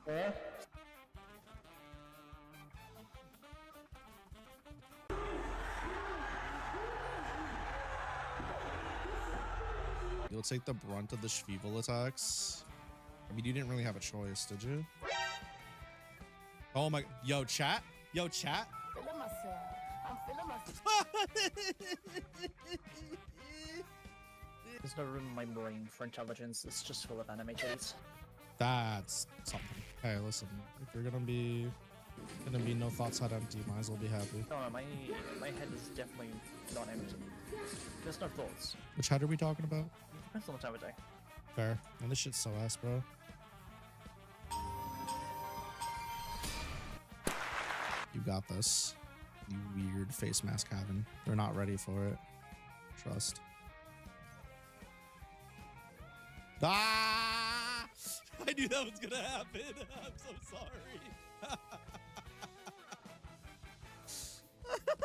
Yeah. You'll take the brunt of the Shvival attacks. I mean, you didn't really have a choice, did you? Oh my, yo, chat. Yo, chat. Feeling myself. I'm feeling myself. There's no room in my brain for intelligence. It's just full of anime titties. That's something. Hey, listen, if you're gonna be no thoughts had empty, might as well be happy. No, my head is definitely not empty. There's no thoughts. Which head are we talking about? Depends on the time of day. Fair. And this shit's so ass, bro. You got this. You weird face mask having. They're not ready for it. Trust. Ah! I knew that was gonna happen. I'm so sorry.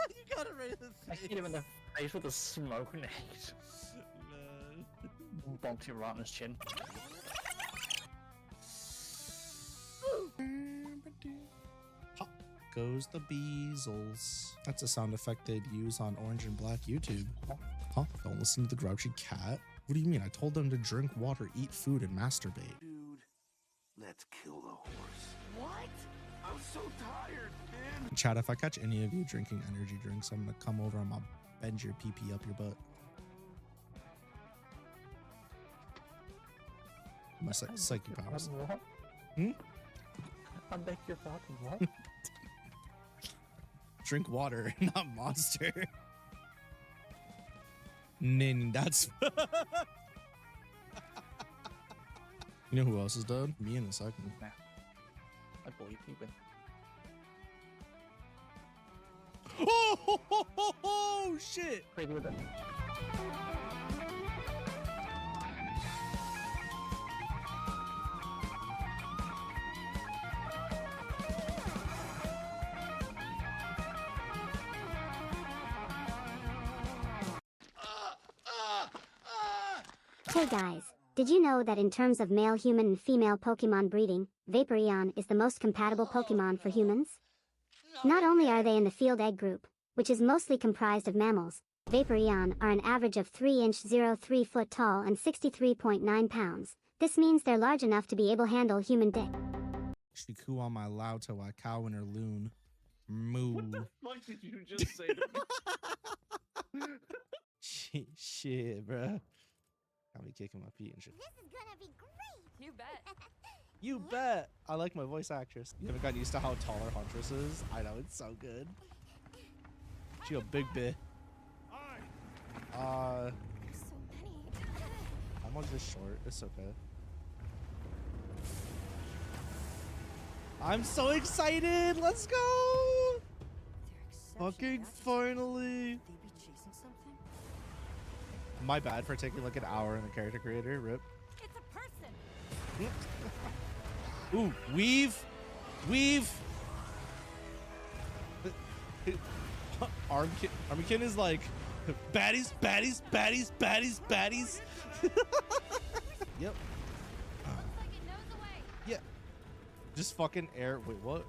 You got it right in the face. I hit him in the face with a smoke nade. Man. Bonked him right on his chin. Pop goes the Beezles. That's a sound effect they'd use on Orange and Black YouTube. Huh? Don't listen to the grouchy cat. What do you mean? I told them to drink water, eat food, and masturbate. Dude, let's kill the horse. What? I'm so tired, man. Chat, if I catch any of you drinking energy drinks, I'm gonna come over and I'll bend your pee-pee up your butt. My psychic powers. What? Hmm? I beg your pardon, what? Drink water, not monster. Nin, that's... You know who else is dead? Me in a second. Nah. I believe you, but... Oh, shit! Crazy with it. Hey guys, did you know that in terms of male human and female Pokemon breeding, Vaporeon is the most compatible Pokemon for humans? Not only are they in the field egg group, which is mostly comprised of mammals, Vaporeon are an average of 3-inch 0.3 foot tall and 63.9 pounds. This means they're large enough to be able to handle human dick. She coo on my loud to a cow in her loon. Moo. What the fuck did you just say to me? Shit, bruh. Got me kicking my feet and shit. This is gonna be great. You bet. You bet. I like my voice actress. You haven't gotten used to how tall our Huntress is? I know, it's so good. She a big bit. There's so many. I'm on just short. It's okay. I'm so excited. Let's go. Fucking finally. They be chasing something? My bad for taking like an hour in the character creator. Rip. It's a person. Ooh, weave. Armkin is like baddies. Looks like it Yep. knows the way. Yeah. Just fucking air. Wait, what?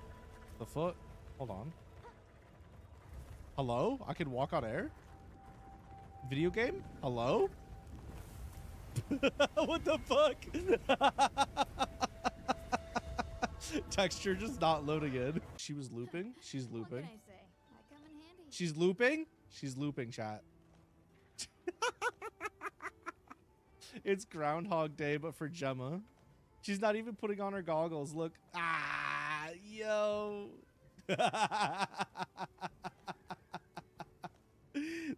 The fuck? Hold on. Hello? I can walk on air? Video game? Hello? What the fuck? Texture just not loading in. She was looping. She's What looping. can I say? I come in handy. She's looping. She's looping, chat. It's Groundhog Day, but for Gemma. She's not even putting on her goggles. Look. Ah, yo.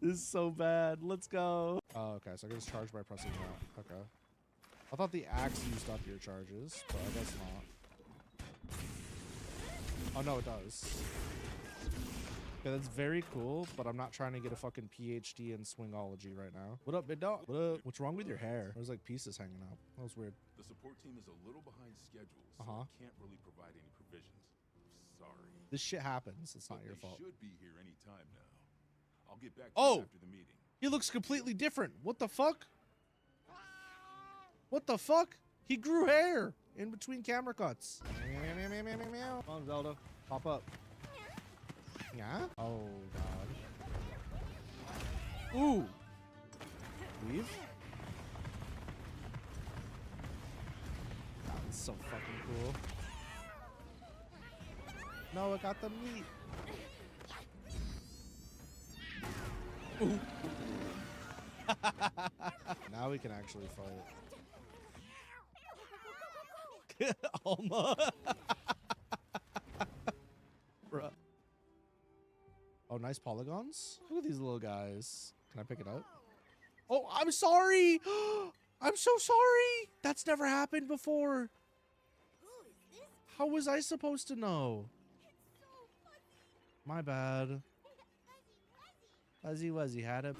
This is so bad. Let's go. Oh, okay. So I can just charge by pressing that. Okay. I thought the axe used up your charges, but I guess not. Oh, no, it does. Okay, that's very cool, but I'm not trying to get a fucking PhD in swingology right now. What up, big dog? What up? What's wrong with your hair? There's like pieces hanging out. That was weird. The support team is a little behind schedule, so I can't really provide any provisions. Sorry. This shit happens. It's not But your they fault. should be here any time now. I'll get back to Oh! you after the meeting. He looks completely different. What the fuck? What the fuck? He grew hair. in between camera cuts. Come on, Zelda. Pop up. Yeah? Oh, God. Ooh. Leave. That was so fucking cool. No, I got the meat. Ooh. Now we can actually fight. Alma. Bruh. Oh, nice polygons. Look at these little guys. Can I pick it up? Oh, I'm sorry. I'm so sorry. That's never happened before. How was I supposed to know? My bad. Fuzzy Wuzzy had it.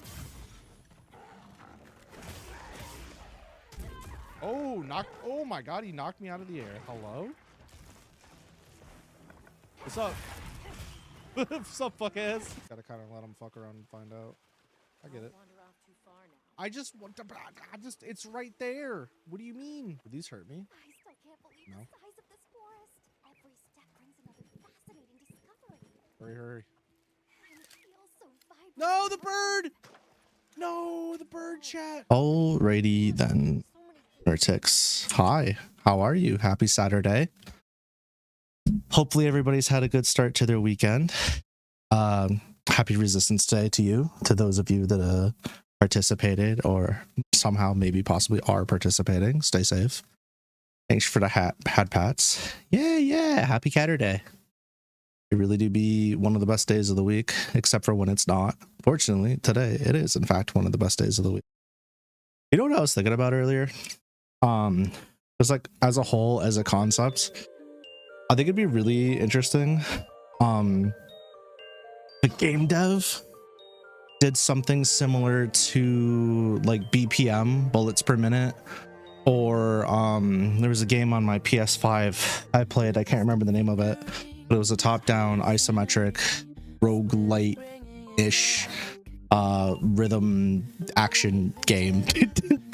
Oh, oh my God, he knocked me out of the air. Hello? What's up? What's up, fuckheads? Gotta kind of let him fuck around and find out. I get it. I just want to. It's right there. What do you mean? Would these hurt me? I still can't believe No. the size of this forest. Every step brings another fascinating discovery. Hurry, hurry. And it feels so vibrant. No, the bird. No, the bird chat. Alrighty then. Vertex. Hi, how are you? Happy Saturday. Hopefully everybody's had a good start to their weekend. Happy Resistance Day to you, to those of you that participated or somehow maybe possibly are participating. Stay safe. Thanks for the hat pats. Yeah. Happy Catter Day. It really do be one of the best days of the week, except for when it's not. Fortunately, today it is in fact one of the best days of the week. You know what I was thinking about earlier? It's like as a whole, as a concept, I think it'd be really interesting. The game dev did something similar to like BPM, bullets per minute, or there was a game on my PS5 I played. I can't remember the name of it, but it was a top-down isometric roguelite-ish rhythm action game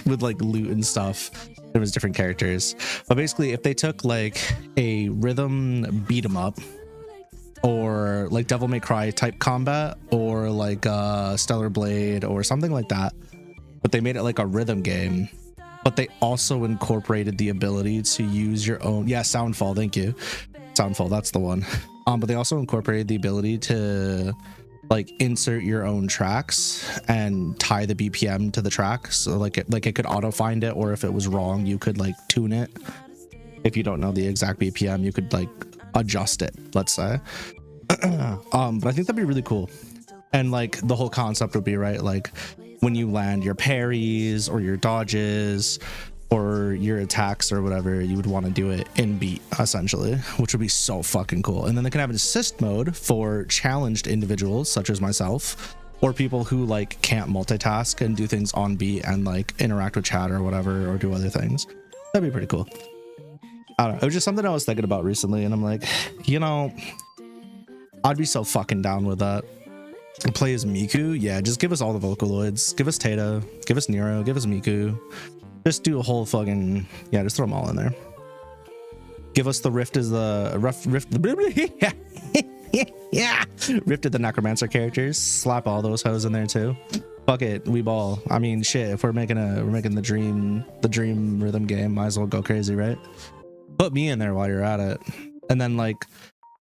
with like loot and stuff. There was different characters, but basically if they took like a rhythm beat 'em up, or like Devil May Cry type combat, or like Stellar Blade or something like that, but they made it like a rhythm game, but they also incorporated the ability to use your own Soundfall, thank you, Soundfall, that's the one. But they also incorporated the ability to like insert your own tracks and tie the BPM to the track, so like it could auto find it, or if it was wrong you could like tune it. If you don't know the exact BPM, you could like adjust it, let's say. But I think that'd be really cool. And like the whole concept would be, right, like when you land your parries or your dodges or your attacks or whatever, you would want to do it in beat essentially, which would be so fucking cool. And then they can have an assist mode for challenged individuals such as myself, or people who like can't multitask and do things on beat and like interact with chat or whatever, or do other things. That'd be pretty cool. I don't know, it was just something I was thinking about recently, and I'm like, you know, I'd be so fucking down with that. And play as Miku, yeah, just give us all the Vocaloids, give us Tata, give us Nero, give us Miku. Just do a whole fucking, yeah, just throw them all in there. Give us the Rift as the yeah, Rift of the Necromancer characters. Slap all those hoes in there too. Fuck it, we ball. I mean, shit, if we're making the dream rhythm game, might as well go crazy, right? Put me in there while you're at it. And then like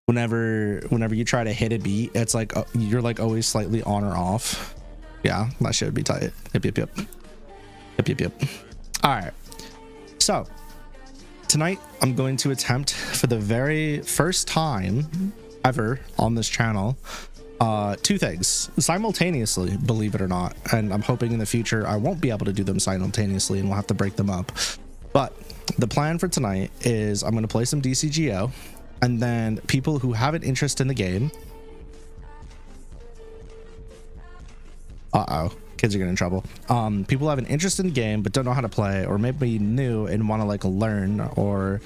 whenever you try to hit a beat, it's like you're like always slightly on or off. Yeah, that shit would be tight. Yep. All right, so tonight I'm going to attempt for the very first time ever on this channel two things simultaneously, believe it or not, and I'm hoping in the future I won't be able to do them simultaneously and we'll have to break them up. But the plan for tonight is I'm going to play some DCGO, and then people who have an interest in the game, kids are getting in trouble. People who have an interest in the game but don't know how to play, or maybe new and want to like learn or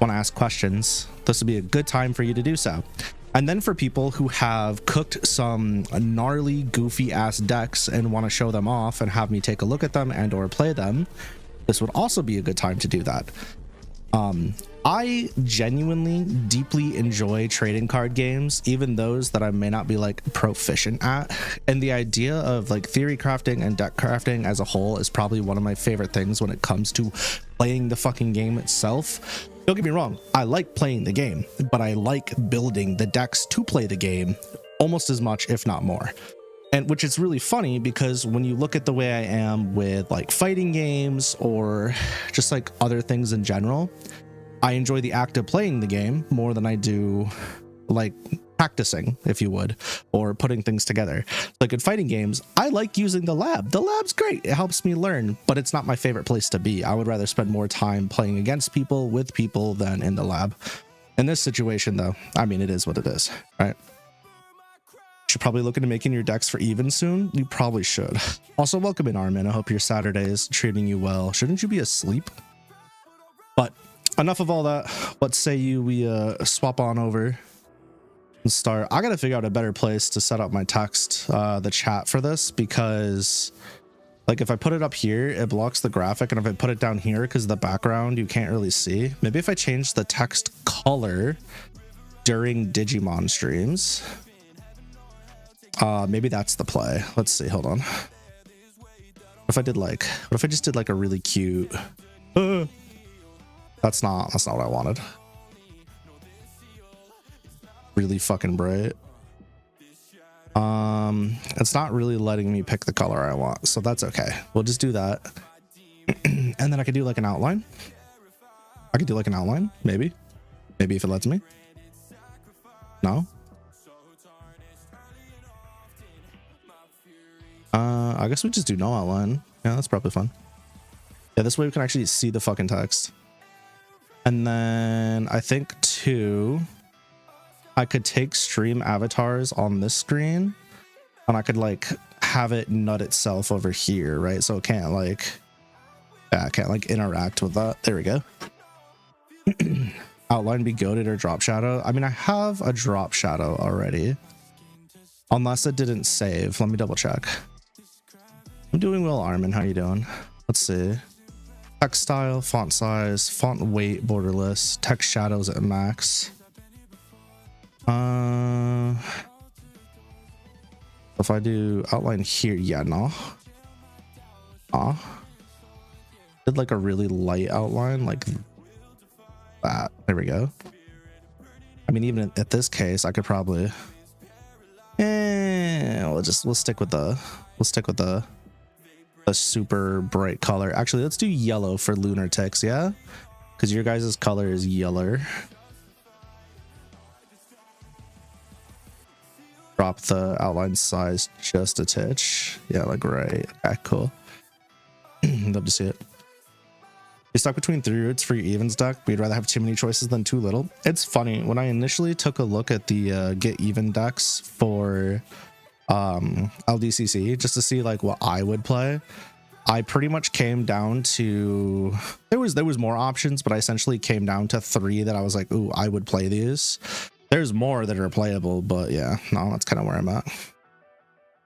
want to ask questions, this would be a good time for you to do so. And then for people who have cooked some gnarly goofy ass decks and want to show them off and have me take a look at them and or play them, this would also be a good time to do that. I genuinely deeply enjoy trading card games, even those that I may not be like proficient at. And the idea of like theory crafting and deck crafting as a whole is probably one of my favorite things when it comes to playing the fucking game itself. Don't get me wrong, I like playing the game, but I like building the decks to play the game almost as much, if not more. And which is really funny because when you look at the way I am with like fighting games or just like other things in general, I enjoy the act of playing the game more than I do like practicing, if you would, or putting things together. Like in fighting games, I like using the lab. The lab's great. It helps me learn, but it's not my favorite place to be. I would rather spend more time playing against people, with people, than in the lab. In this situation, though, I mean, it is what it is, right? Should probably look into making your decks for even soon. You probably should. Also, welcome in, Armin. I hope your Saturday is treating you well. Shouldn't you be asleep? But enough of all that. What say we swap on over and start? I gotta figure out a better place to set up my text, the chat for this, because like if I put it up here, it blocks the graphic, and if I put it down here because the background you can't really see. Maybe if I change the text color during Digimon streams, maybe that's the play. Let's see, hold on. What if I just did like a really cute that's not what I wanted. Really fucking bright. It's not really letting me pick the color I want, so that's okay. We'll just do that. And then I could do like an outline. Maybe if it lets me. No. I guess we just do no outline. Yeah, that's probably fun. Yeah, this way we can actually see the fucking text. And then I think too, I could take stream avatars on this screen and I could like have it nut itself over here, right? So it can't like, yeah, I can't like interact with that. There we go. Outline be goated or drop shadow. I mean, I have a drop shadow already, unless it didn't save. Let me double check. I'm doing well, Armin. How you doing? Let's see. Text style, font size, font weight, borderless, text shadows at max. If I do outline here, yeah, no. Did like a really light outline like that. There we go. I mean, even at this case, I could probably we'll stick with the super bright color. Actually, let's do yellow for lunar ticks, yeah? Because your guys' color is yellow. Drop the outline size just a titch. Yeah, like right. Okay, cool. Love to see it. You're stuck between 3 roots for your evens deck, but you'd rather have too many choices than too little. It's funny, when I initially took a look at the get even decks for LDCC just to see like what I would play, I pretty much came down to there was more options, but I essentially came down to 3 that I was like, ooh, I would play these. There's more that are playable, but yeah, no, that's kind of where I'm at.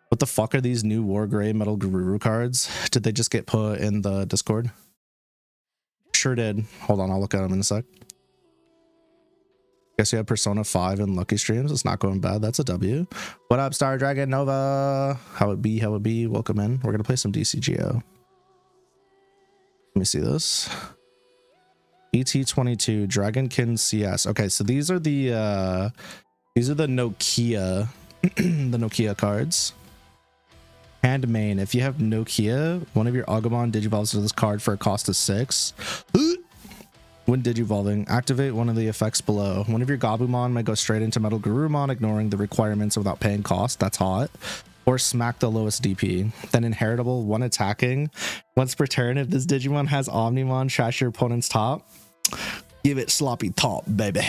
What the fuck are these new War Gray Metal Guru cards? Did they just get put in the Discord? Sure did. Hold on, I'll look at them in a sec. Guess you have Persona 5 and Lucky Streams. It's not going bad. That's a W. What up, Star Dragon Nova? How it be? Welcome in. We're gonna play some DCGO. Let me see this. ET22 Dragonkin CS. Okay, so these are the Nokia the Nokia cards. Hand main. If you have Nokia, one of your Agumon digivolves to this card for a cost of 6. When digivolving, activate one of the effects below. One of your Gabumon might go straight into Metal Garurumon, ignoring the requirements without paying cost. That's hot. Or smack the lowest DP. Then inheritable, 1 attacking. Once per turn, if this Digimon has Omnimon, trash your opponent's top. Give it sloppy top, baby.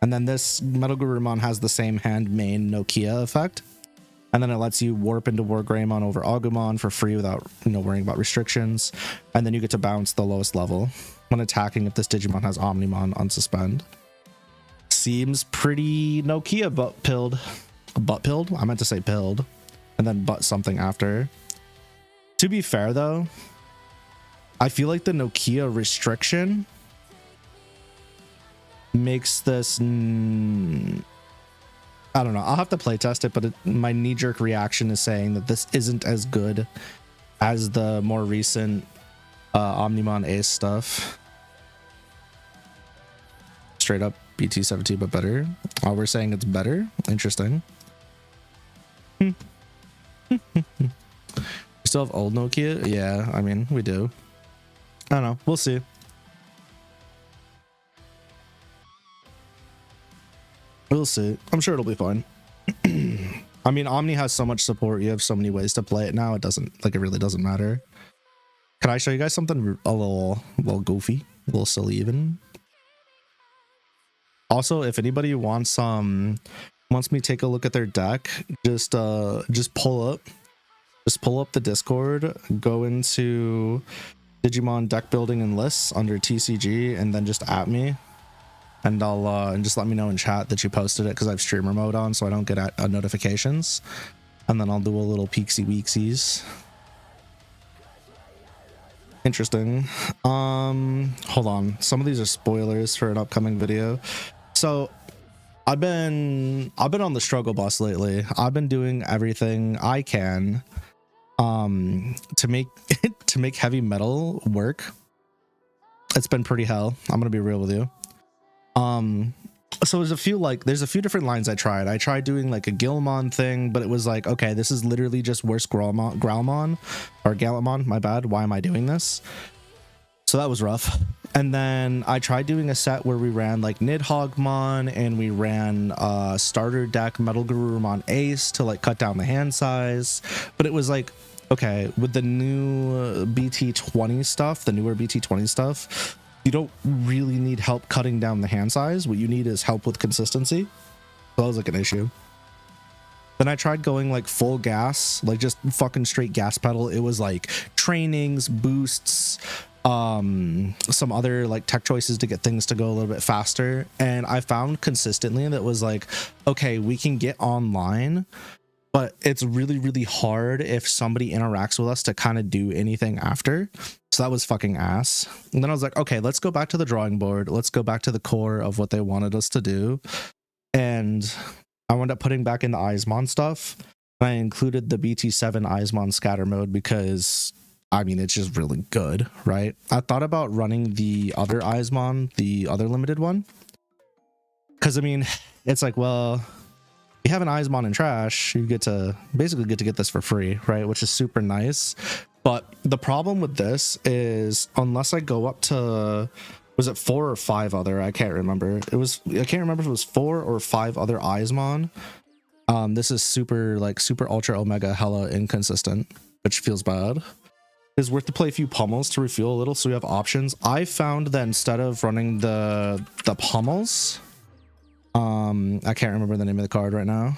And then this Metal Garurumon has the same hand main Nokia effect. And then it lets you warp into War Greymon over Agumon for free without, worrying about restrictions. And then you get to bounce the lowest level when attacking if this Digimon has Omnimon unsuspend. Seems pretty Nokia butt-pilled. Butt-pilled? I meant to say pilled. And then butt something after. To be fair, though, I feel like the Nokia restriction makes this I don't know. I'll have to play test it, but my knee-jerk reaction is saying that this isn't as good as the more recent Omnimon Ace stuff. Straight up BT17, but better. Oh, we're saying it's better. Interesting. We still have old Nokia? Yeah, I mean, we do. I don't know. We'll see. We'll see. I'm sure it'll be fine. I mean, Omni has so much support. You have so many ways to play it now. It doesn't, like, it really doesn't matter. Can I show you guys something a little goofy, a little silly even? Also, if anybody wants me to take a look at their deck, just pull up the Discord, go into Digimon deck building and lists under TCG, and then just at me, and I'll and just let me know in chat that you posted it, because I have streamer mode on, so I don't get notifications, and then I'll do a little peeksy weeksies. Interesting. Hold on. Some of these are spoilers for an upcoming video. So I've been on the struggle bus lately. I've been doing everything I can to make heavy metal work. It's been pretty hell. I'm gonna be real with you. So there's a few different lines I tried. I tried doing like a Gilmon thing, but it was like, okay, this is literally just worse Growlmon or Gallamon. My bad. Why am I doing this? So that was rough. And then I tried doing a set where we ran like Nidhoggmon, and we ran starter deck Metal Garurumon Ace to like cut down the hand size. But it was like, okay, with the new BT20 stuff, the newer BT20 stuff, you don't really need help cutting down the hand size. What you need is help with consistency. So that was like an issue. Then I tried going like full gas, like just fucking straight gas pedal. It was like trainings, boosts, some other like tech choices to get things to go a little bit faster. And I found consistently that was like, okay, we can get online, but it's really, really hard if somebody interacts with us to kind of do anything after. So that was fucking ass. And then I was like, okay, let's go back to the drawing board. Let's go back to the core of what they wanted us to do. And I wound up putting back in the Eismon stuff. I included the BT7 Eismon scatter mode because, I mean, it's just really good, right? I thought about running the other Eismon, the other limited one. Because, I mean, it's like, well, you have an Eismon in trash, you basically get to get this for free, right? Which is super nice. But the problem with this is, unless I go up to, was it 4 or 5 other? I can't remember. I can't remember if it was 4 or 5 other Eismon. This is super ultra omega hella inconsistent, which feels bad. It's worth to play a few pummels to refuel a little, so we have options. I found that instead of running the pummels, I can't remember the name of the card right now.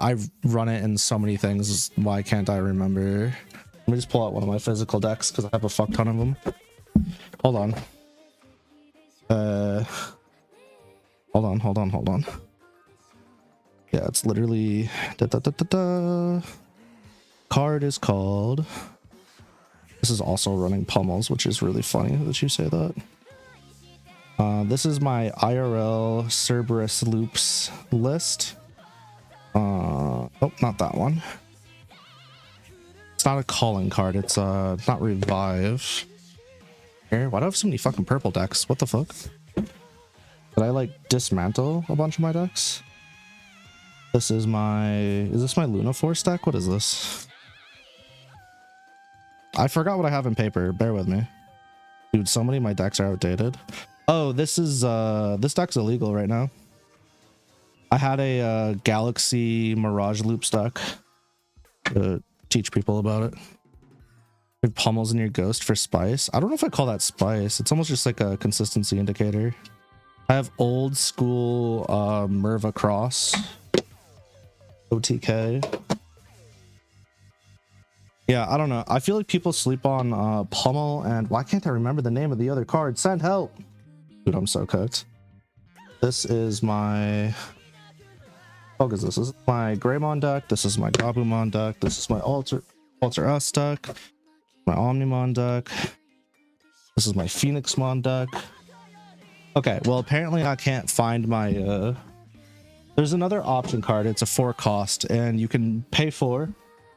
I've run it in so many things. Why can't I remember? Let me just pull out one of my physical decks because I have a fuck ton of them. Hold on. Hold on. Yeah, it's literally card is called. This is also running pummels, which is really funny that you say that. This is my IRL Cerberus loops list. Oh, not that one. It's not a calling card. It's not revive. Here, why do I have so many fucking purple decks? What the fuck? Did I like dismantle a bunch of my decks? Is this my Lunar Foreskin deck? What is this? I forgot what I have in paper. Bear with me. Dude, so many of my decks are outdated. Oh, this deck's illegal right now. I had a Galaxy Mirage Loops deck to teach people about it. It pummels in your ghost for spice. I don't know if I call that spice. It's almost just like a consistency indicator. I have old school Merva Cross. OTK. Yeah, I don't know. I feel like people sleep on Pummel, and why can't I remember the name of the other card? Send help! Dude, I'm so cooked. This is my... What is this? This is my Greymon deck. This is my Gabumon deck. This is my Alter S deck. My Omnimon deck. This is my Phoenixmon deck. Okay, well, apparently I can't find my there's another option card. It's a 4 cost, and you can pay 4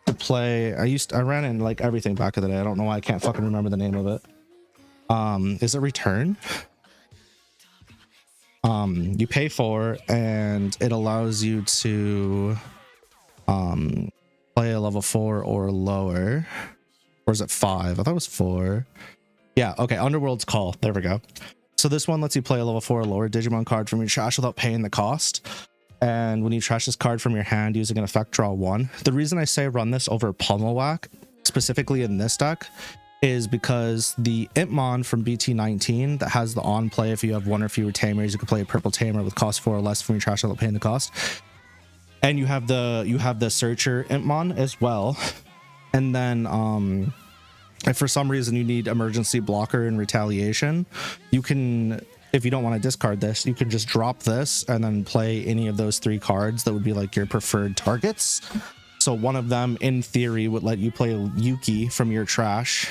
to play. I ran in like everything back in the day. I don't know why I can't fucking remember the name of it. Is it Return? You pay 4 and it allows you to play a level 4 or lower. Or is it 5? I thought it was 4. Yeah, okay, Underworlds Call. There we go. So this one lets you play a level 4 or lower Digimon card from your trash without paying the cost. And when you trash this card from your hand using an effect, draw 1. The reason I say run this over Pummel Whack, specifically in this deck, is because the Impmon from BT19 that has the on play, if you have 1 or fewer tamers, you can play a purple tamer with cost 4 or less from your trash without paying the cost. And you have the Searcher Impmon as well. And then if for some reason you need emergency blocker and retaliation, you can, if you don't want to discard this, you can just drop this and then play any of those 3 cards that would be like your preferred targets. So one of them in theory would let you play Yuki from your trash,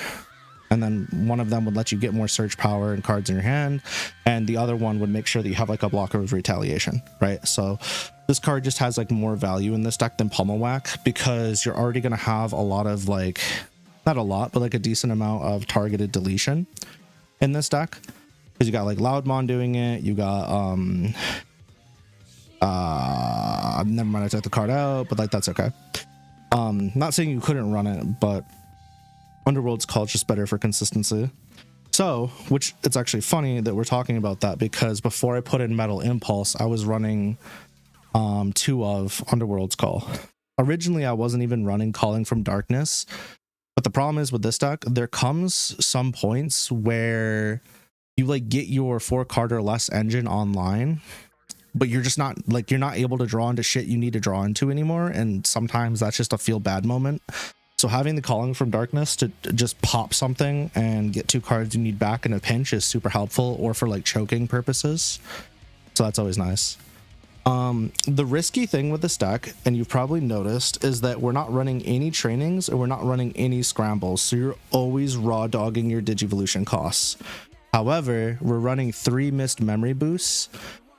and then one of them would let you get more search power and cards in your hand, and the other one would make sure that you have like a blocker with retaliation, right? So this card just has like more value in this deck than Pummel Whack, because you're already going to have a lot of like, not a lot, but like a decent amount of targeted deletion in this deck, because you got like Loudmon doing it, you got never mind, I took the card out, but like that's okay. Not saying you couldn't run it, but Underworlds Call is just better for consistency. So, which it's actually funny that we're talking about that, because before I put in Metal Impulse, I was running 2 of Underworlds Call. Originally, I wasn't even running Calling from Darkness, but the problem is with this deck, there comes some points where you like get your 4 card or less engine online, but you're just not like, you're not able to draw into shit you need to draw into anymore, and sometimes that's just a feel bad moment. So having the Calling from Darkness to just pop something and get 2 cards you need back in a pinch is super helpful, or for like choking purposes, so that's always nice. The risky thing with this deck, and you've probably noticed, is that we're not running any trainings or we're not running any scrambles, so you're always raw dogging your Digi Evolution costs. However, we're running 3 missed memory boosts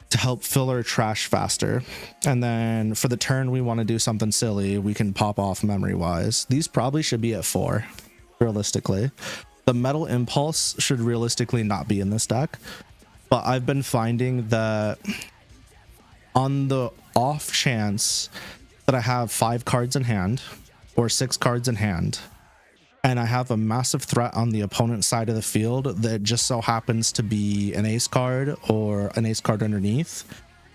to help fill our trash faster, and then for the turn we want to do something silly, we can pop off memory wise. These probably should be at 4 realistically. The Metal Impulse should realistically not be in this deck, but I've been finding that on the off chance that I have 5 cards in hand or 6 cards in hand, and I have a massive threat on the opponent's side of the field that just so happens to be an ace card or an ace card underneath,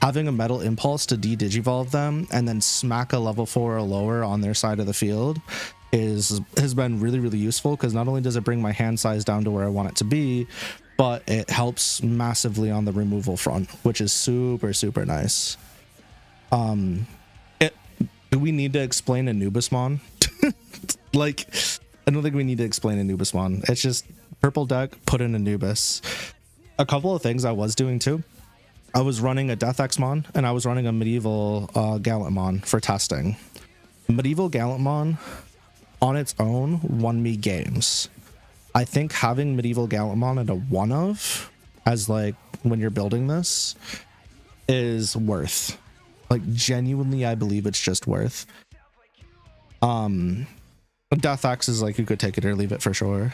having a Metal Impulse to de-digivolve them and then smack a level 4 or lower on their side of the field has been really, really useful, because not only does it bring my hand size down to where I want it to be, but it helps massively on the removal front, which is super, super nice. Do we need to explain Anubismon? Like, I don't think we need to explain Anubismon. It's just purple deck, put in Anubis. A couple of things I was doing too. I was running a Death Exmon and I was running a Medieval Gallantmon for testing. Medieval Gallantmon on its own won me games. I think having Medieval Gallantmon at a 1 of, as like when you're building this, is worth. Like genuinely, I believe it's just worth. Death Axe is like, you could take it or leave it for sure.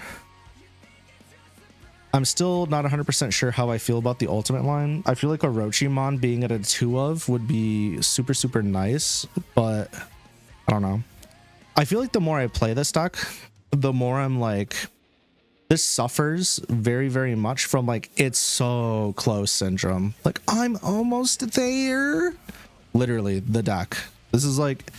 I'm still not 100% sure how I feel about the ultimate line. I feel like Orochimon being at a 2 of would be super, super nice, but I don't know. I feel like the more I play this deck, the more I'm like, this suffers very, very much from like, it's so close syndrome. Like, I'm almost there. Literally, the deck. This is like,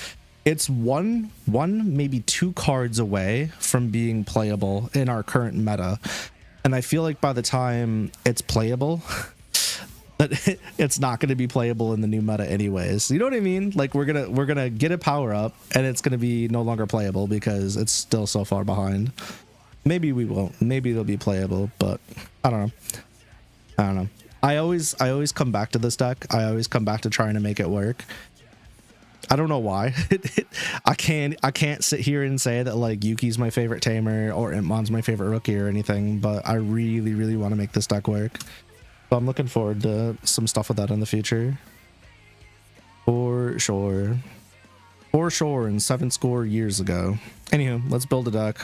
it's one, maybe 2 cards away from being playable in our current meta. And I feel like by the time it's playable, that it's not going to be playable in the new meta anyways. You know what I mean? Like, we're gonna get a power up and it's going to be no longer playable because it's still so far behind. Maybe we won't. Maybe it'll be playable, but I don't know. I always come back to this deck. I always come back to trying to make it work. I don't know why. I can't sit here and say that like Yuki's my favorite tamer or Impmon's my favorite rookie or anything, but I really, really want to make this deck work. So I'm looking forward to some stuff with that in the future. For sure. For sure, and 7 score years ago. Anywho, let's build a deck.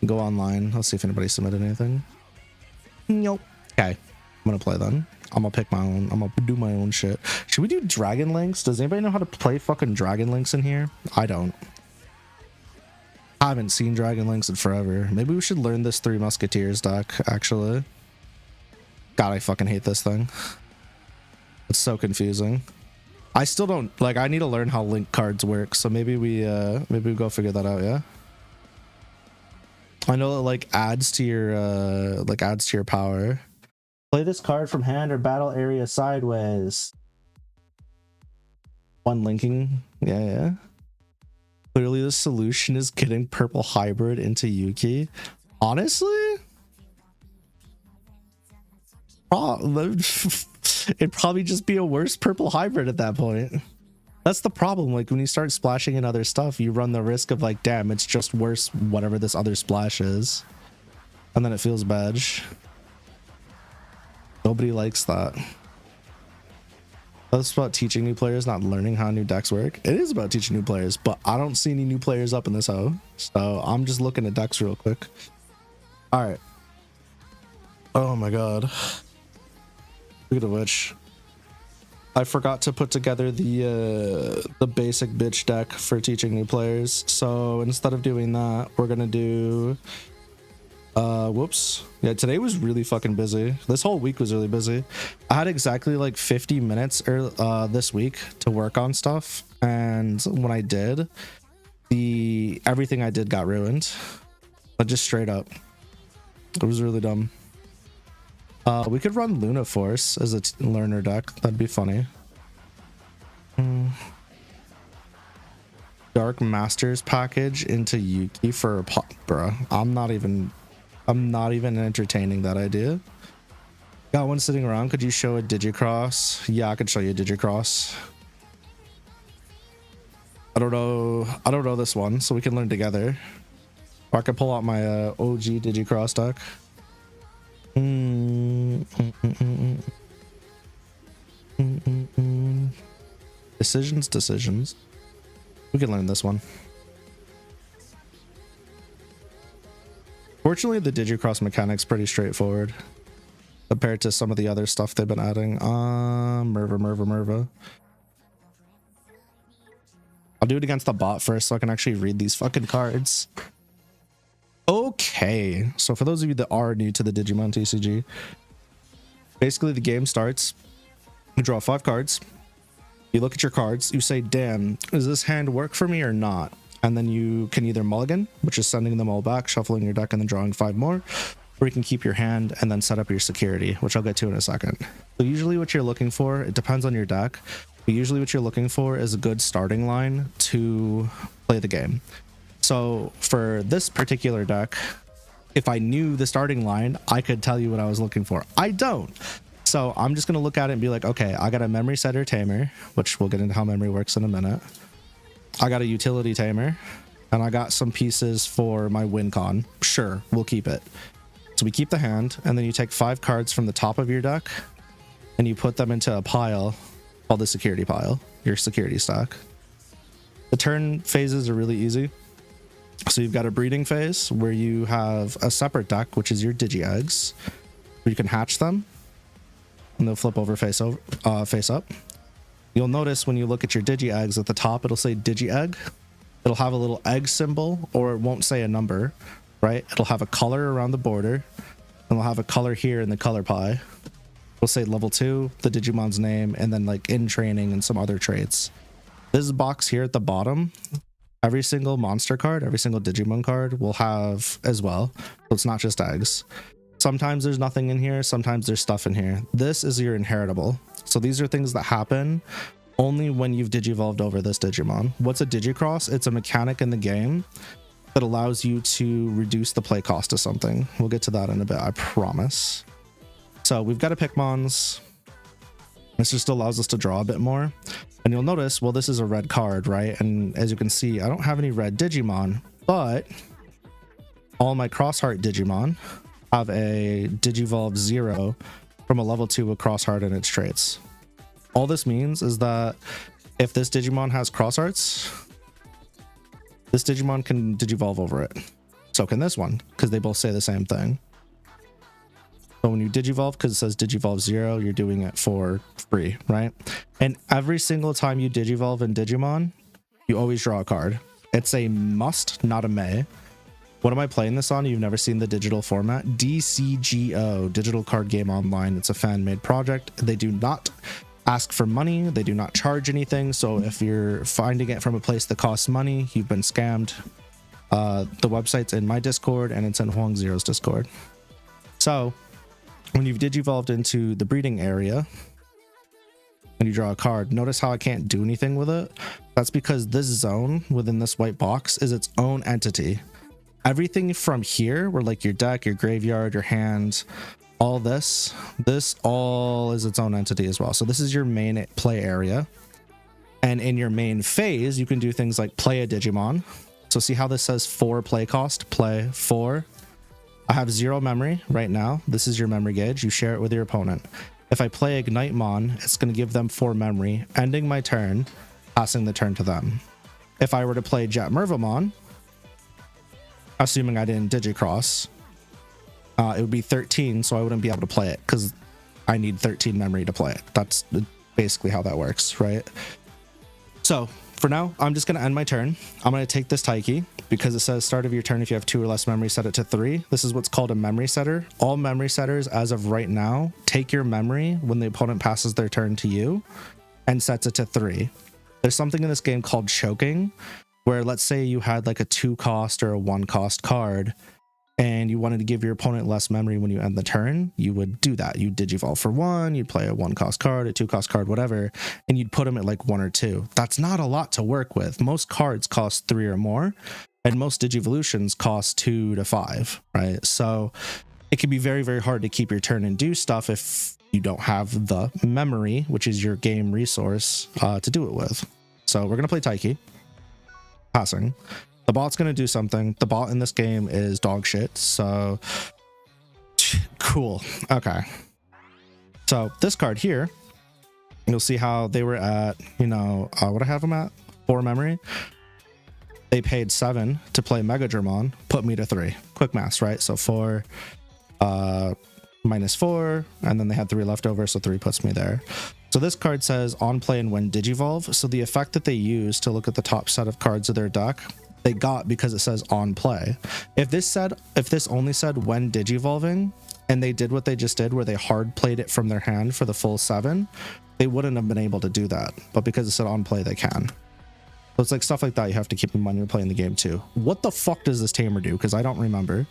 Go online. Let's see if anybody submitted anything. Nope. Okay. I'm gonna play then. I'm gonna pick my own. I'm gonna do my own shit. Should we do Dragon Links? Does anybody know how to play fucking Dragon Links in here? I don't. I haven't seen Dragon Links in forever. Maybe we should learn this Three Musketeers deck, actually. God, I fucking hate this thing. It's so confusing. I still don't like. I need to learn how link cards work, so maybe we go figure that out. Yeah, I know it like adds to your power. Play this card from hand or battle area sideways. One linking. Yeah. Clearly the solution is getting purple hybrid into Yuki. Honestly, it'd probably just be a worse purple hybrid at that point. That's the problem. Like when you start splashing in other stuff, you run the risk of like, damn, it's just worse whatever this other splash is, and then it feels bad. Nobody likes that. That's about teaching new players, not learning how new decks work. It is about teaching new players, but I don't see any new players up in this hoe, so I'm just looking at decks real quick. All right. Oh my god. Speaking of which, I forgot to put together the basic bitch deck for teaching new players. So instead of doing that, we're gonna do whoops. Yeah, today was really fucking busy. This whole week was really busy. I had exactly like 50 minutes this week to work on stuff, and when I did, everything I did got ruined. But just straight up. It was really dumb. We could run Lunar Force as a learner deck. That'd be funny. Dark Masters package into Yuki for a pop, bruh. I'm not even entertaining that idea. Got one sitting around. Could you show a Digi Cross? Yeah, I could show you a Digi Cross. I don't know this one, so we can learn together. Or I can pull out my OG Digi Cross deck. Decisions. We can learn this one. Fortunately, the Digi Cross mechanic's pretty straightforward compared to some of the other stuff they've been adding. Merva. I'll do it against the bot first so I can actually read these fucking cards. Okay, so for those of you that are new to the Digimon TCG, basically the game starts, you draw 5 cards, you look at your cards, you say, damn, does this hand work for me or not? And then you can either mulligan, which is sending them all back, shuffling your deck and then drawing 5 more, or you can keep your hand and then set up your security, which I'll get to in a second. So usually what you're looking for, it depends on your deck, but usually what you're looking for is a good starting line to play the game. So for this particular deck, if I knew the starting line, I could tell you what I was looking for. I don't. So I'm just going to look at it and be like, okay, I got a memory setter tamer, which we'll get into how memory works in a minute. I got a utility tamer, and I got some pieces for my win con. Sure, we'll keep it. So we keep the hand, and then you take 5 cards from the top of your deck, and you put them into a pile called the security pile, your security stack. The turn phases are really easy. So you've got a breeding phase where you have a separate deck, which is your Digi Eggs, where you can hatch them, and they'll flip over face up. You'll notice when you look at your Digi Eggs at the top, it'll say Digi Egg. It'll have a little egg symbol, or it won't say a number, right? It'll have a color around the border, and it'll have a color here in the color pie. It'll say level 2, the Digimon's name, and then like in training and some other traits. This box here at the bottom, every single monster card, every single Digimon card will have as well. So it's not just eggs. Sometimes there's nothing in here. Sometimes there's stuff in here. This is your inheritable. So these are things that happen only when you've Digivolved over this Digimon. What's a Digi Cross? It's a mechanic in the game that allows you to reduce the play cost of something. We'll get to that in a bit, I promise. So we've got a Pikmons. This just allows us to draw a bit more. And you'll notice, well, this is a red card, right? And as you can see, I don't have any red Digimon, but all my Crossheart Digimon have a Digivolve 0 from a level 2 with cross heart in its traits. All this means is that if this Digimon has cross hearts, this Digimon can Digivolve over it. So can this one, because they both say the same thing. So when you Digivolve, because it says Digivolve 0, you're doing it for free, right? And every single time you Digivolve in Digimon, you always draw a card. It's a must, not a may. What am I playing this on? You've never seen the digital format? DCGO, Digital Card Game Online. It's a fan-made project. They do not ask for money. They do not charge anything. So if you're finding it from a place that costs money, you've been scammed. The website's in my Discord and it's in Huang Zero's Discord. So when you've Digivolved into the breeding area and you draw a card, notice how I can't do anything with it? That's because this zone within this white box is its own entity. Everything from here, where like your deck, your graveyard, your hand, all this all is its own entity as well. So this is your main play area. And in your main phase, you can do things like play a Digimon. So see how this says 4 play cost, play 4. I have 0 memory right now. This is your memory gauge. You share it with your opponent. If I play Ignitemon, it's going to give them 4 memory, ending my turn, passing the turn to them. If I were to play Jetmervamon, assuming I didn't Digi Cross, it would be 13, so I wouldn't be able to play it because I need 13 memory to play it. That's basically how that works, right? So for now, I'm just going to end my turn. I'm going to take this Taiki because it says start of your turn. If you have 2 or less memory, set it to 3. This is what's called a memory setter. All memory setters, as of right now, take your memory when the opponent passes their turn to you and sets it to 3. There's something in this game called choking, where let's say you had like a 2 cost or a 1 cost card and you wanted to give your opponent less memory when you end the turn, you would do that. You'd Digivolve for 1, you'd play a 1 cost card, a 2 cost card, whatever, and you'd put them at like 1 or 2. That's not a lot to work with. Most cards cost 3 or more, and most Digi Evolutions cost 2 to 5, right? So it can be very, very hard to keep your turn and do stuff if you don't have the memory, which is your game resource, to do it with. So we're going to play Taiki. Passing. The bot's going to do something. The bot in this game is dog shit, so cool. Okay, so this card here, you'll see how they were at, you know, what I have them at 4 memory. They paid 7 to play Megadramon, put me to 3. Quick maths, right? So 4 minus 4, and then they had 3 left over, so 3 puts me there. So this card says on play and when Digivolve. So the effect that they use to look at the top set of cards of their deck, they got because it says on play. If this only said when Digivolving, and they did what they just did where they hard played it from their hand for the full 7, they wouldn't have been able to do that. But because it said on play, they can. So it's like stuff like that you have to keep in mind when you're playing the game too. What the fuck does this tamer do? Because I don't remember.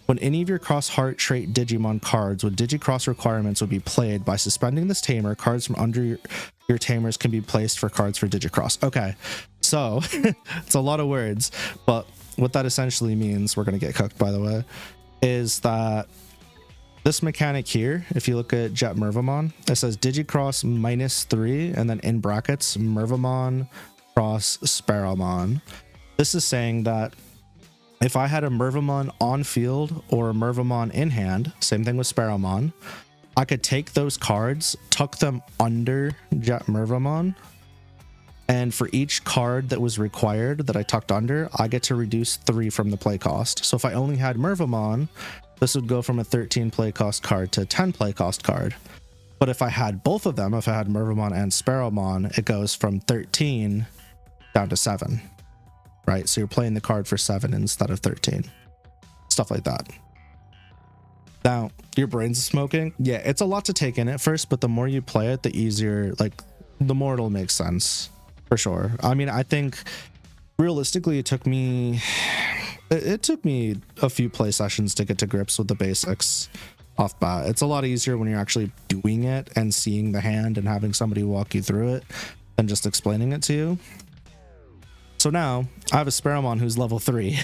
When any of your cross heart trait Digimon cards with Digi Cross requirements would be played, by suspending this tamer, cards from under your tamers can be placed for cards for Digi Cross. Okay, so it's a lot of words, but what that essentially means, we're going to get cooked by the way, is that this mechanic here, if you look at Jetmervamon, it says Digi Cross -3 and then in brackets Mervamon cross Sparrowmon. This is saying that if I had a Mervamon on field or a Mervamon in hand, same thing with Sparrowmon, I could take those cards, tuck them under Jetmervamon, and for each card that was required that I tucked under, I get to reduce 3 from the play cost. So if I only had Mervamon, this would go from a 13 play cost card to a 10 play cost card. But if I had both of them, if I had Mervamon and Sparrowmon, it goes from 13 down to 7. Right, so you're playing the card for 7 instead of 13. Stuff like that. Now, your brain's smoking. Yeah, it's a lot to take in at first, but the more you play it, the easier, like, the more it'll make sense. For sure. I mean, I think, realistically, it took me a few play sessions to get to grips with the basics off bat. It's a lot easier when you're actually doing it and seeing the hand and having somebody walk you through it than just explaining it to you. So now I have a Sparrowmon who's level 3.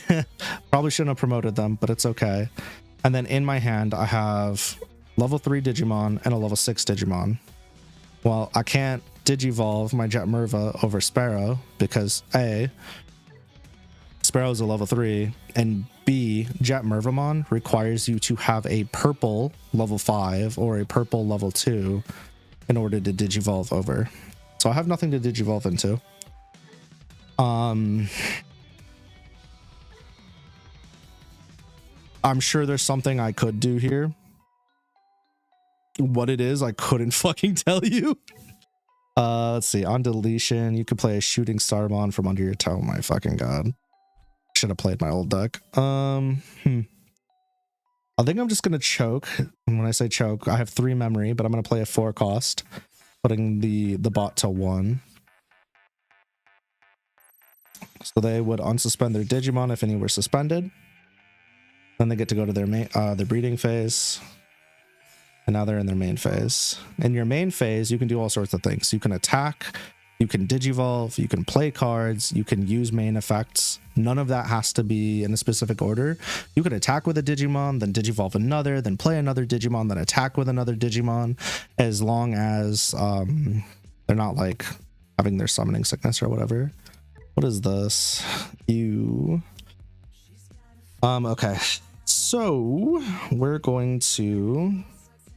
Probably shouldn't have promoted them, but it's okay. And then in my hand, I have level 3 Digimon and a level 6 Digimon. Well, I can't Digivolve my Jetmerva over Sparrow because A, Sparrow's a level 3, and B, Jet Mervamon requires you to have a purple level 5 or a purple level 2 in order to digivolve over. So I have nothing to digivolve into. I'm sure there's something I could do here. What it is, I couldn't fucking tell you. Let's see. On deletion, you could play a shooting Starmon from under your toe. Oh my fucking god. Should have played my old deck. I think I'm just gonna choke. And when I say choke, I have 3 memory, but I'm gonna play a 4 cost, putting the bot to 1. So they would unsuspend their Digimon if any were suspended. Then they get to go to their main their breeding phase. And now they're in their main phase. In your main phase, you can do all sorts of things. You can attack, you can digivolve, you can play cards, you can use main effects. None of that has to be in a specific order. You can attack with a Digimon, then digivolve another, then play another Digimon, then attack with another Digimon, as long as they're not like having their summoning sickness or whatever. What is this? Okay. So we're going to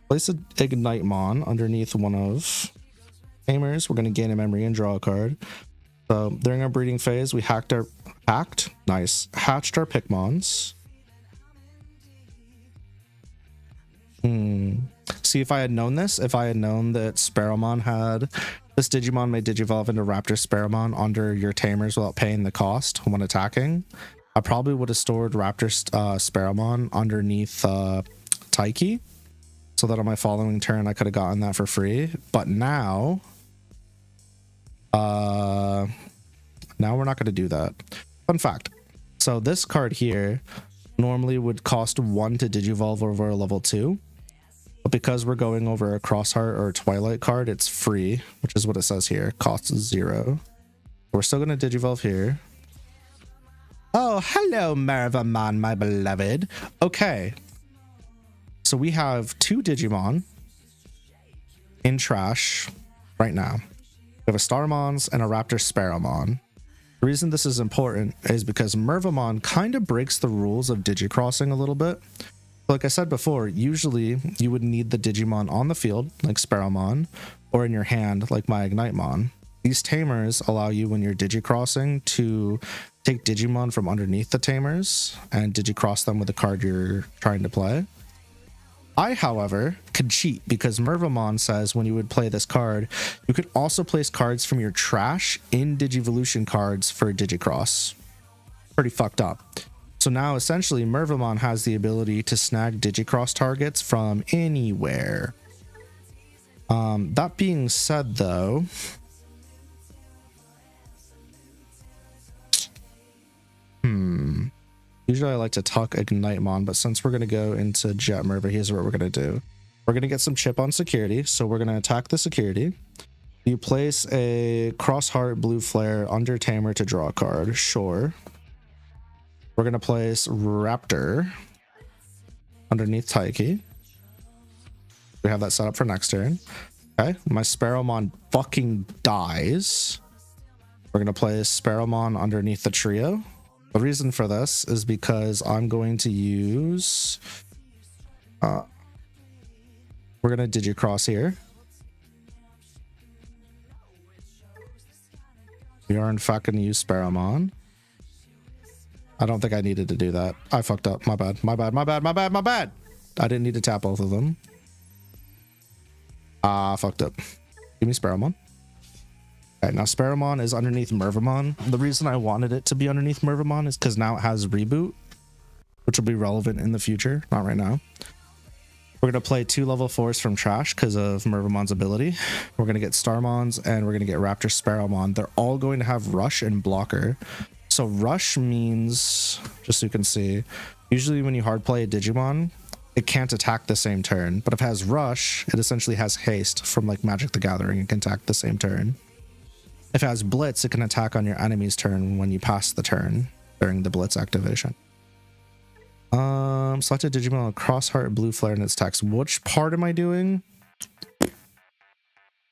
place an Ignite-mon underneath one of Tamers. We're going to gain a memory and draw a card. So during our breeding phase, we hatched our Pikmons. See, if I had known this, if I had known that Sparrowmon had this Digimon may digivolve into Raptor Sparrowmon under your Tamers without paying the cost when attacking, I probably would have stored Raptor Sparrowmon underneath Taiki, so that on my following turn I could have gotten that for free. But now we're not going to do that. Fun fact. So this card here normally would cost 1 to digivolve over a level 2. But because we're going over a Crossheart or a Twilight card, it's free, which is what it says here. Costs 0. We're still going to digivolve here. Oh, hello, Mervamon, my beloved. Okay. So we have 2 Digimon in trash right now. We have a Starmons and a Raptor Sparrowmon. The reason this is important is because Mervamon kind of breaks the rules of Digicrossing a little bit. Like I said before, usually you would need the Digimon on the field, like Sparrowmon, or in your hand, like my Ignite-mon. These Tamers allow you, when you're Digicrossing, to take Digimon from underneath the Tamers and Digicross them with the card you're trying to play. I, however, could cheat because Mervamon says when you would play this card, you could also place cards from your trash in Digi Evolution cards for Digicross. Pretty fucked up. So now essentially Mervamon has the ability to snag Digicross targets from anywhere. That being said though, usually I like to tuck Ignite-mon, but since we're going to go into Jet Merva, here's what we're going to do. We're going to get some chip on security, so we're going to attack the security. You place a Crossheart Blue Flare under Tamer to draw a card. Sure. We're going to place Raptor underneath Taiki. We have that set up for next turn. Okay, my Sparrowmon fucking dies. We're going to place Sparrowmon underneath the trio. The reason for this is because I'm going to use... we're going to Digicross here. We are in fact going to use Sparrowmon. I don't think I needed to do that. I fucked up. My bad. My bad. My bad. My bad. My bad. I didn't need to tap both of them. Fucked up. Give me Sparrowmon. Alright, now Sparrowmon is underneath Mervamon. The reason I wanted it to be underneath Mervamon is because now it has Reboot, which will be relevant in the future. Not right now. We're going to play 2 level 4s from trash because of Mervamon's ability. We're going to get Starmons and we're going to get Raptor Sparrowmon. They're all going to have Rush and Blocker. So Rush means, just so you can see, usually when you hard play a Digimon, it can't attack the same turn. But if it has Rush, it essentially has Haste from like Magic the Gathering. It can attack the same turn. If it has Blitz, it can attack on your enemy's turn when you pass the turn during the Blitz activation. Selected Digimon with Crossheart Blue Flare in its text. Which part am I doing?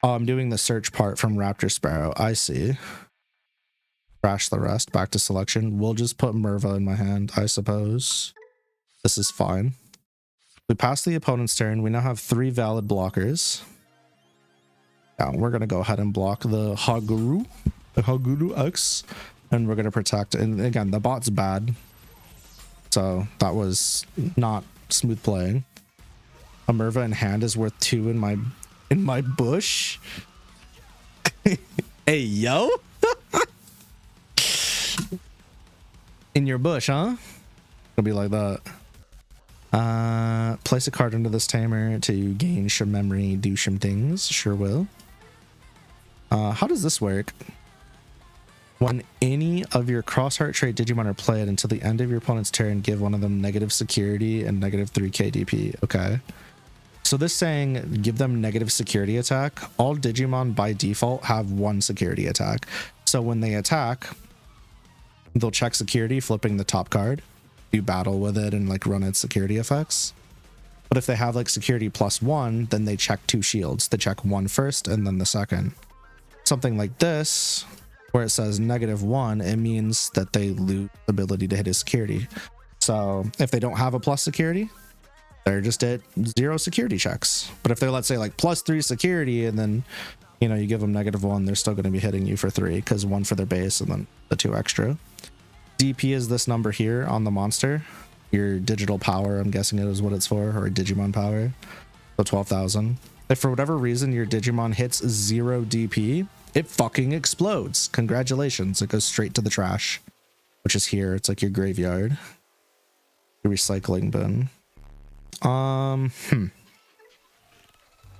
Oh, I'm doing the search part from Raptor Sparrow. I see. Trash the rest. Back to selection. We'll just put Merva in my hand, I suppose. This is fine. We pass the opponent's turn. We now have 3 valid blockers. Yeah, we're going to go ahead and block the Haguru X. And we're going to protect. And again, the bot's bad. So that was not smooth playing. A Merva in hand is worth 2 in my bush. Hey, yo. In your bush, huh? It'll be like that. Place a card into this tamer to gain some memory, do some things. Sure will. How does this work? When any of your crossheart trait Digimon are played until the end of your opponent's turn, give one of them negative security and negative 3 KDP. Okay. So this saying, give them negative security attack. All Digimon by default have 1 security attack. So when they attack, they'll check security, flipping the top card, do battle with it and like run its security effects. But if they have like security +1, then they check 2 shields. They check 1 first and then the second. Something like this, where it says -1, it means that they lose the ability to hit his security. So if they don't have a plus security, they're just at 0 security checks. But if they're, let's say, like +3 security and then, you know, you give them -1, they're still going to be hitting you for 3 because 1 for their base and then the 2 extra. DP is this number here on the monster. Your digital power, I'm guessing it is what it's for, or Digimon power. So 12,000. If for whatever reason your Digimon hits 0 DP, it fucking explodes. Congratulations. It goes straight to the trash, which is here. It's like your graveyard, your recycling bin.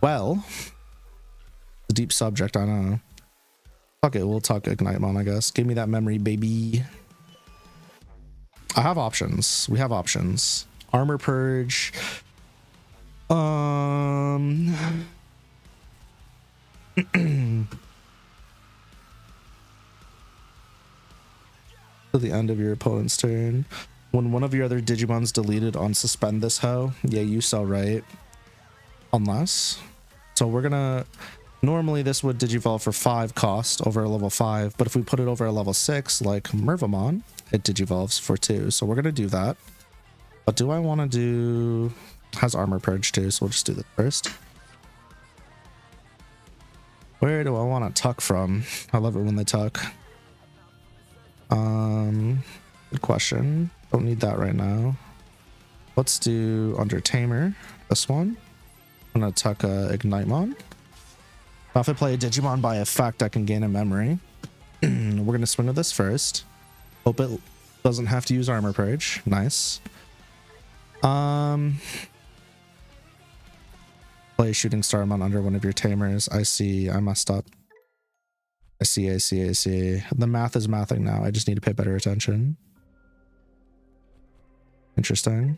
Well, the deep subject, I know. Fuck it, we'll talk Ignitemon, I guess. Give me that memory, baby. I have options. We have options. Armor Purge. To the end of your opponent's turn. When one of your other Digimon's deleted, unsuspend this hoe. Yeah, you so right. Unless. So we're gonna... Normally this would Digivolve for 5 cost over a level 5, but if we put it over a level 6, like Mervamon, it Digivolves for 2. So we're gonna do that. But do I want to do... Has Armor Purge too, so we'll just do this first. Where do I want to tuck from? I love it when they tuck. Good question. Don't need that right now. Let's do under Tamer, this one. I'm gonna tuck Ignitemon. Now if I play a Digimon by effect, I can gain a memory. We're gonna swing with this first. Hope it doesn't have to use Armor Purge. Nice. Play Shooting Starmon under one of your Tamers. I see. I messed up. I see. The math is mathing now. I just need to pay better attention. Interesting.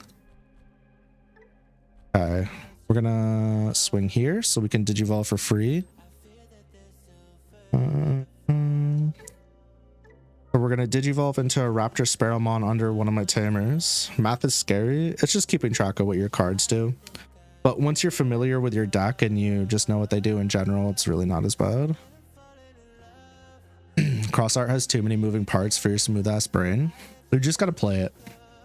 Okay. We're gonna swing here so we can Digivolve for free. So we're gonna Digivolve into a Raptor Sparrowmon under one of my Tamers. Math is scary. It's just keeping track of what your cards do. But once you're familiar with your deck and you just know what they do in general, it's really not as bad. CrossArt has too many moving parts for your smooth ass brain. You just gotta play it.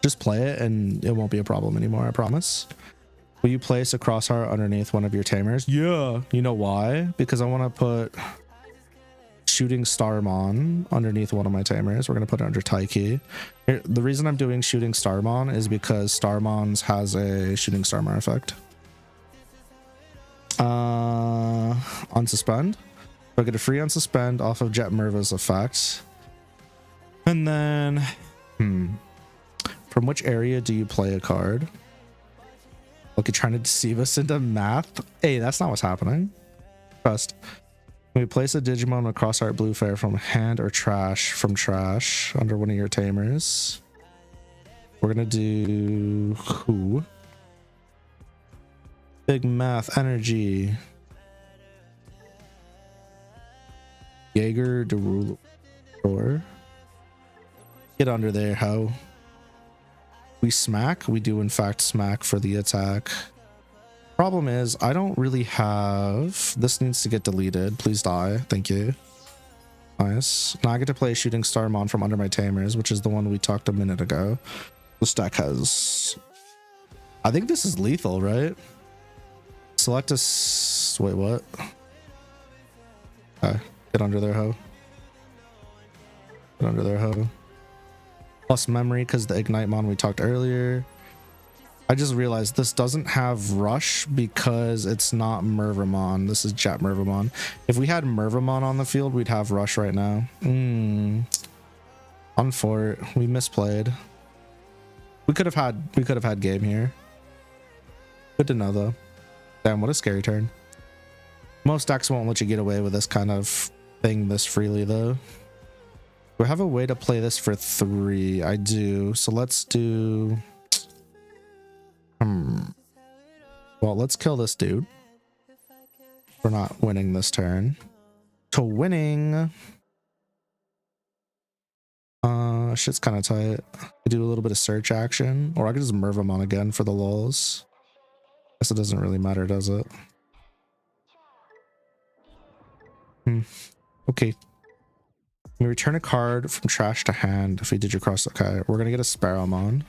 Just play it and it won't be a problem anymore, I promise. Will you place a CrossArt underneath one of your Tamers? Yeah. You know why? Because I want to put Shooting Starmon underneath one of my Tamers. We're going to put it under Taiki. Here, the reason I'm doing Shooting Starmon is because Starmon's has a Shooting Starmon effect. Unsuspend. So I get a free unsuspend off of Jet Merva's effect. And then, from which area do you play a card? Okay, trying to deceive us into math. Hey, that's not what's happening. Trust. When we place a Digimon with CrossArt Blue Fair from hand or trash from trash under one of your Tamers, we're gonna do who? Big math energy. Jaeger Derulo. Get under there, ho. We smack. We do in fact smack for the attack. Problem is, I don't really have... This needs to get deleted. Please die. Thank you. Nice. Now I get to play Shooting Starmon from Under My Tamers, which is the one we talked a minute ago. This deck has... I think this is lethal, right? Select a... Wait, what? Okay. Get under their hoe. Get under their hoe. Plus memory because the Ignitemon we talked earlier. I just realized this doesn't have Rush because it's not Mervamon. This is Jet Mervamon. If we had Mervamon on the field, we'd have Rush right now. On Fort, we misplayed. We could have had game here. Good to know though. Damn, what a scary turn. Most decks won't let you get away with this kind of thing this freely though. Do I have a way to play this for 3? I do. So let's do... Well, let's kill this dude. We're not winning this turn. To winning... shit's kind of tight. I do a little bit of search action. Or I could just Mervamon again for the lulz. Guess it doesn't really matter, does it? Okay. We return a card from trash to hand if we Digi Cross. Okay, we're gonna get a Sparrowmon.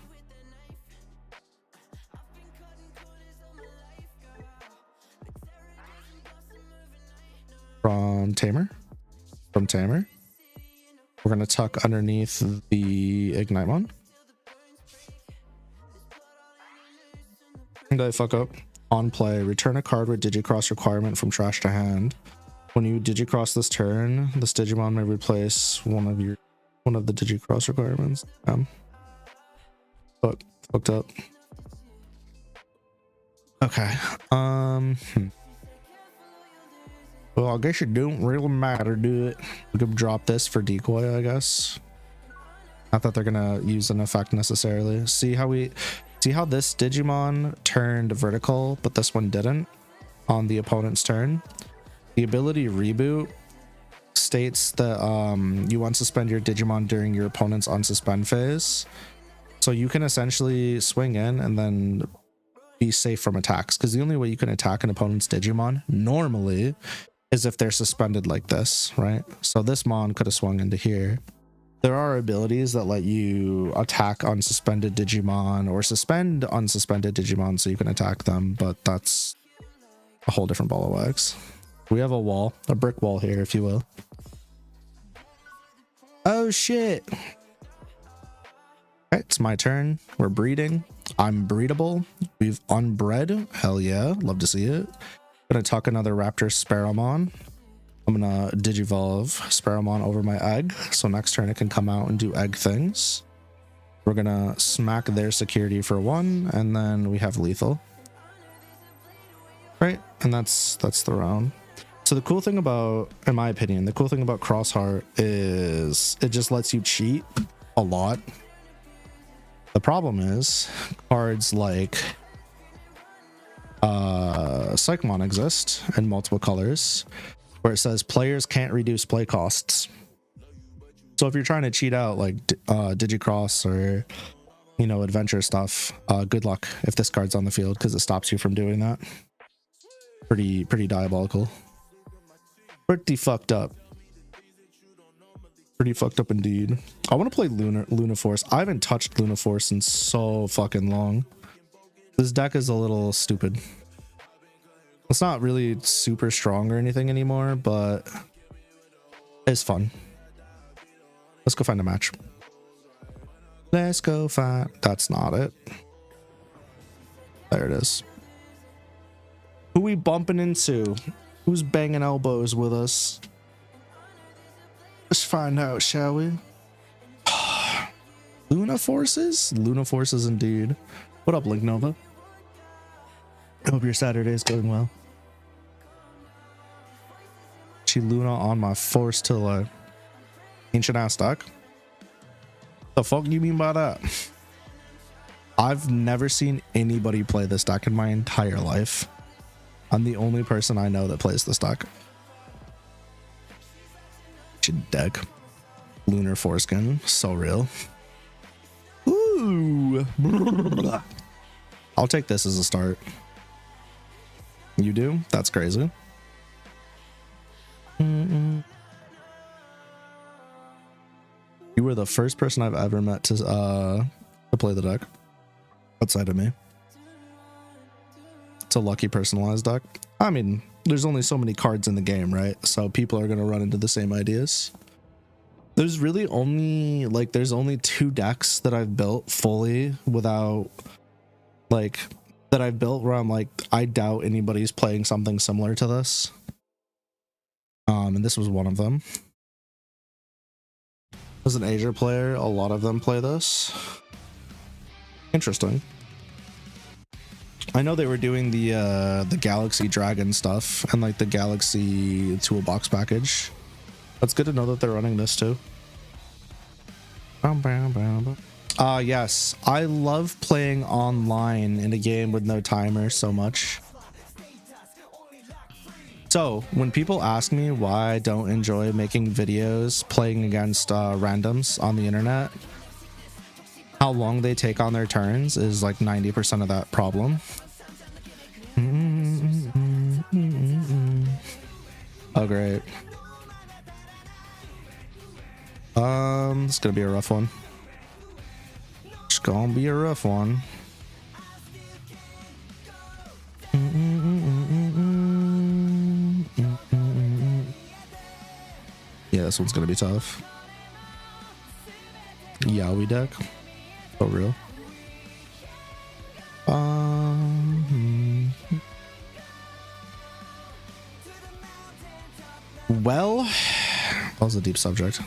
From Tamer. We're gonna tuck underneath the Ignitemon. And I fuck up. On play, return a card with Digicross requirement from trash to hand. When you Digicross this turn, this Digimon may replace one of the Digicross requirements. Fucked up. Okay. Well, I guess it don't really matter, do it? We could drop this for decoy, I guess. Not that they're gonna use an effect necessarily. See how this Digimon turned vertical, but this one didn't on the opponent's turn. The ability Reboot states that you unsuspend your Digimon during your opponent's unsuspend phase. So you can essentially swing in and then be safe from attacks, because the only way you can attack an opponent's Digimon normally is if they're suspended like this, right? So this Mon could have swung into here. There are abilities that let you attack unsuspended Digimon or suspend unsuspended Digimon so you can attack them, but that's a whole different ball of wax. We have a brick wall here, if you will. Oh shit. Okay, it's my turn. We're breeding. I'm breedable. We've unbred. Hell yeah, love to see it. Gonna tuck another Raptor Sparrowmon. I'm gonna Digivolve Sparrowmon over my egg, so next turn it can come out and do egg things. We're gonna smack their security for 1, and then we have lethal. Right, and that's the round. So the cool thing about, in my opinion, the cool thing about Crossheart is it just lets you cheat a lot. The problem is cards like Psychmon exist in multiple colors where it says players can't reduce play costs. So if you're trying to cheat out like Digi Cross or, you know, adventure stuff, good luck if this card's on the field, because it stops you from doing that. Pretty diabolical. Pretty fucked up. Pretty fucked up indeed. I want to play Lunar Force. I haven't touched Lunar Force in so fucking long. This deck is a little stupid. It's not really super strong or anything anymore, but it's fun. Let's go find a match. Let's go find... That's not it. There it is. Who we bumping into? Who's banging elbows with us? Let's find out, shall we? Luna Forces? Luna Forces indeed. What up, Link Nova? I hope your Saturday is going well. She Luna on my Force till ancient ass deck. The fuck you mean by that? I've never seen anybody play this deck in my entire life. I'm the only person I know that plays this deck. Deck. Lunar Foreskin. So real. Ooh. I'll take this as a start. You do? That's crazy. were the first person I've ever met to play the deck outside of me. It's a lucky personalized deck. I mean, there's only so many cards in the game, right? So people are going to run into the same ideas. There's really only like there's only 2 decks that I've built fully without like that I've built where I'm like, I doubt anybody's playing something similar to this. And this was one of them. As an Asia player, a lot of them play this. Interesting. I know they were doing the Galaxy Dragon stuff and like the Galaxy Toolbox package. That's good to know that they're running this too. Yes, I love playing online in a game with no timer so much. So when people ask me why I don't enjoy making videos playing against randoms on the internet, how long they take on their turns is like 90% of that problem. Oh great. It's gonna be a rough one. It's gonna be a rough one. Yeah, this one's gonna be tough. Yaoi deck. Oh, real. Well, that was a deep subject.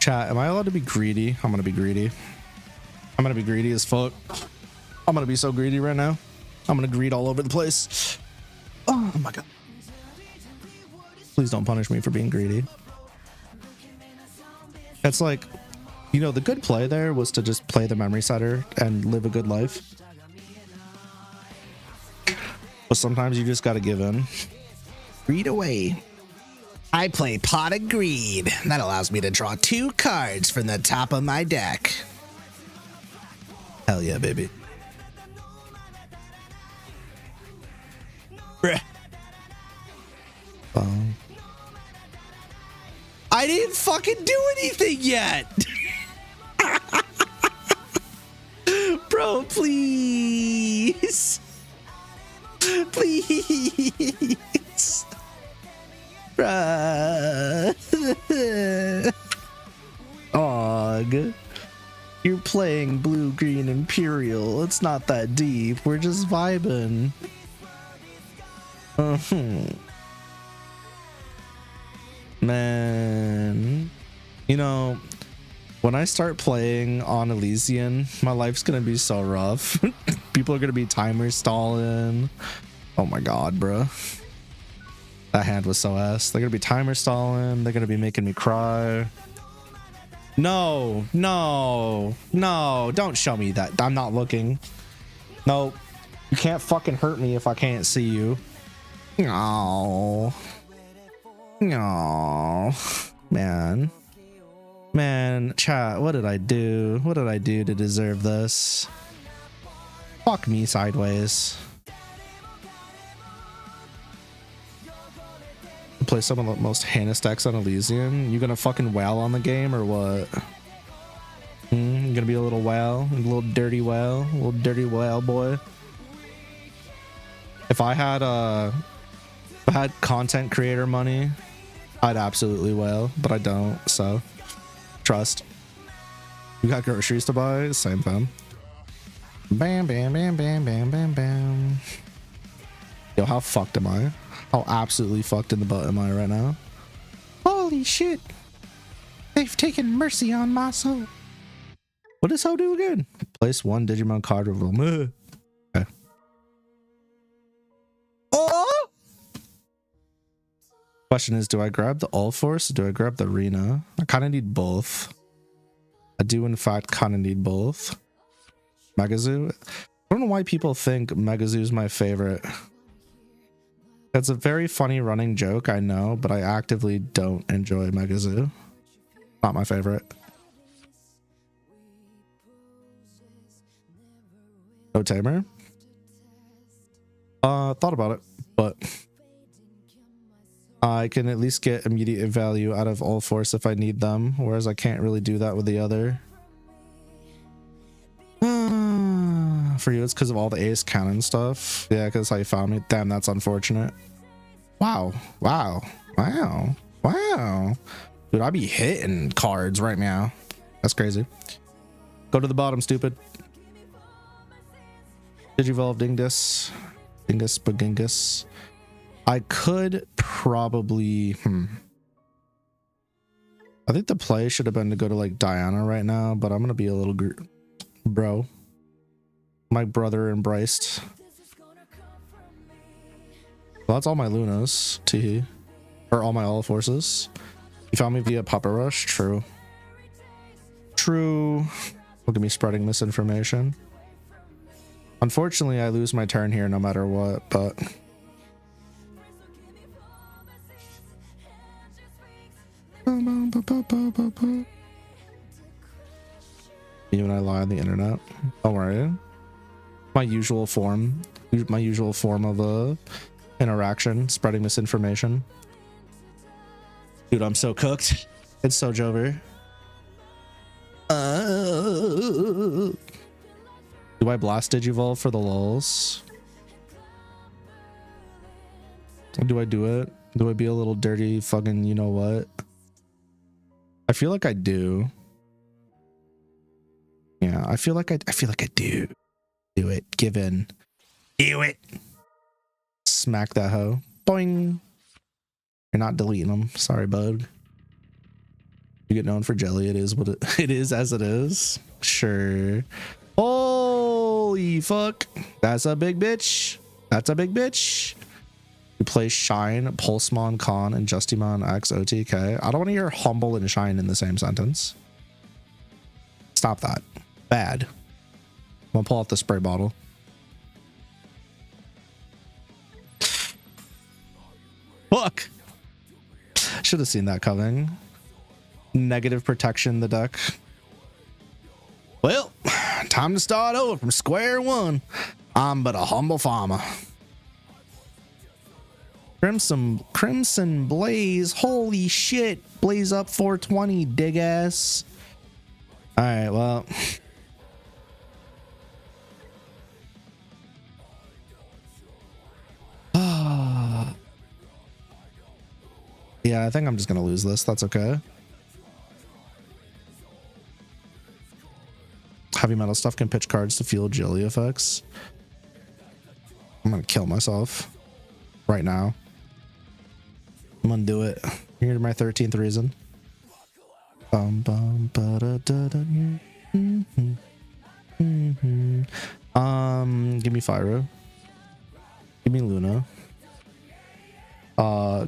Chat, am I allowed to be greedy? I'm gonna be greedy. I'm gonna be greedy as fuck. I'm gonna be so greedy right now. I'm gonna greed all over the place. Oh my god. Please don't punish me for being greedy. It's like, you know, the good play there was to just play the memory setter and live a good life. But sometimes you just gotta give in. Greed away. I play Pot of Greed. That allows me to draw 2 cards from the top of my deck. Hell yeah, baby. I didn't fucking do anything yet. Bro, please. Please. Bruh. Og. You're playing blue-green Imperial. It's not that deep. We're just vibing. Man. You know, when I start playing on Elysian, my life's gonna be so rough. People are gonna be timer stalling. Oh my god, bro. That hand was so ass. They're gonna be timer stalling. They're gonna be making me cry. No, no, no, don't show me that. I'm not looking. No, you can't fucking hurt me if I can't see you. No. No. Man. Man, chat, what did I do? What did I do to deserve this? Fuck me sideways. Play some of the most heinous decks on Elysian. You gonna fucking wail on the game or what? You gonna be a little whale? A little dirty whale? A little dirty whale boy? If I had content creator money, I'd absolutely wail, but I don't, so trust. You got groceries to buy? Same fam. Bam, bam, bam, bam, bam, bam, bam. Yo, how fucked am I? How absolutely fucked in the butt am I right now? Holy shit. They've taken mercy on my soul. What does Ho do again? Place 1 Digimon card reveal. Okay. Oh! Question is, do I grab the All Force or do I grab the Arena? I kind of need both. I do in fact kind of need both. Megazoo? I don't know why people think Megazoo's my favorite. That's a very funny running joke, I know, but I actively don't enjoy Megazoo. Not my favorite. No tamer? Thought about it, but I can at least get immediate value out of all force if I need them, whereas I can't really do that with the other. For you, it's because of all the ace cannon stuff. Yeah, because how you found me. Damn, that's unfortunate. Wow. Wow. Wow. Wow. Dude, I be hitting cards right now. That's crazy. Go to the bottom, stupid. Digivolve Dingus. Dingus Bagingus. I could probably... I think the play should have been to go to like Diana right now, but I'm going to be a little... Bro. My brother embraced. Well, that's all my Lunas. Teehee. Or all my all forces. You found me via Papa Rush? True. True. Look at me spreading misinformation. Unfortunately, I lose my turn here no matter what, but... You and I lie on the internet. Don't worry. My usual form of interaction, spreading misinformation. Dude, I'm so cooked. It's so Jover. Do I blast Digivolve for the lulz? Do I do it? Do I be a little dirty fucking you know what? I feel like I do. Yeah, I feel like I do. Do it. Give in. Do it. Smack that hoe. Boing. You're not deleting them. Sorry, bud. You get known for jelly. It is what it is as it is. Sure. Holy fuck. That's a big bitch. That's a big bitch. You play Shine, Pulsemon, Con, and Justimon X OTK. I don't want to hear Humble and Shine in the same sentence. Stop that. Bad. I'm gonna pull out the spray bottle. Fuck. Should have seen that coming. Negative protection the deck. Well, time to start over from square one. I'm but a humble farmer. Crimson Blaze. Holy shit. Blaze up 420, dig ass. All right, well. Yeah, I think I'm just gonna lose this. That's okay. Heavy metal stuff can pitch cards to fuel agility effects. I'm gonna kill myself right now. I'm gonna do it. Here's my 13th reason. Bum, bum, ba, da, da, da, give me Fyro. Give me Luna.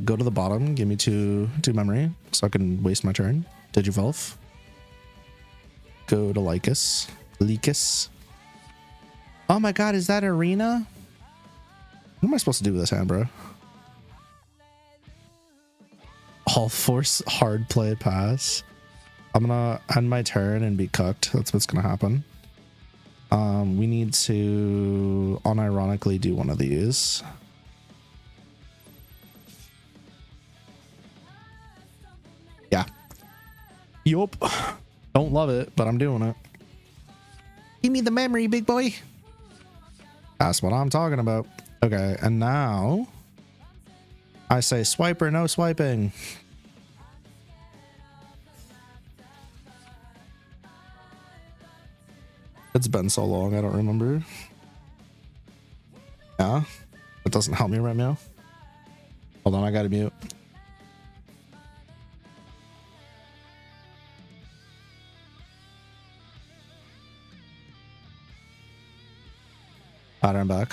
Go to the bottom. Give me two memory so I can waste my turn. Digivolve. Go to Lycus. Oh my god, is that Arena? What am I supposed to do with this hand, bro? All force hard play pass. I'm gonna end my turn and be cucked. That's what's gonna happen. We need to unironically do one of these. Yeah. Yup. Don't love it, but I'm doing it. Give me the memory, big boy. That's what I'm talking about. Okay, and now I say swipe or no swiping. It's been so long, I don't remember. Yeah, it doesn't help me right now. Hold on, I gotta mute. Alright, I'm back.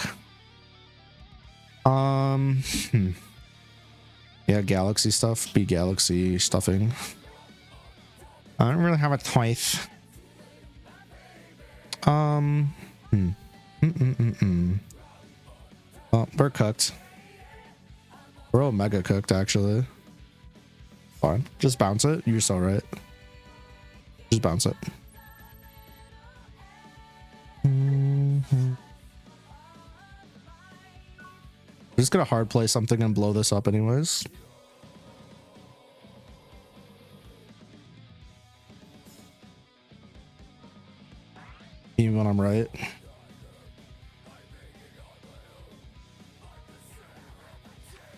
Yeah, galaxy stuff. Be galaxy stuffing. I don't really have a choice. Oh, we're cooked. We're all mega cooked, actually. Fine. Just bounce it. You're so right. Just bounce it. I'm just gonna hard play something and blow this up anyways.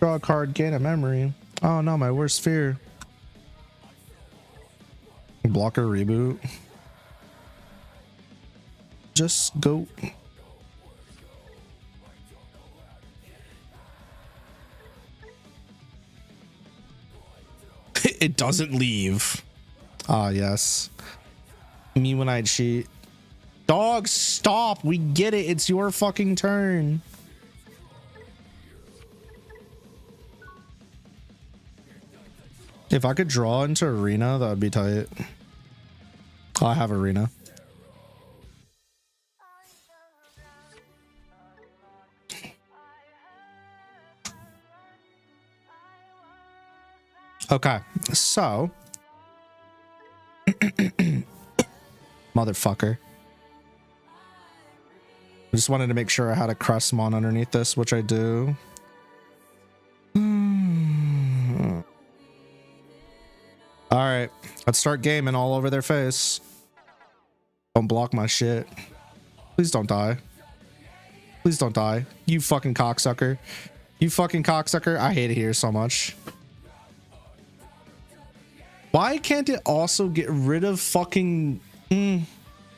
Draw a card, gain a memory. Oh no, my worst fear. Blocker reboot. Just go. It doesn't leave. Ah, yes. Me when I cheat. Dog, stop. We get it. It's your fucking turn. If I could draw into arena, that would be tight. I have arena. Okay, so motherfucker. I just wanted to make sure I had a Krma underneath this, which I do. All right, let's start gaming all over their face. Don't block my shit. Please don't die. Please don't die. You fucking cocksucker. You fucking cocksucker. I hate it here so much. Why can't it also get rid of fucking Digi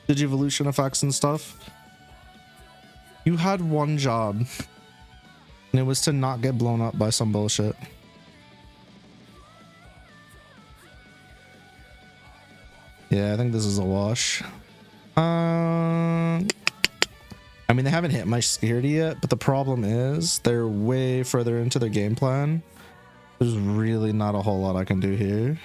Evolution effects and stuff? You had one job, and it was to not get blown up by some bullshit. Yeah, I think this is a wash. I mean, they haven't hit my security yet, but the problem is they're way further into their game plan. There's really not a whole lot I can do here.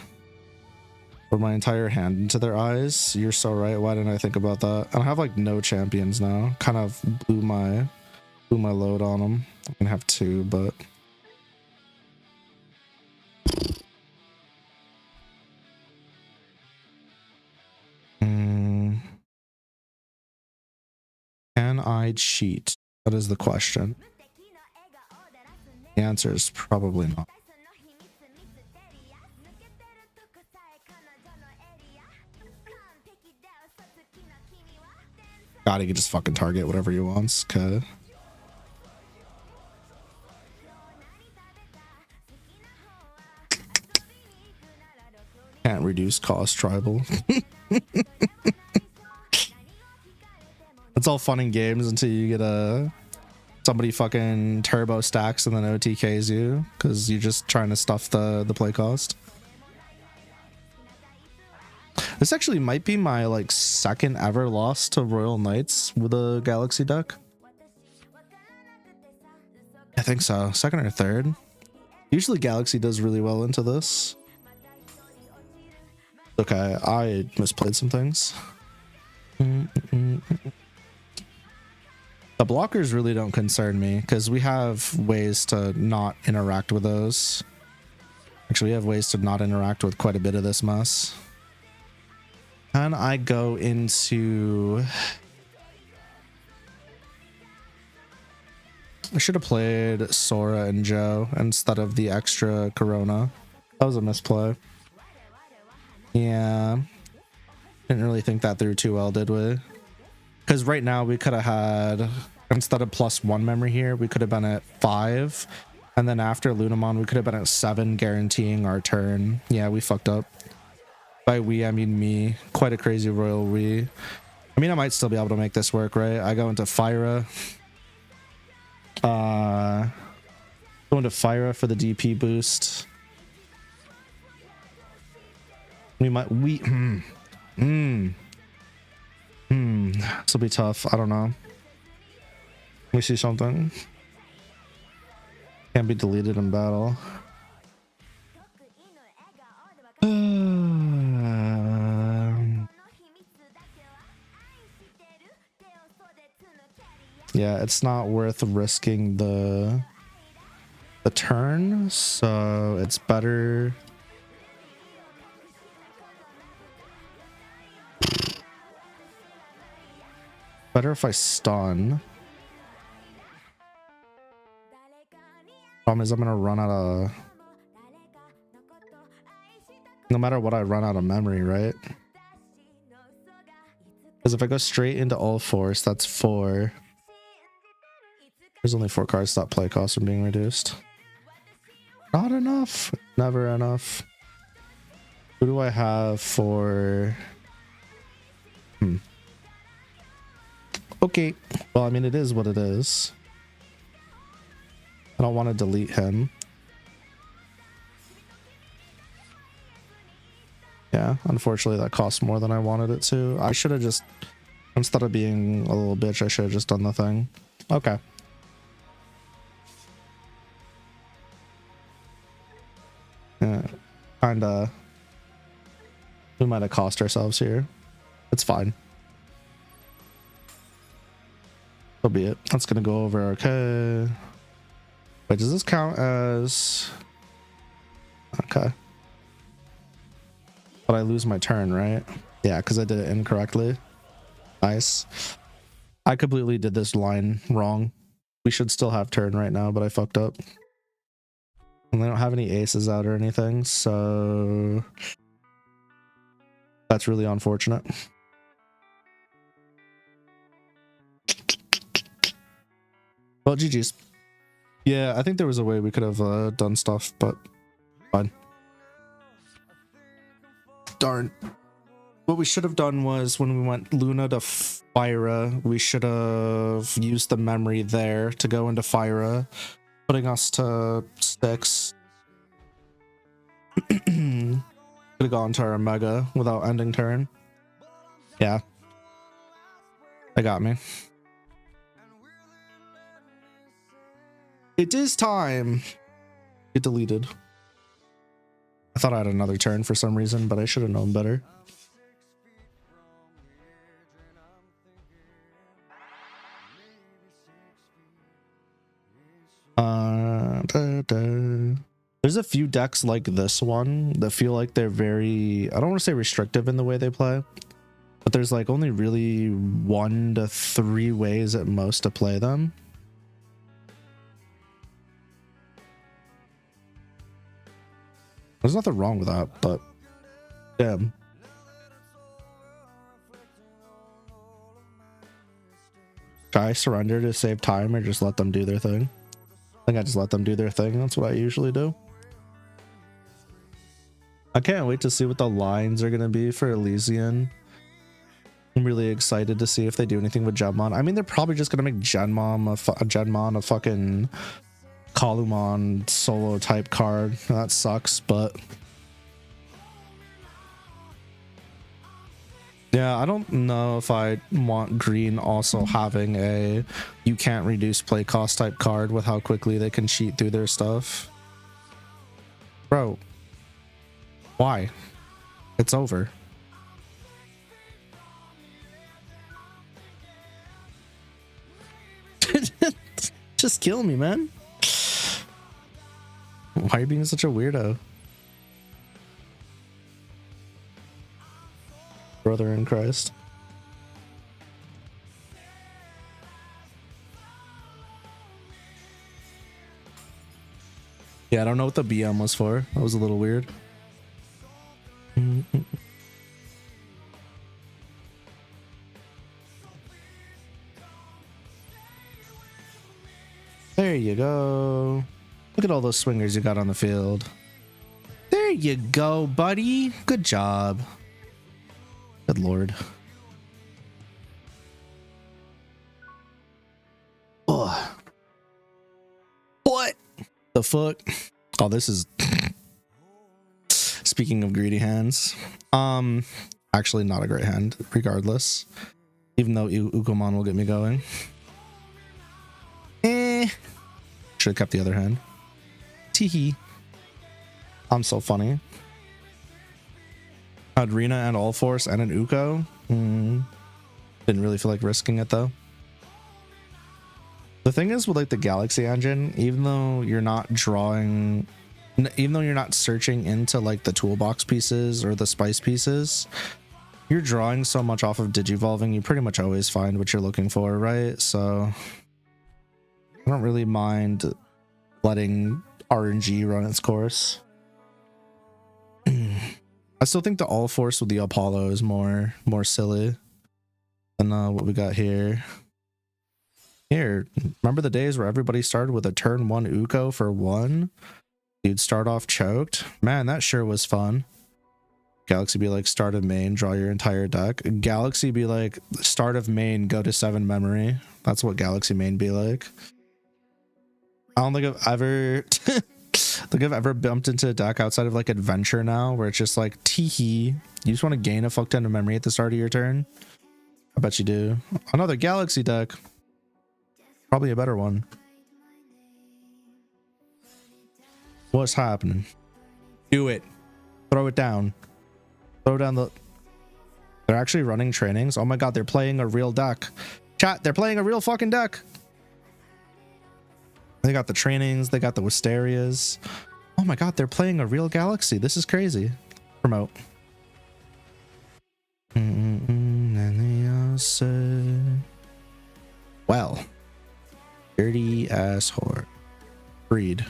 Put my entire hand into their eyes. You're so right. Why didn't I think about that? And I have like no champions now. Kind of blew my load on them. I'm gonna have two, but can I cheat? That is the question. The answer is probably not. God, he can just fucking target whatever he wants. Okay. Can't reduce cost tribal. It's all fun and games until you get somebody fucking turbo stacks and then OTKs you because you're just trying to stuff the play cost. This actually might be my like second ever loss to Royal Knights with a Galaxy deck. I think so. Second or third. Usually Galaxy does really well into this. Okay, I misplayed some things. The blockers really don't concern me because we have ways to not interact with those. Actually, we have ways to not interact with quite a bit of this mess. Can I go into... I should have played Sora and Joe instead of the extra Corona. That was a misplay. Yeah. Didn't really think that through too well, did we? Because right now we could have had, instead of +1 memory here, we could have been at 5. And then after Lunamon, we could have been at 7, guaranteeing our turn. Yeah, we fucked up. By we, I mean me. Quite a crazy royal we. I mean, I might still be able to make this work, right? I go into Fyra. Go into Fyra for the DP boost. We might... This will be tough. I don't know. Let me see something. Can't be deleted in battle. Yeah, it's not worth risking the turn, so it's better. Better if I stun. Problem is I'm gonna run out of... No matter what, I run out of memory, right? Because if I go straight into all force, that's 4. There's only 4 cards stop play cost from being reduced. not enough. Never enough. Who do I have for... Okay. Well, I mean, it is what it is. I don't want to delete him. Yeah, unfortunately that costs more than I wanted it to. I should have just, instead of being a little bitch, I should have just done the thing. Okay. Yeah, kinda. We might have cost ourselves here. It's fine. So be it. That's gonna go over. Okay. Wait, does this count as... Okay. But I lose my turn, right? Yeah, because I did it incorrectly. Nice. I completely did this line wrong. We should still have turn right now, but I fucked up. And they don't have any aces out or anything, so... That's really unfortunate. Well, GG's. Yeah, I think there was a way we could have done stuff, but fine. Darn. What we should have done was when we went Luna to Fyra, we should have used the memory there to go into Fyra, putting us to 6. Could have gone to our Mega without ending turn. Yeah. They got me. It is time. It deleted. I thought I had another turn for some reason, but I should have known better. There's a few decks like this one that feel like they're very, I don't want to say restrictive in the way they play, but there's like only really 1 to 3 ways at most to play them. There's nothing wrong with that, but damn. Should I surrender to save time or just let them do their thing? I think I just let them do their thing. That's what I usually do. I can't wait to see what the lines are going to be for Elysian. I'm really excited to see if they do anything with Genmon. I mean, they're probably just going to make Genmon a fucking Kalumon solo type card. That sucks, but yeah, I don't know if I want green also having a you can't reduce play cost type card with how quickly they can cheat through their stuff. Bro, why? It's over. Just kill me, man. Why are you being such a weirdo? Brother in Christ. Yeah, I don't know what the BM was for. That was a little weird. There you go. Look at all those swingers you got on the field. There you go, buddy. Good job. Good lord. Oh. What the fuck? Oh, this is... Speaking of greedy hands. Actually not a great hand, regardless. Even though Ukomon will get me going. Should have kept the other hand. Teehee. I'm so funny. Had Rina and All Force and an Uko. Didn't really feel like risking it though. The thing is with like the Galaxy engine, even though you're not drawing, even though you're not searching into like the toolbox pieces or the spice pieces, you're drawing so much off of digivolving, you pretty much always find what you're looking for, right? So I don't really mind letting RNG run its course. I still think the All Force with the Apollo is more silly than what we got here. Here, remember the days where everybody started with a turn 1 Uko for 1? Dude, start off choked. Man, that sure was fun. Galaxy be like, start of main, draw your entire deck. Galaxy be like, start of main, go to 7 memory. That's what Galaxy main be like. I don't think I've ever bumped into a deck outside of like Adventure now, where it's just like, teehee, you just want to gain a fuck ton of memory at the start of your turn. I bet you do. Another Galaxy deck. Probably a better one. What's happening? Do it. Throw it down. Throw down the... They're actually running trainings. Oh my god, they're playing a real deck. Chat, they're playing a real fucking deck. They got the trainings. They got the Wisterias. Oh my god, they're playing a real Galaxy. This is crazy. Promote. Well. Dirty ass whore. Breed.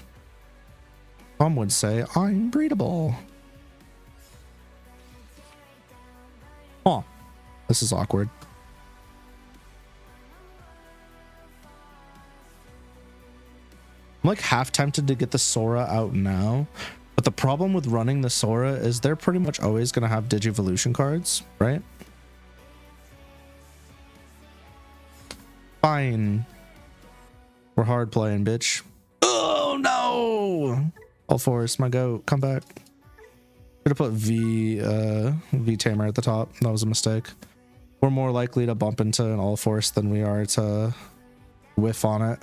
Some would say I'm breedable. Huh. This is awkward. I'm like half tempted to get the Sora out now, but the problem with running the Sora is they're pretty much always going to have Digi Evolution cards, right? Fine. We're hard playing, bitch. Oh no! All Force, my goat, come back. Should have put V Tamer at the top. That was a mistake. We're more likely to bump into an All Force than we are to whiff on it.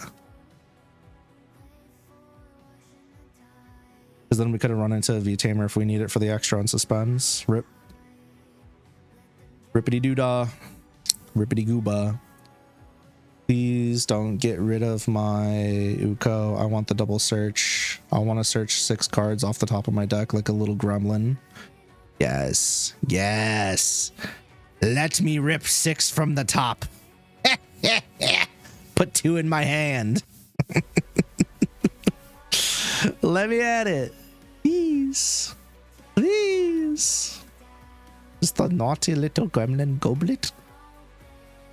Because then we could have run into a V Tamer if we need it for the extra on Suspends. Rip. Rippity doodah. Rippity gooba. Please don't get rid of my Uko. I want the double search. I want to search 6 cards off the top of my deck like a little gremlin. Yes. Yes. Let me rip 6 from the top. Put 2 in my hand. Let me at it. Please. Please. Just the naughty little gremlin goblet.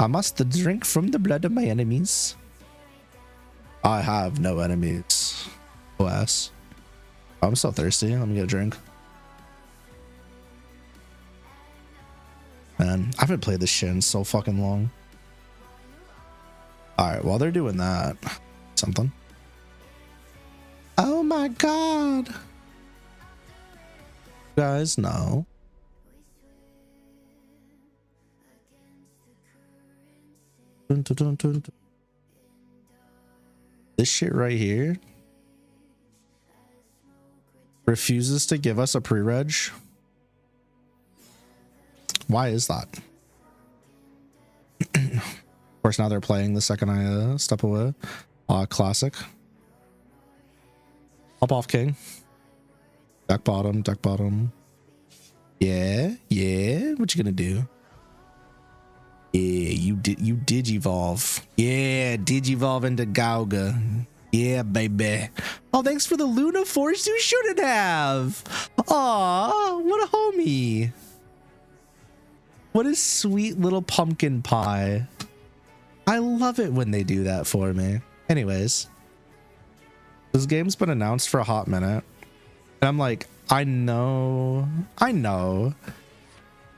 I must drink from the blood of my enemies. I have no enemies. OS. I'm so thirsty. Let me get a drink. Man, I haven't played this shit in so fucking long. Alright, while they're doing that, something. Oh my god. You guys know. Dun, dun, dun, dun, dun. This shit right here refuses to give us a pre-reg. Why is that? Of course, now they're playing the second I step away. Classic. Hop off, king. Deck bottom, deck bottom. Yeah, yeah. What you gonna do? Yeah, you digivolve. Yeah, digivolve into Gauga. Yeah, baby. Oh, thanks for the Lunar Foreskin. You shouldn't have. Aw, what a homie. What a sweet little pumpkin pie. I love it when they do that for me. Anyways, this game's been announced for a hot minute. And I'm like, I know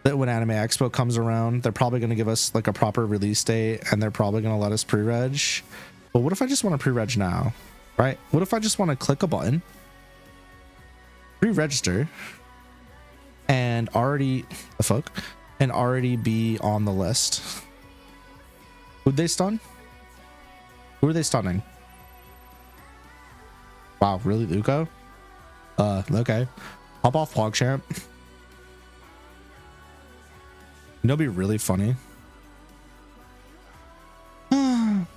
that when Anime Expo comes around, they're probably going to give us like a proper release date and they're probably going to let us pre-reg. But what if I just want to pre-reg now, right? What if I just want to click a button, pre-register, and already be on the list? Who'd they stun? Who are they stunning? Wow, really, Luco? Okay. Hop off PogChamp. You know, it'd be really funny. Am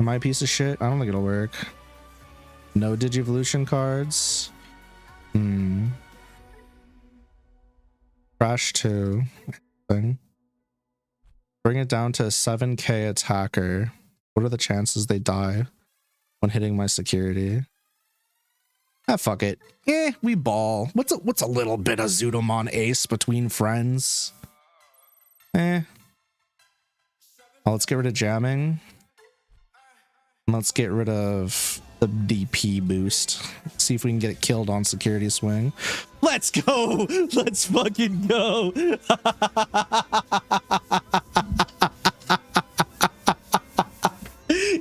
I a piece of shit? I don't think it'll work. No Digi Evolution cards. Crash 2. Thing. Bring it down to 7k attacker. What are the chances they die when hitting my security? Ah, fuck it. We ball. What's a little bit of Zudomon Ace between friends? Oh, let's get rid of jamming. Let's get rid of the DP boost. See if we can get it killed on security swing. Let's go. Let's fucking go.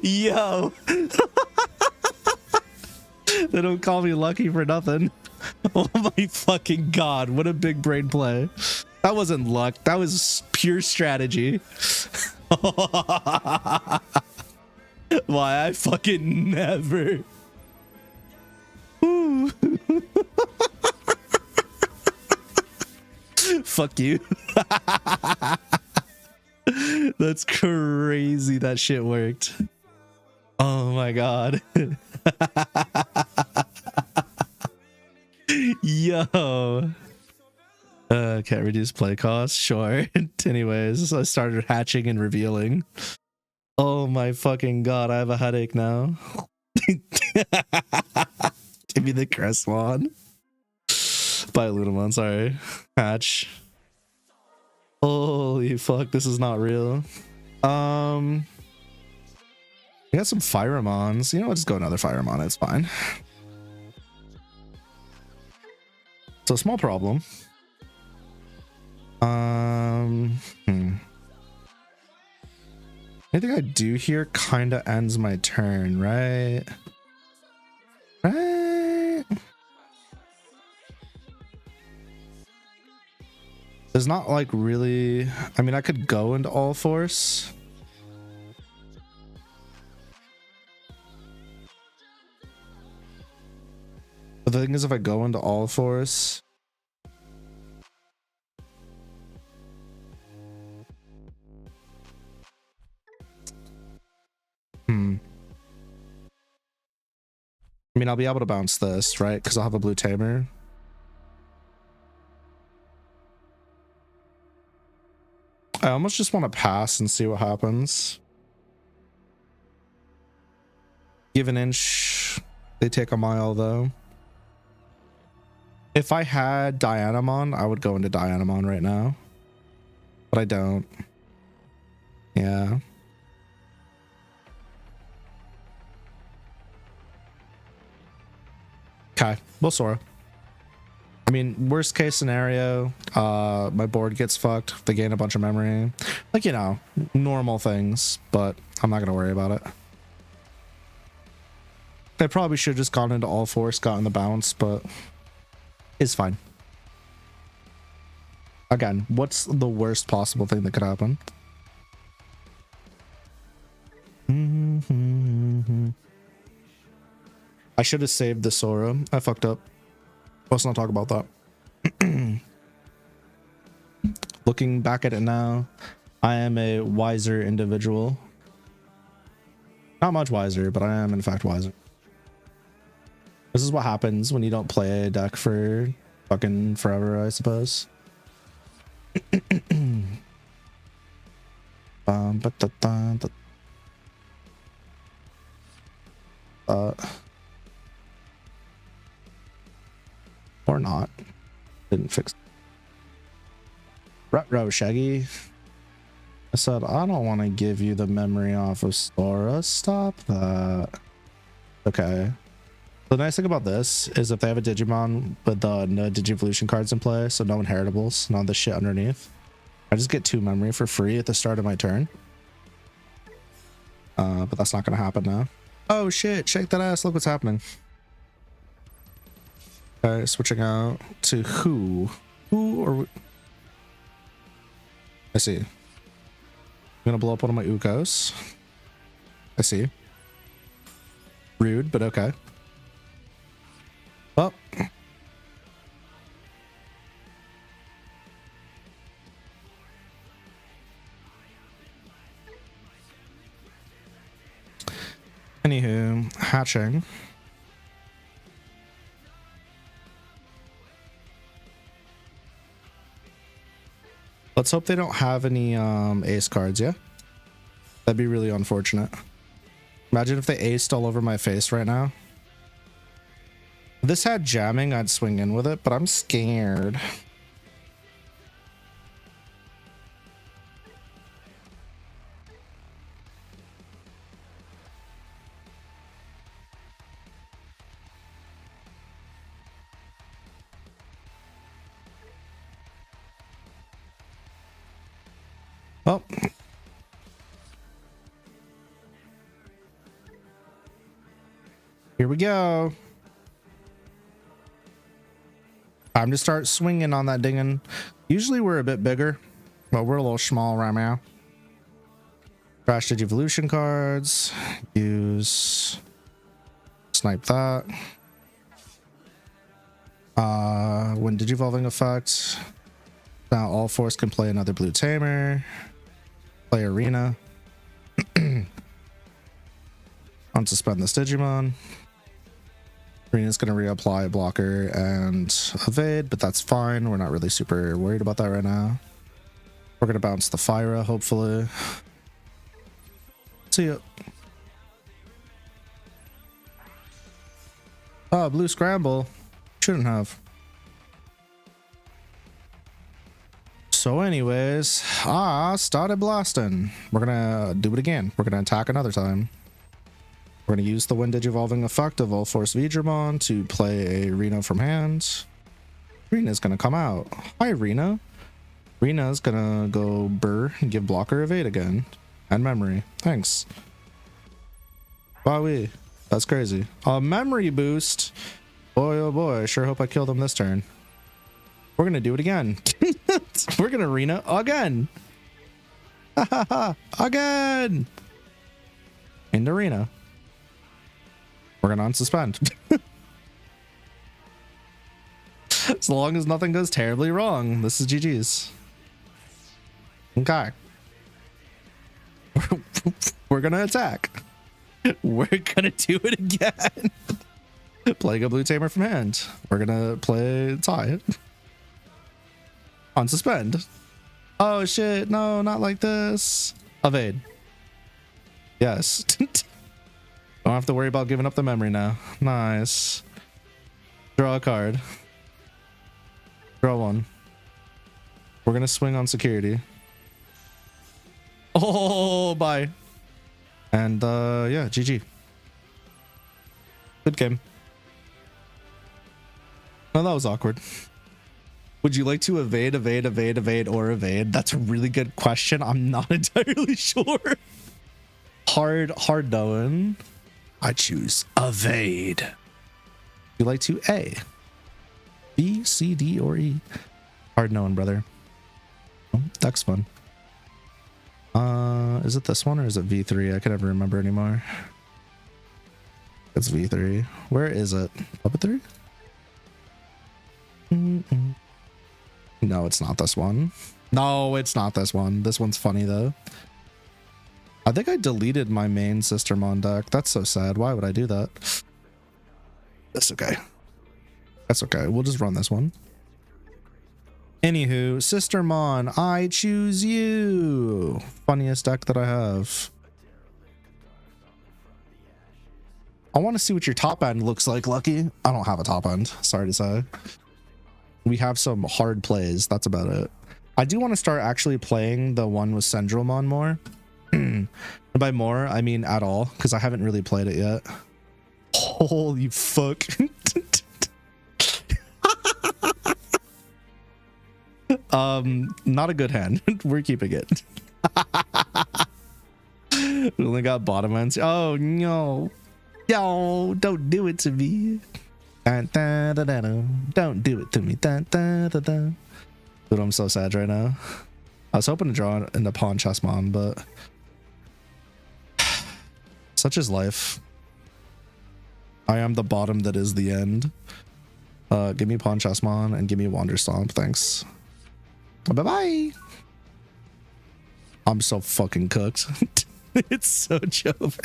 Yo. They don't call me lucky for nothing. Oh my fucking god, what a big brain play. That wasn't luck, that was pure strategy. Why, I fucking never. Fuck you. That's crazy that shit worked. Oh my god. Yo. Can't reduce play cost? Sure. Anyways, I started hatching and revealing. Oh my fucking god, I have a headache now. Give me the crest one. By Lunamon, sorry. Hatch. Holy fuck, this is not real. We got some Firemons. You know what? Just go another Firemon. It's fine. So small problem. Anything I do here kind of ends my turn, right? Right? There's not like really. I mean, I could go into all force. But the thing is, if I go into all force, I mean, I'll be able to bounce this, right? Because I'll have a blue tamer. I almost just want to pass and see what happens. Give an inch. They take a mile, though. If I had Dianamon, I would go into Dianamon right now. But I don't. Yeah. Okay, we'll Sora. I mean, worst case scenario, my board gets fucked. They gain a bunch of memory. Like, you know, normal things, but I'm not gonna worry about it. They probably should have just gone into all force, gotten the bounce, but it's fine. Again, what's the worst possible thing that could happen? I should have saved the Sora. I fucked up. Let's not talk about that. Looking back at it now, I am a wiser individual. Not much wiser, but I am in fact wiser. This is what happens when you don't play a deck for fucking forever, I suppose. Or not. Didn't fix. Retro Shaggy. I said, I don't want to give you the memory off of Sora. Stop that. Okay. The nice thing about this is if they have a Digimon with no Digi Evolution cards in play, so no inheritables, none of the shit underneath, I just get 2 memory for free at the start of my turn. But that's not going to happen now. Oh shit, shake that ass, look what's happening. Okay, switching out to who? Who or... I see. I'm gonna blow up one of my Ukos. I see. Rude, but okay. Oh. Anywho, hatching. Let's hope they don't have any ace cards, yeah? That'd be really unfortunate. Imagine if they aced all over my face right now. If this had jamming, I'd swing in with it, but I'm scared. Well, here we go. Time to start swinging on that dingin'. Usually we're a bit bigger, but we're a little small right now. Crash Digi Evolution cards. Use. Snipe that. When Digivolving effect. Now all force can play another blue tamer. Play arena. Unsuspend this Digimon. Arena's going to reapply a blocker and evade, but that's fine. We're not really super worried about that right now. We're going to bounce the Fyra, hopefully. See ya. Oh, blue scramble. Shouldn't have. So anyways, started blasting. We're gonna do it again. We're gonna attack another time. We're gonna use the Wind Digivolving effect of All Force Dvdraw to play a Reno from hand. Rena's gonna come out. Hi, Rena. Rena's gonna go burr and give blocker evade again. And memory. Thanks. Wowee. That's crazy. A memory boost. Boy, oh boy. I sure hope I kill them this turn. We're gonna do it again. We're gonna arena again. Again. In the arena. We're gonna unsuspend. As long as nothing goes terribly wrong, this is GG's. Okay. We're gonna attack. We're gonna do it again. Playing a blue tamer from hand. We're gonna play tie. Unsuspend. Oh shit, no, not like this. Evade. Yes. Don't have to worry about giving up the memory now. Nice. Draw a card. Draw one. We're gonna swing on security. Oh, bye. And yeah, GG. Good game. Oh, that was awkward. Would you like to evade, or evade? That's a really good question. I'm not entirely sure. Hard knowing. I choose evade. You like to A, B, C, D, or E? Hard knowing, brother. Oh, that's fun. Is it this one or is it V3? I can never remember anymore. It's V3. Where is it? Puppet 3? No, it's not this one. No, it's not this one. This one's funny though. I think I deleted my main Sistermon deck. That's so sad. Why would I do that? That's okay. That's okay. We'll just run this one. Anywho, Sistermon, I choose you. Funniest deck that I have. I want to see what your top end looks like, Lucky. I don't have a top end. Sorry to say. We have some hard plays. That's about it. I do want to start actually playing the one with Sendromon more. And by more, I mean at all, because I haven't really played it yet. Holy fuck. Not a good hand. We're keeping it. We only got bottom ends. Oh no. No, don't do it to me. Don't do it to me. Dude, I'm so sad right now. I was hoping to draw in the Pawn Chessmon, but such is life. I am the bottom that is the end. Give me Pawn Chessmon and give me Wander Stomp. Thanks. Bye bye. I'm so fucking cooked. It's so over.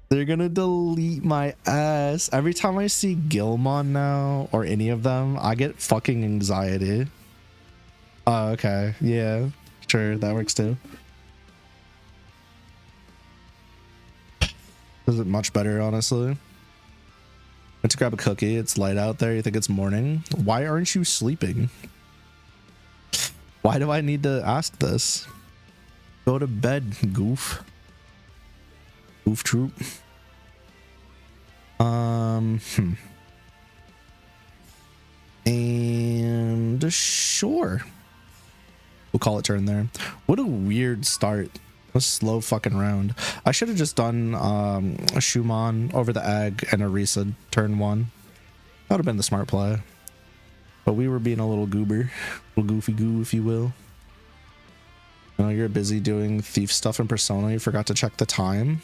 They're gonna delete my ass. Every time I see Gilmon now or any of them, I get fucking anxiety. Oh, okay. Yeah, sure. That works too. Is it much better, honestly? Went to grab a cookie. It's light out there. You think it's morning? Why aren't you sleeping? Why do I need to ask this? Go to bed, goof. Goof troop. And sure. We'll call it turn there. What a weird start. A slow fucking round. I should have just done a Shumon over the egg and a Risa turn 1. That would have been the smart play. But we were being a little goober. A little goofy goo, if you will. You know, you're busy doing thief stuff in Persona. You forgot to check the time.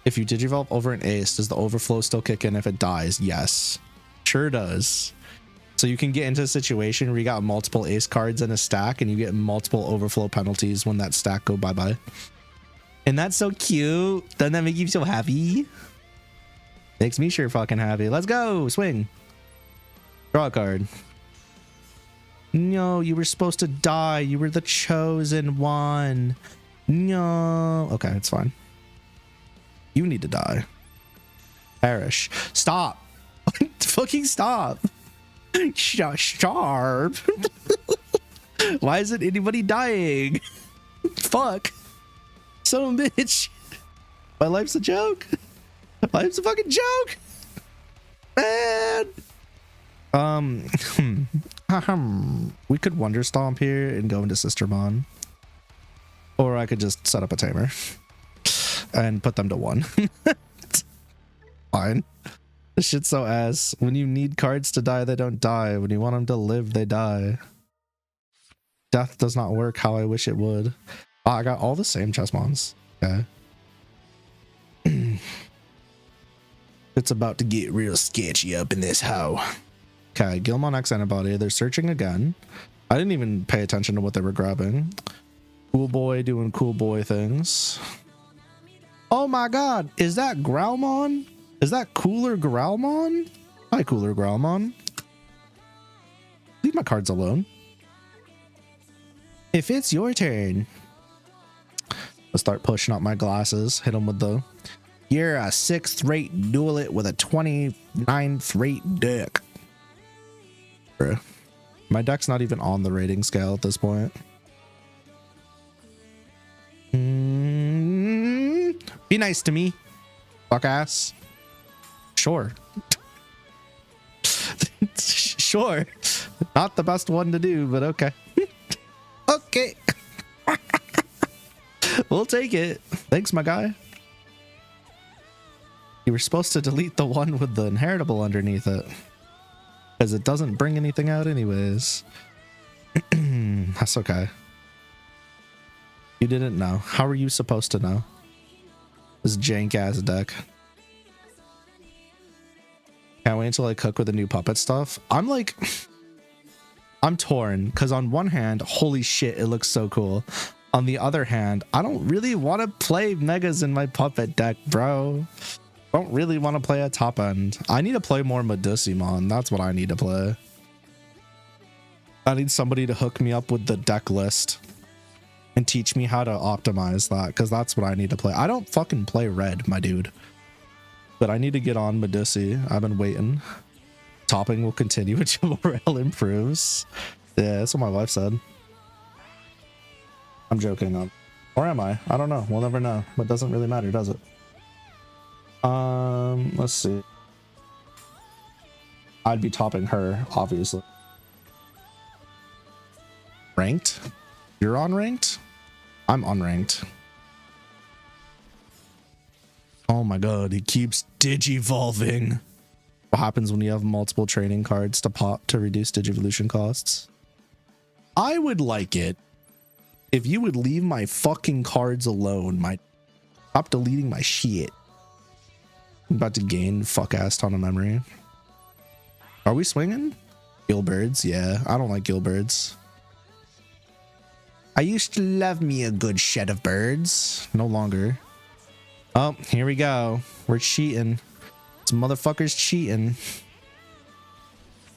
If you digivolve over an ace, does the overflow still kick in if it dies? Yes. Sure does. So you can get into a situation where you got multiple ace cards in a stack and you get multiple overflow penalties when that stack go bye-bye. And that's so cute. Doesn't that make you so happy? Makes me sure fucking happy. Let's go. Swing. Draw a card. No, you were supposed to die. You were the chosen one. No. Okay, it's fine. You need to die. Perish. Stop. Fucking stop. Sharp. Why isn't anybody dying? Fuck. Son of a bitch. My life's a joke. Life's a fucking joke. Man. We could Wonder Stomp here and go into Sistermon. Or I could just set up a tamer and put them to 1. Fine. This shit's so ass. When you need cards to die, they don't die. When you want them to live, they die. Death does not work how I wish it would. Oh, I got all the same chessmons. Okay. It's about to get real sketchy up in this hoe. Okay, Gilmon X antibody. They're searching again. I didn't even pay attention to what they were grabbing. Cool boy doing cool boy things. Oh my god, is that Growlmon? Is that Cooler Growlmon? Hi, Cooler Growlmon. Leave my cards alone. If it's your turn. Let's start pushing up my glasses. Hit them with the... You're a 6th rate duelet with a 29th rate deck. Bruh. My deck's not even on the rating scale at this point. Be nice to me, fuck ass. Sure. Sure. Not the best one to do, but okay. Okay. We'll take it. Thanks, my guy. You were supposed to delete the one with the inheritable underneath it, because it doesn't bring anything out anyways. That's okay. You didn't know. How were you supposed to know? This jank ass deck. Can't wait until I cook with the new puppet stuff. I'm torn, because on one hand, holy shit, it looks so cool. On the other hand, I don't really want to play megas in my puppet deck, bro. I don't really want to play a top end. I need to play more Medussimon. That's what I need to play. I need somebody to hook me up with the deck list and teach me how to optimize that, because that's what I need to play. I don't fucking play red, my dude. But I need to get on Medussi. I've been waiting. Topping will continue until morale improves. Yeah, that's what my wife said. I'm joking. Or am I? I don't know. We'll never know. But it doesn't really matter, does it? Let's see. I'd be topping her, obviously. Ranked? You're unranked? I'm unranked. Oh my god, he keeps digivolving. What happens when you have multiple training cards to pop to reduce Digi Evolution costs? I would like it if you would leave my fucking cards alone. Stop deleting my shit. I'm about to gain fuck ass ton of memory. Are we swinging? Gilbirds, yeah. I don't like Gilbirds. I used to love me a good shed of birds. No longer. Oh, here we go. We're cheating. This motherfucker's cheating.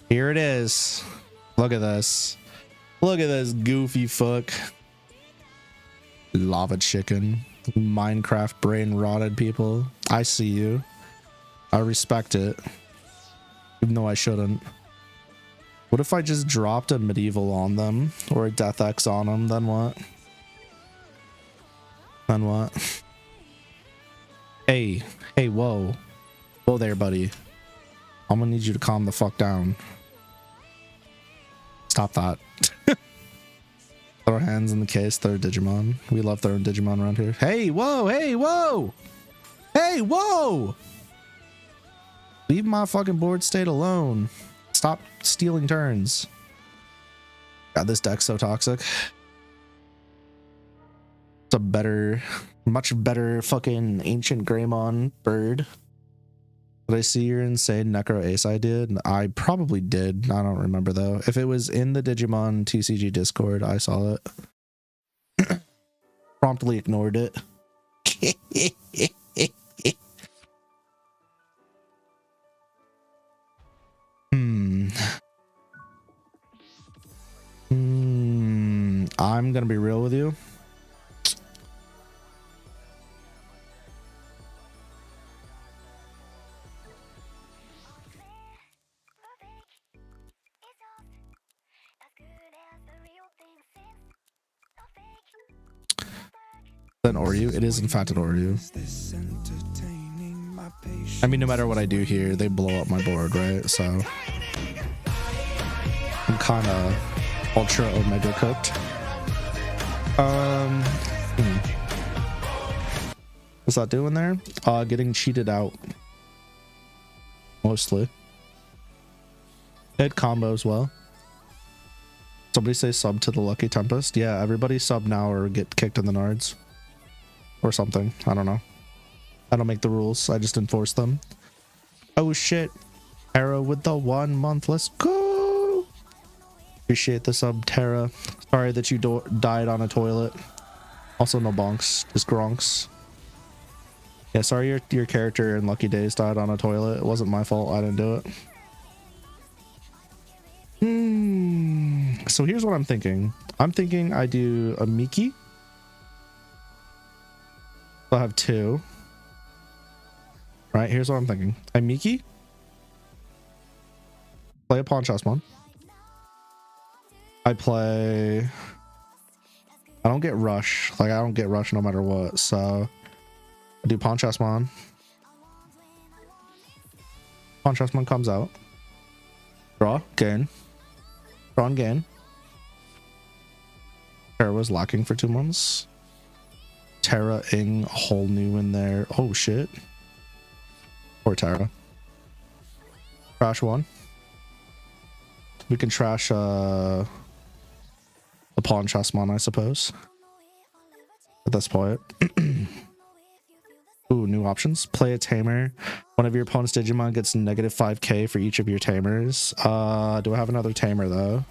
Here it is. Look at this. Look at this goofy fuck. Lava chicken. Minecraft brain rotted people. I see you. I respect it. Even though I shouldn't. What if I just dropped a medieval on them? Or a Death X on them? Then what? Then what? Hey. Hey, whoa. Whoa there, buddy. I'm gonna need you to calm the fuck down. Stop that. Throw hands in the case, throw Digimon. We love throwing Digimon around here. Hey, whoa, hey, whoa! Hey, whoa! Leave my fucking board state alone. Stop stealing turns. God, this deck's so toxic. It's a better, much better fucking ancient Greymon bird. Did I see your insane NecroAce did? I probably did. I don't remember though. If it was in the Digimon TCG Discord, I saw it. Promptly ignored it. I'm gonna be real with you. An Oryu? It is in fact an Oryu. I mean, no matter what I do here, they blow up my board, right? So I'm kind of ultra omega cooked. What's that doing there? Getting cheated out. Mostly. Hit combo as well. Somebody say sub to the Lucky Tempest. Yeah, everybody sub now or get kicked in the nards. Or something. I don't know. I don't make the rules. I just enforce them. Oh shit. Tara with the 1 month. Let's go. Appreciate the sub, Tara. Sorry that you died on a toilet. Also no bonks. Just gronks. Yeah, sorry your character in Lucky Days died on a toilet. It wasn't my fault. I didn't do it. So here's what I'm thinking. I'm thinking I do a Miki. I have 2. Right, here's what I'm thinking. I Miki. Play a Pawn Chessmon. I play... I don't get Rush. Like, I don't get Rush no matter what. So, I do Pawn Chessmon. Pawn Chessmon comes out. Draw, gain. Draw and gain. Terra was lacking for 2 months. Terra-ing a whole new in there. Oh shit. Poor Terra. Trash 1. We can trash the Pawn Chessmon, I suppose. At this point. Ooh, new options. Play a tamer. One of your opponent's Digimon gets negative 5k for each of your tamers. Do I have another tamer though?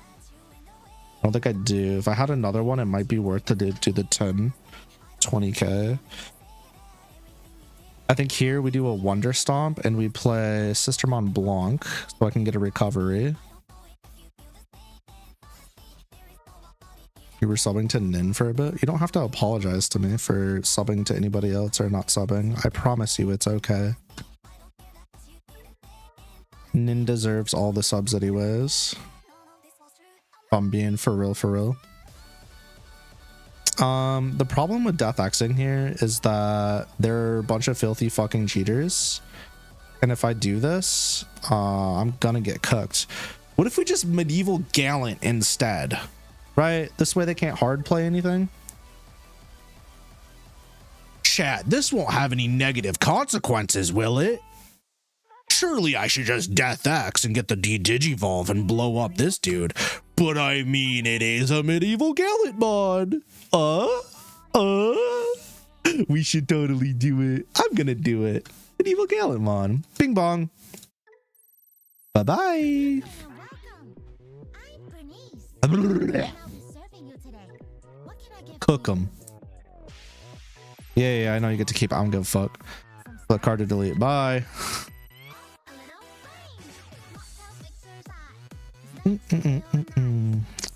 I don't think I do. If I had another one, it might be worth to do the 20k. I think here we do a Wonder Stomp and we play Sistermon Blanc so I can get a recovery. You were subbing to Nin for a bit. You don't have to apologize to me for subbing to anybody else or not subbing. I promise you it's okay. Nin deserves all the subs anyways. If I'm being for real, for real. The problem with Death Xing here is that they're a bunch of filthy fucking cheaters. And if I do this, I'm gonna get cooked. What if we just Medieval Gallant instead? Right? This way they can't hard play anything. Chat, this won't have any negative consequences, will it? Surely I should just Death X and get the Digivolve and blow up this dude. But I mean, it is a Medieval Gallant mod. We should totally do it. I'm gonna do it. Medieval Gallant mod. Bing bong. Bye-bye. Cook them. Yeah, I know you get to keep it. I don't give a fuck. The card to delete. Bye.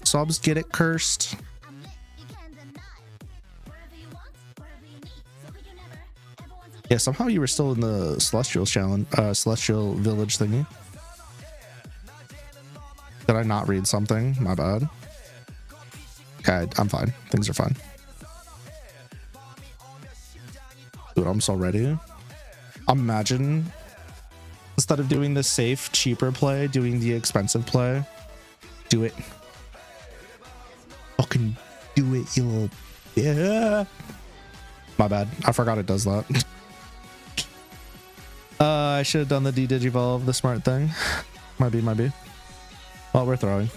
Subs get it cursed. Yeah, somehow you were still in the Celestial challenge, Celestial Village thingy. Did I not read something? My bad. Okay, I'm fine. Things are fine. Dude, I'm so ready. Imagine instead of doing the safe, cheaper play, doing the expensive play. Do it. You little... Yeah. My bad. I forgot it does that. I should have done the D-Digivolve, the smart thing. Might be. Well, we're throwing.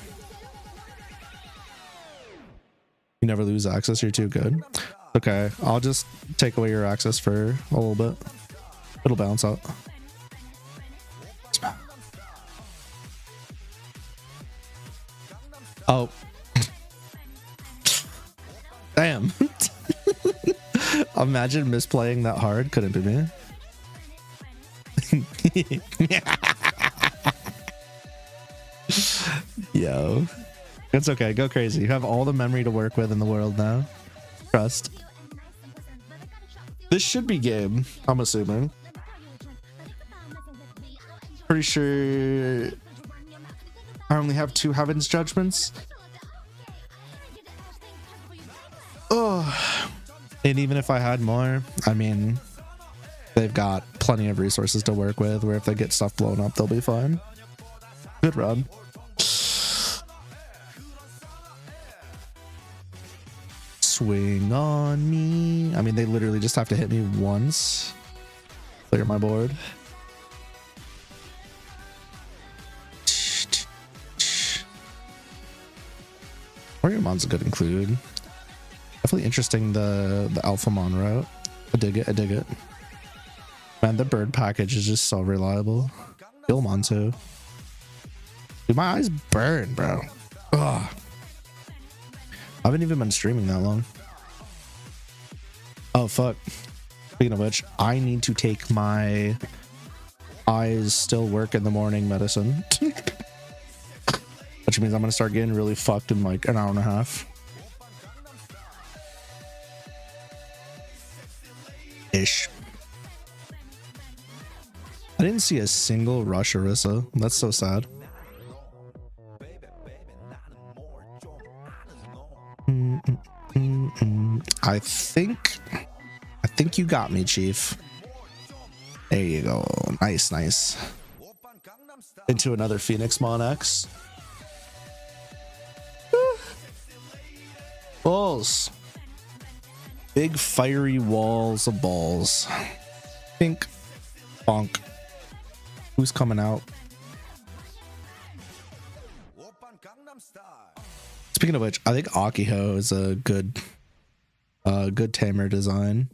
You never lose access, you're too good. Okay, I'll just take away your access for a little bit. It'll balance out. Oh. Damn. Imagine misplaying that hard. Couldn't be me. Yo. It's okay. Go crazy. You have all the memory to work with in the world now. Trust. This should be game, I'm assuming. Pretty sure I only have 2 Heaven's Judgments. Oh. And even if I had more, I mean, they've got plenty of resources to work with where if they get stuff blown up, they'll be fine. Good run. Swing on me. I mean, they literally just have to hit me once. Clear my board. Warriormon's a good include. Definitely interesting, the Alphamon route. I dig it. Man, the bird package is just so reliable. Gilmon too. Dude, my eyes burn, bro. Ugh. I haven't even been streaming that long. Oh, fuck. Speaking of which, I need to take my eyes still work in the morning medicine. Which means I'm going to start getting really fucked in like an hour and a half. Ish. I didn't see a single rush Orisa. That's so sad. I think you got me, Chief. There you go. Nice. Into another Phoenix Mon X. Balls. Big fiery walls of balls. Pink. Bonk. Who's coming out? Speaking of which, I think Akiho is a good tamer design.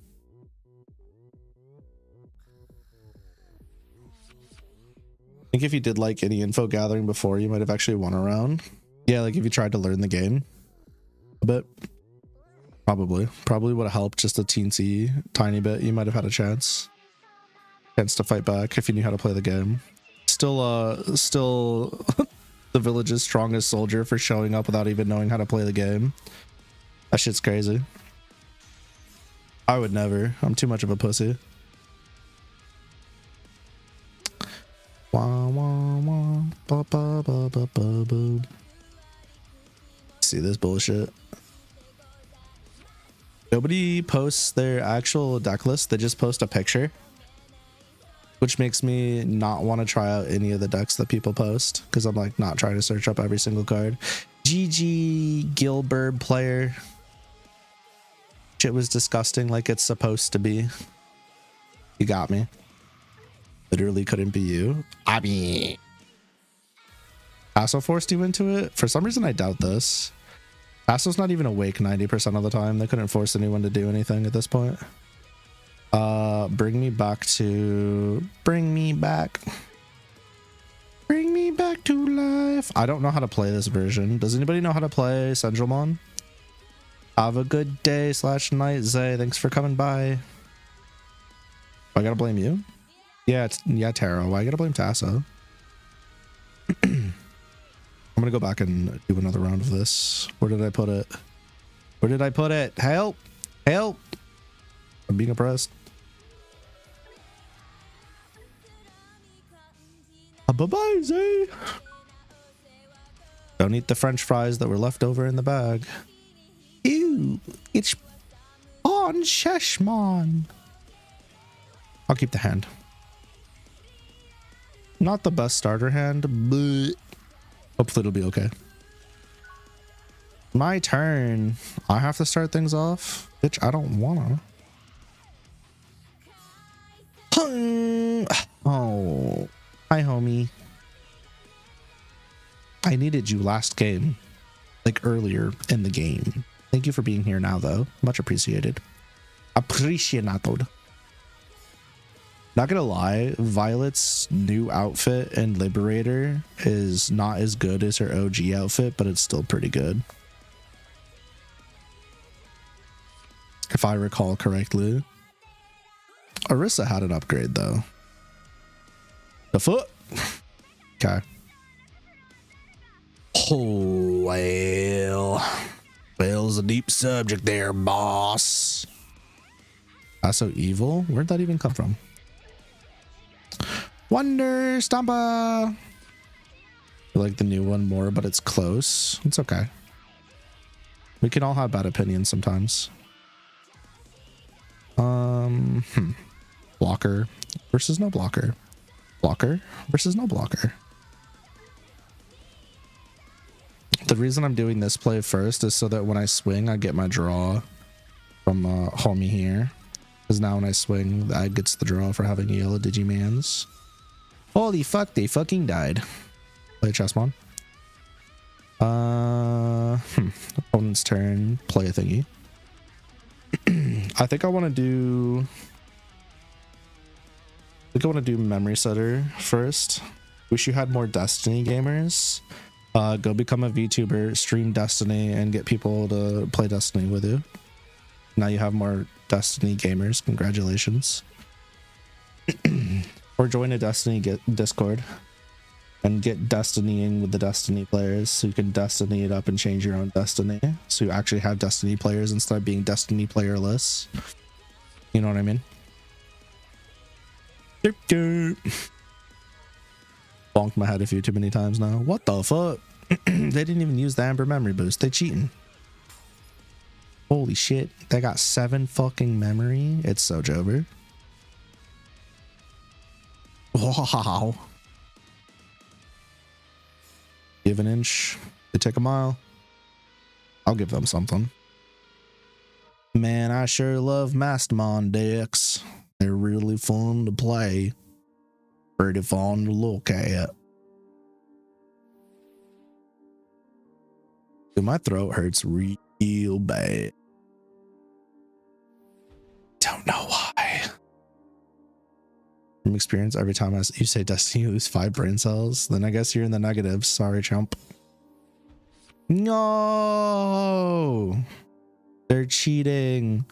I think if you did like any info gathering before, you might have actually won a round. Yeah, like if you tried to learn the game a bit. Probably would have helped just a teensy tiny bit. You might have had a chance to fight back if you knew how to play the game. Still the village's strongest soldier for showing up without even knowing how to play the game. That shit's crazy. I would never. I'm too much of a pussy. Wah, wah, wah, ba, ba, ba, ba, ba, ba. See this bullshit. Nobody posts their actual deck list. They just post a picture, which makes me not want to try out any of the decks that people post because I'm like not trying to search up every single card. GG Gilbert player. Shit was disgusting like it's supposed to be. You got me. Literally couldn't be you. I mean, Paso forced you into it? For some reason I doubt this. Paso's not even awake 90% of the time. They couldn't force anyone to do anything at this point. Bring me back to life. I don't know how to play this version. Does anybody know how to play Senjulmon? Have a good day / night, Zay. Thanks for coming by. I gotta blame you? Yeah, Taro. Why I gotta blame Tasso? I'm gonna go back and do another round of this. Where did I put it? Help! I'm being oppressed. Bye-bye, Zay. Don't eat the French fries that were left over in the bag. Ew, it's on Sheshmon. I'll keep the hand. Not the best starter hand, but hopefully it'll be okay. My turn. I have to start things off. Bitch, I don't wanna. Oh, hi, homie. I needed you last game, like earlier in the game. Thank you for being here now, though. Much appreciated. Appreciated. Not gonna lie, Violet's new outfit in Liberator is not as good as her OG outfit, but it's still pretty good. If I recall correctly. Orisa had an upgrade though. The foot. Okay. Oh, well's a deep subject there, boss. That's so evil. Where'd that even come from? Wonder Stompa. I like the new one more, but it's close. It's okay. We can all have bad opinions sometimes. Blocker versus no blocker. Blocker versus no blocker. The reason I'm doing this play first is so that when I swing, I get my draw from homie here. Because now when I swing, I gets the draw for having yellow Digimans. Holy fuck, they fucking died. Play Chessmon. Opponent's turn. Play a thingy. I think I want to do... Memory Setter first. Wish you had more Destiny gamers. Go become a VTuber, stream Destiny, and get people to play Destiny with you. Now you have more Destiny gamers. Congratulations. Or join a Destiny Discord and get Destinying with the Destiny players, so you can Destiny it up and change your own Destiny, so you actually have Destiny players instead of being Destiny playerless. You know what I mean? Bonked my head a few too many times now. What the fuck? They didn't even use the Amber memory boost. They cheating. Holy shit. They got 7 fucking memory. It's so jover. Wow. Give an inch. They take a mile. I'll give them something. Man, I sure love Mastermon decks. They're really fun to play. Pretty fun to look at. Dude, my throat hurts real bad. Don't know why. From experience, every time you say Destiny, you lose 5 brain cells. Then I guess you're in the negatives. Sorry, chump. No! They're cheating.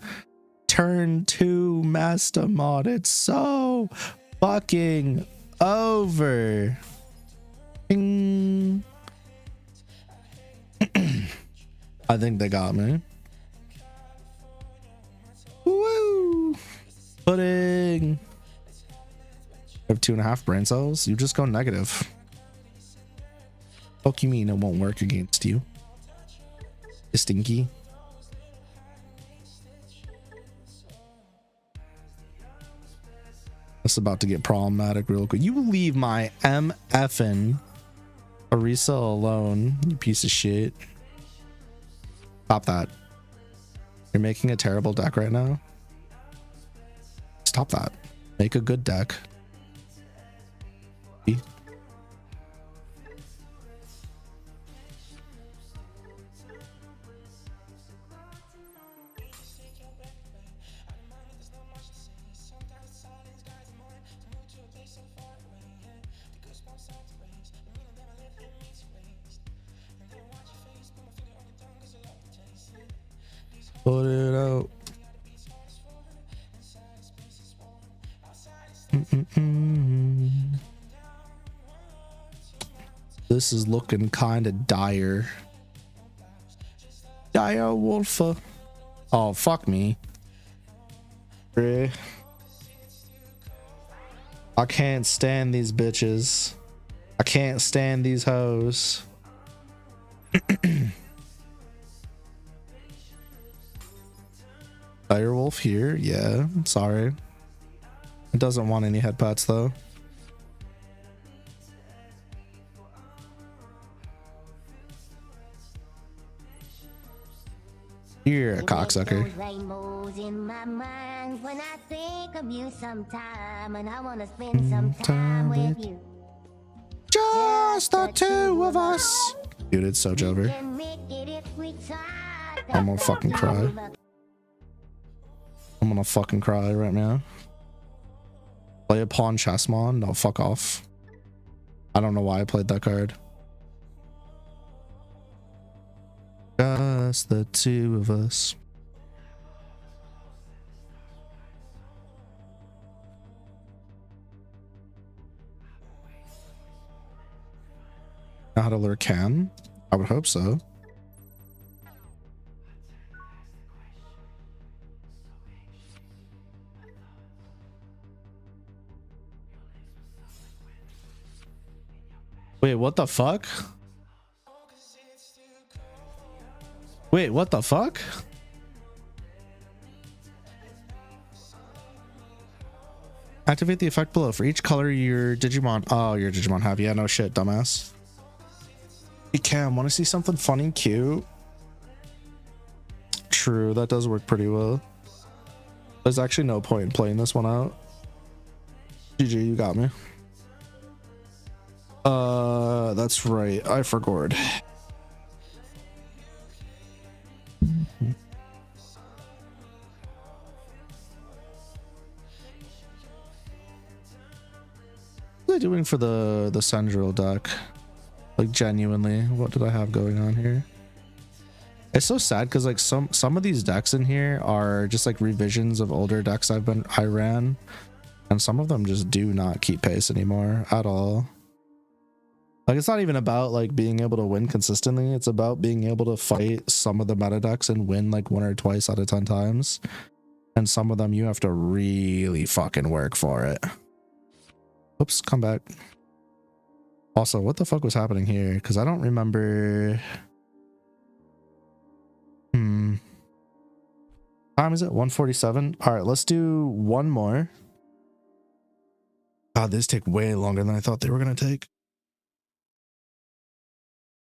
Turn 2 Master Mod. It's so fucking over. Bing. I think they got me. Woo! Pudding. I have 2.5 brain cells. You just go negative. Fuck you mean it won't work against you? Stinky. That's about to get problematic real quick. You leave my MFN Orisa alone, you piece of shit. Stop that. You're making a terrible deck right now. Stop that. Make a good deck. Put it out. This is looking kind of dire. Dire wolf. Oh, fuck me. I can't stand these bitches. I can't stand these hoes. Direwolf here, yeah. I'm sorry. It doesn't want any head pats though. You're a cocksucker. Rainbows in my mind when I think of you sometime, and I wanna spend some time with you. Just the two of us. Dude, it's so Jover. I'm gonna fucking cry. I'm gonna fucking cry right now. Play a pawn chessmon? No, fuck off. I don't know why I played that card. Just the two of us. Know how to lure Cam? I would hope so. Wait, what the fuck? Wait, what the fuck? Activate the effect below. For each color your Digimon... Oh, your Digimon have. Yeah, no shit, dumbass. Hey, Cam, want to see something funny and cute? True, that does work pretty well. There's actually no point in playing this one out. GG, you got me. That's right. I forgot. What are they doing for the Sendril deck? Like, genuinely, what did I have going on here? It's so sad because like some of these decks in here are just like revisions of older decks I ran, and some of them just do not keep pace anymore at all. Like, it's not even about like being able to win consistently, it's about being able to fight some of the meta decks and win like 1 or twice out of 10 times, and some of them you have to really fucking work for it. Oops, come back. Also, what the fuck was happening here? Because I don't remember. Time is it? 1:47. All right, let's do one more. God, these take way longer than I thought they were gonna take.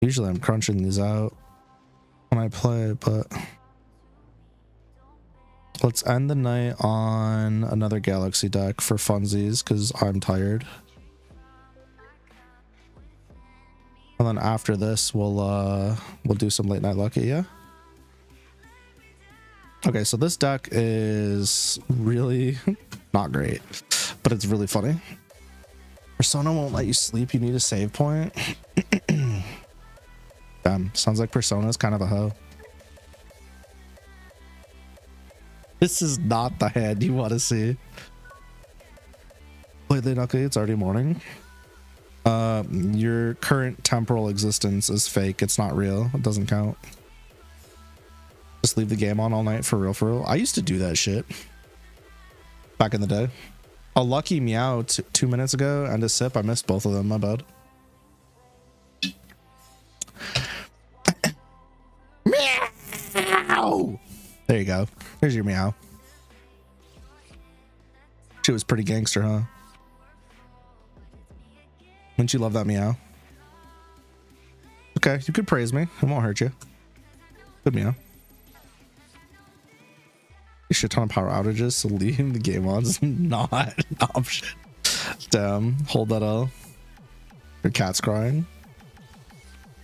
Usually I'm crunching these out when I play, but let's end the night on another Galaxy deck for funsies because I'm tired. And then after this, we'll do some late night lucky, yeah? Okay, so this deck is really not great, but it's really funny. Persona won't let you sleep, you need a save point. Damn, sounds like Persona is kind of a hoe. This is not the hand you want to see. Play the lucky, it's already morning. Your current temporal existence is fake, it's not real, it doesn't count. Just leave the game on all night for real, for real. I used to do that shit back in the day. A lucky meow 2 minutes ago and a sip. I missed both of them, my bad. Meow. There you go. Here's your meow. She was pretty gangster, huh? Wouldn't you love that meow? Okay, you could praise me. It won't hurt you. Good meow. A shit ton of power outages, so leaving the game on is not an option. Damn, hold that L. Your cat's crying.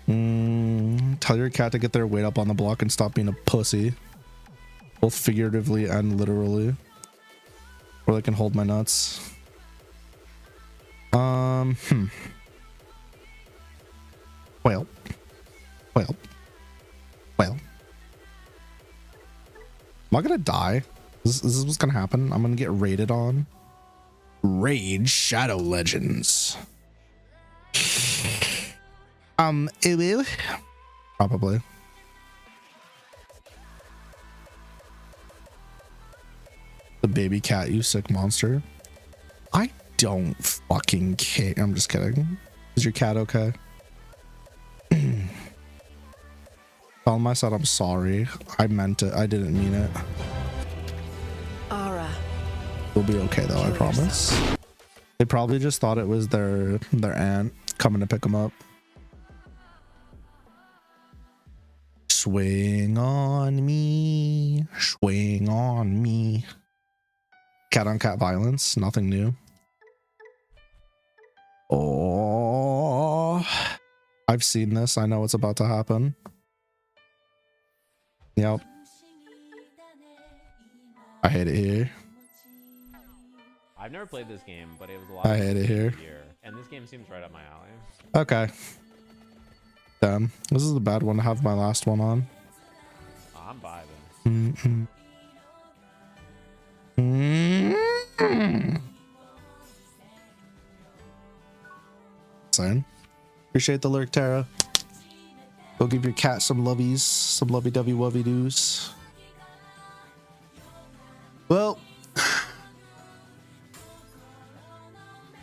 Tell your cat to get their weight up on the block and stop being a pussy. Both figuratively and literally. Or they can hold my nuts. Well. Am I gonna die? Is this what's gonna happen? I'm gonna get raided on. Raid Shadow Legends. It will. Probably. The baby cat, you sick monster. I don't fucking care. I'm just kidding. Is your cat okay? Tell him I said I'm sorry. I meant it. I didn't mean it. Aura. We'll be okay though, I promise. They probably just thought it was their aunt coming to pick them up. Swing on me. Swing on me. Cat on cat violence. Nothing new. Oh, I've seen this. I know what's about to happen. Yep. I hate it here. I've never played this game, but it was a lot. I hate it here. And this game seems right up my alley. Okay. Damn. This is a bad one to have my last one on. I'm vibing. Insane. Appreciate the lurk, Tara. Go give your cat some lovies, some lovey-dovey wovey-doos. Well,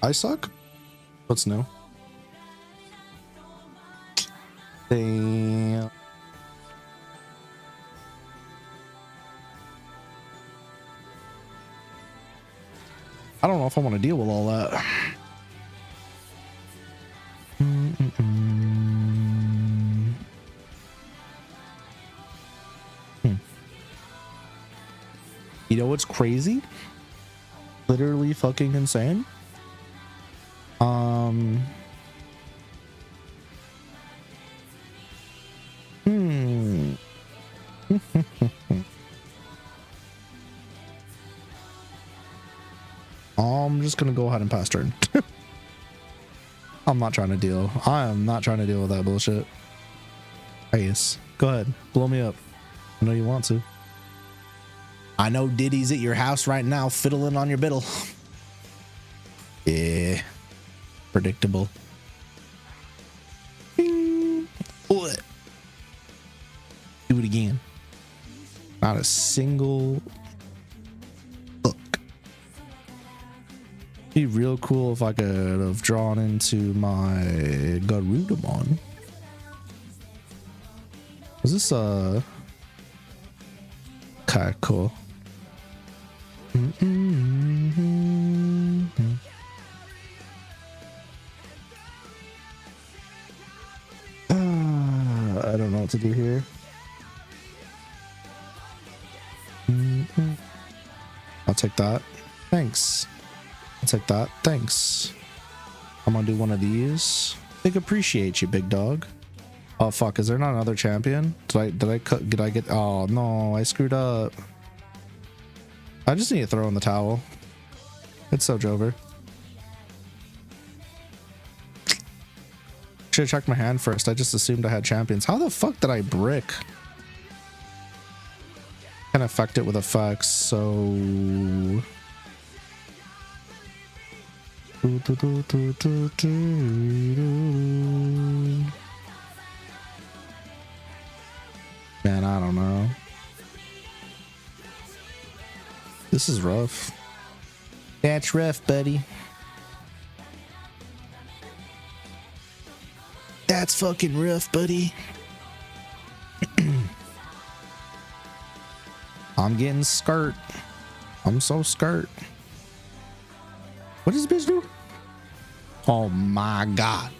I suck. What's new? Damn. I don't know if I want to deal with all that. You know what's crazy? Literally fucking insane. I'm just gonna go ahead and pass turn. I'm not trying to deal. I am not trying to deal with that bullshit. Yes. Go ahead. Blow me up. I know you want to. I know Diddy's at your house right now fiddling on your biddle. Yeah. Predictable. Bing. What? Do it again. Not a single look. Be real cool if I could have drawn into my Garudamon. Is this okay, cool. I don't know what to do here. I'll take that. Thanks. I'll take that. Thanks. I'm gonna do one of these. Big appreciate you, big dog. Oh fuck, is there not another champion? Did I get oh no, I screwed up. I just need to throw in the towel. It's so Jover. Should have checked my hand first. I just assumed I had champions. How the fuck did I brick? Can affect it with effects, so man, I don't know. This is rough. That's rough, buddy. That's fucking rough, buddy. I'm getting skirt. I'm so skirt. What does this bitch do? Oh my god.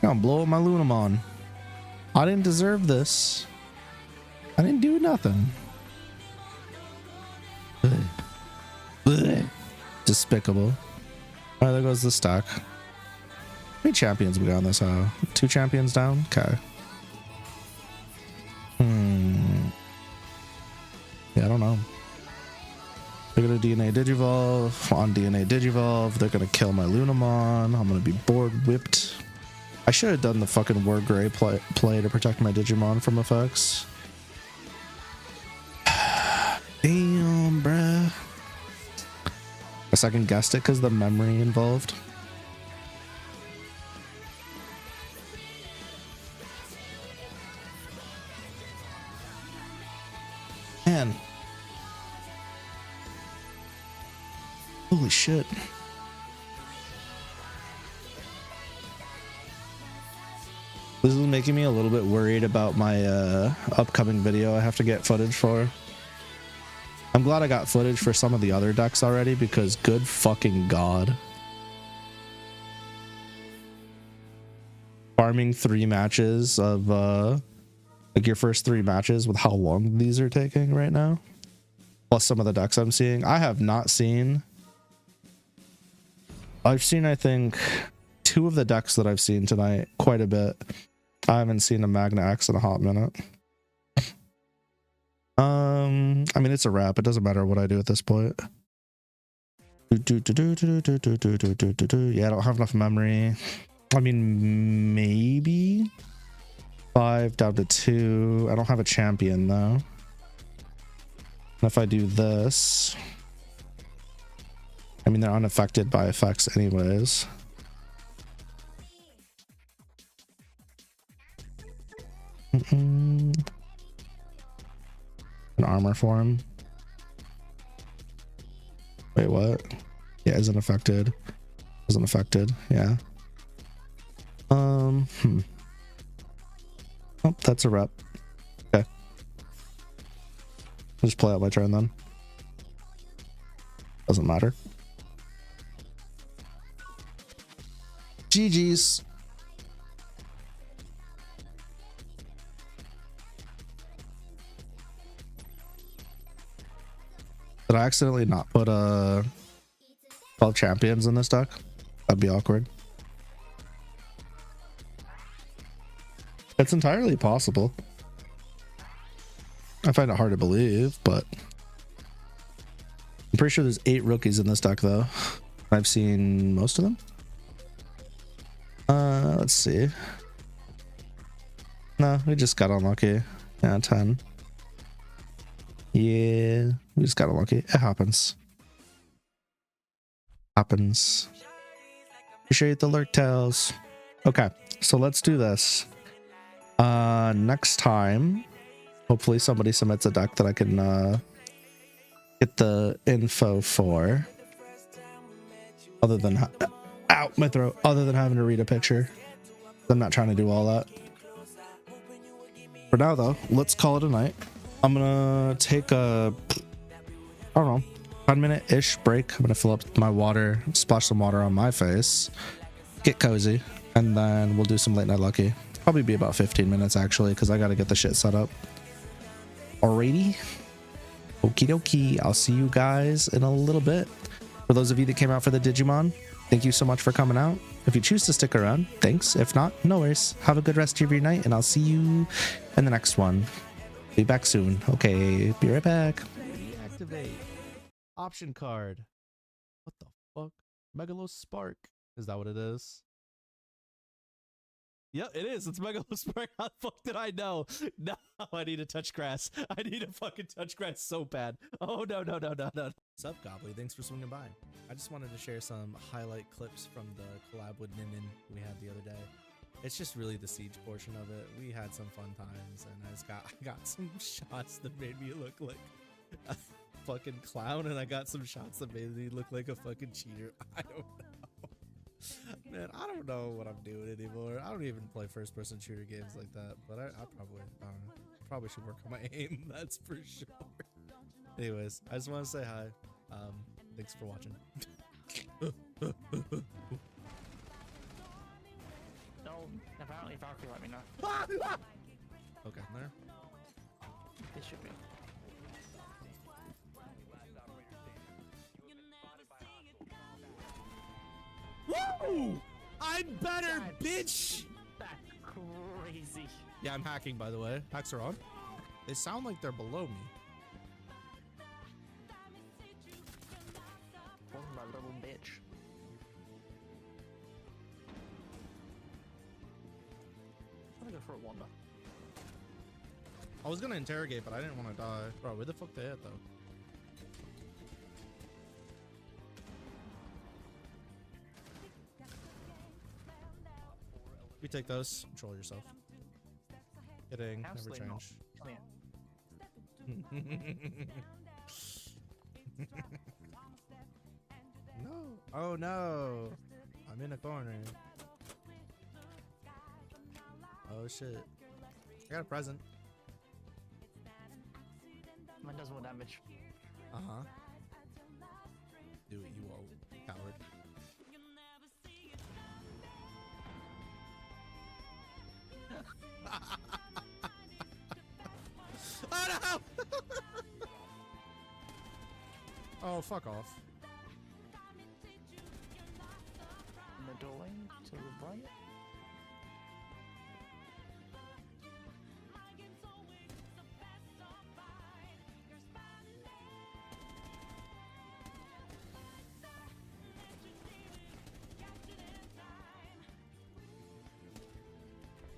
I'm gonna blow up my Lunamon. I didn't deserve this. I didn't do nothing. Blech. Despicable. Alright, there goes the stack. How many champions we got on this? 2 champions down? Okay. Yeah, I don't know. They're gonna DNA Digivolve. On DNA Digivolve, they're gonna kill my Lunamon. I'm gonna be board whipped. I should have done the fucking Word Gray play to protect my Digimon from effects. Damn, bruh. I second guessed it because the memory involved. Man. Holy shit. This is making me a little bit worried about my upcoming video I have to get footage for. I'm glad I got footage for some of the other decks already because good fucking god. Farming 3 matches of Like your first 3 matches with how long these are taking right now. Plus some of the decks I'm seeing. I have not seen. I've seen, I think, 2 of the decks that I've seen tonight quite a bit. I haven't seen a Magna X in a hot minute. I mean, it's a wrap. It doesn't matter what I do at this point. Yeah, I don't have enough memory. I mean, maybe 5 down to 2. I don't have a champion though. And if I do this, I mean, they're unaffected by effects anyways. An armor for him. Wait, what? Yeah, isn't affected. Isn't affected. Yeah. Oh, that's a rep. Okay. Just play out my turn then. Doesn't matter. GG's. Did I accidentally not put 12 champions in this deck? That'd be awkward. It's entirely possible. I find it hard to believe, but I'm pretty sure there's 8 rookies in this deck though. I've seen most of them. Let's see. No, we just got unlucky. Yeah, 10. Yeah, we just got unlucky. It happens. Happens. Appreciate the lurk tails. Okay, so let's do this. Next time, hopefully somebody submits a deck that I can get the info for. Other than ow, my throat. Other than having to read a picture. I'm not trying to do all that. For now though, let's call it a night. I'm gonna take a, I don't know, 10-minute-ish break. I'm gonna fill up my water, splash some water on my face, get cozy, and then we'll do some late night lucky. Probably be about 15 minutes actually, because I gotta get the shit set up. Alrighty. Okie dokie. I'll see you guys in a little bit. For those of you that came out for the Digimon, thank you so much for coming out. If you choose to stick around, thanks. If not, no worries. Have a good rest of your night, and I'll see you in the next one. Be back soon. Okay, be right back. Deactivate option card. What the fuck? Megalospark. Is that what it is? Yeah, it is. It's Megalospark. How the fuck did I know? No, I need to touch grass. I need to fucking touch grass so bad. Oh, no. What's up, Gobbly? Thanks for swinging by. I just wanted to share some highlight clips from the collab with Nin we had the other day. It's just really the siege portion of it. We had some fun times, and I got some shots that made me look like a fucking clown, and I got some shots that made me look like a fucking cheater. I don't know. Man, I don't know what I'm doing anymore. I don't even play first-person shooter games like that, but I probably should work on my aim. That's for sure. Anyways, I just want to say hi. Thanks for watching. No, apparently Valkyrie let me know. Okay, there. It should be. Woo! I'm better, bitch! That's crazy. Yeah, I'm hacking, by the way. Hacks are on. They sound like they're below me. Oh, my little bitch. I'm gonna go for a wander. I was gonna interrogate, but I didn't want to die. Bro, where the fuck they at, though? You take those. Control yourself. Kidding. Absolutely Never not. change. Come here. No. Oh no. I'm in a corner. Oh shit. I got a present. Mine does more damage. Uh-huh. Do it, you old coward. out! Oh, fuck off. In the doorway to the right.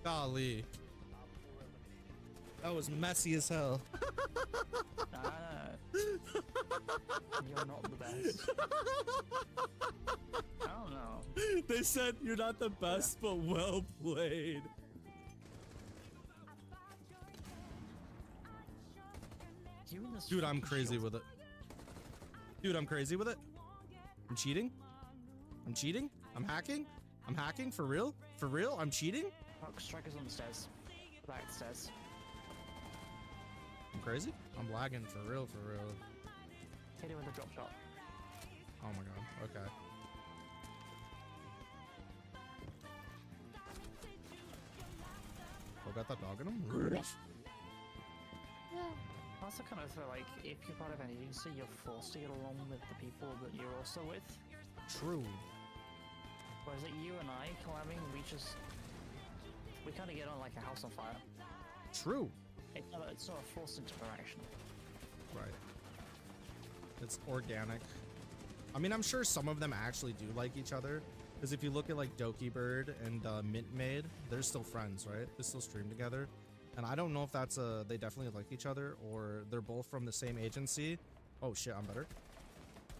Golly. That was messy as hell. You're not the best. I don't know. They said you're not the best, but well played. Dude, I'm crazy with it. Dude, I'm crazy with it. I'm cheating. I'm cheating. I'm hacking. I'm hacking for real. For real. I'm cheating. Strikers on the stairs. Back at the stairs. I'm crazy. I'm lagging for real. For real. Hit him with a drop shot. Oh my god. Okay. Oh, got that dog in him? Yeah. I also kind of feel like if you're part of an agency, you're forced to get along with the people that you're also with. True. Whereas like you and I collabing, we kind of get on like a house on fire. True. It's not a forced interaction. Right. It's organic. I mean, I'm sure some of them actually do like each other. Because if you look at like Doki Bird and Mint Maid, they're still friends, right? They still stream together. And I don't know if that's they definitely like each other or they're both from the same agency. Oh shit, I'm better.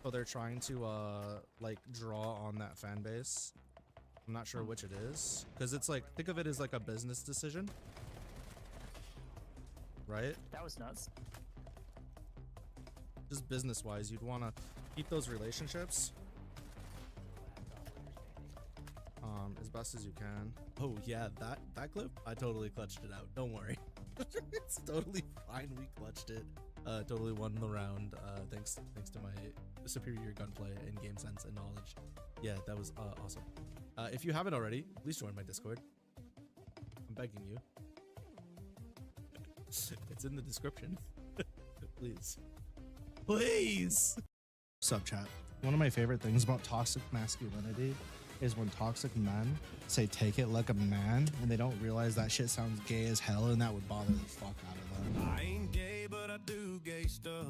So they're trying to like draw on that fan base. I'm not sure which it is. Because it's like, think of it as like a business decision. Right? That was nuts. Just business-wise, you'd want to keep those relationships as best as you can. Oh yeah, that clip, I totally clutched it out. Don't worry. It's totally fine. We clutched it. Totally won the round. Thanks to my superior gunplay and game sense and knowledge. Yeah, that was awesome. If you haven't already, please join my Discord. I'm begging you. It's in the description. Please. Please! Sub chat. One of my favorite things about toxic masculinity is when toxic men say take it like a man and they don't realize that shit sounds gay as hell and that would bother the fuck out of them. I ain't gay, but I do gay stuff.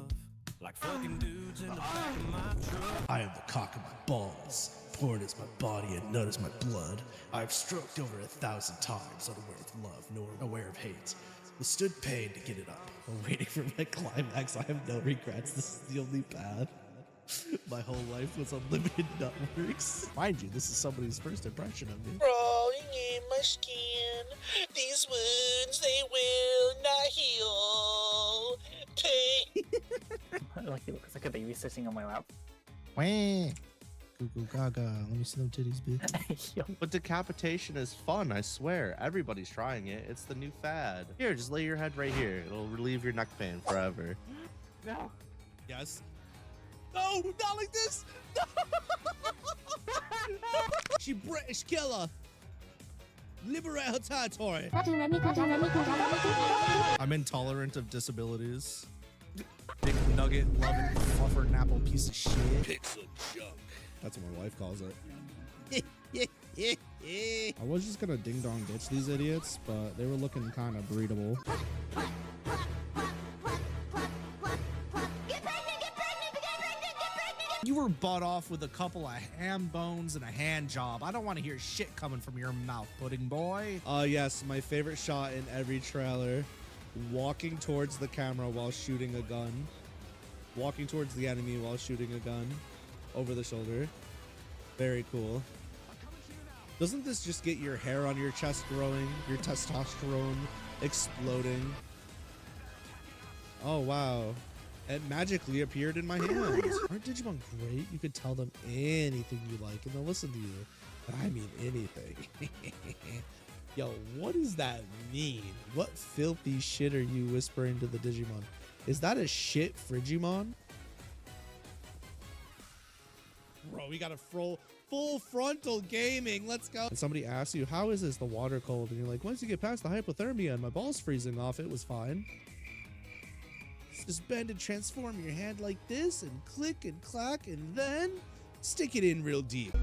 Like fucking dudes in the back of my truck. I am the cock of my balls. Porn is my body and nut is my blood. I've stroked over 1,000 times, unaware of love nor aware of hate. Withstood pain to get it up. I'm waiting for my climax. I have no regrets. This is the only path. My whole life was unlimited nutworks. Mind you, this is somebody's first impression of me. Crawling in my skin. These wounds, they will not heal. Pain. Like it looks like a baby sitting on my lap. Wah. Goo goo gaga. Let me see them titties, bitch. But decapitation is fun, I swear. Everybody's trying it. It's the new fad. Here, just lay your head right here. It'll relieve your neck pain forever. No. Yes. No, not like this. She British killer. Liberate her territory. I'm intolerant of disabilities. Big nugget loving fluffer apple piece of shit. Pick some junk. That's what my wife calls it. I was just gonna ding dong ditch these idiots, but they were looking kind of breedable. You were bought off with a couple of ham bones and a hand job. I don't want to hear shit coming from your mouth, pudding boy. Yes, my favorite shot in every trailer. Walking towards the camera while shooting a gun. Walking towards the enemy while shooting a gun. Over the shoulder. Very cool. Doesn't this just get your hair on your chest growing? Your testosterone exploding? Oh, wow. It magically appeared in my hands. Aren't Digimon great? You could tell them anything you like and they'll listen to you. I mean anything. Yo, what does that mean? What filthy shit are you whispering to the Digimon? Is that a shit Frigimon? Bro, we got a full frontal gaming. Let's go. And somebody asks you, how is this the water cold? And you're like, once you get past the hypothermia and my balls freezing off, it was fine. Just bend and transform your hand like this and click and clack and then stick it in real deep.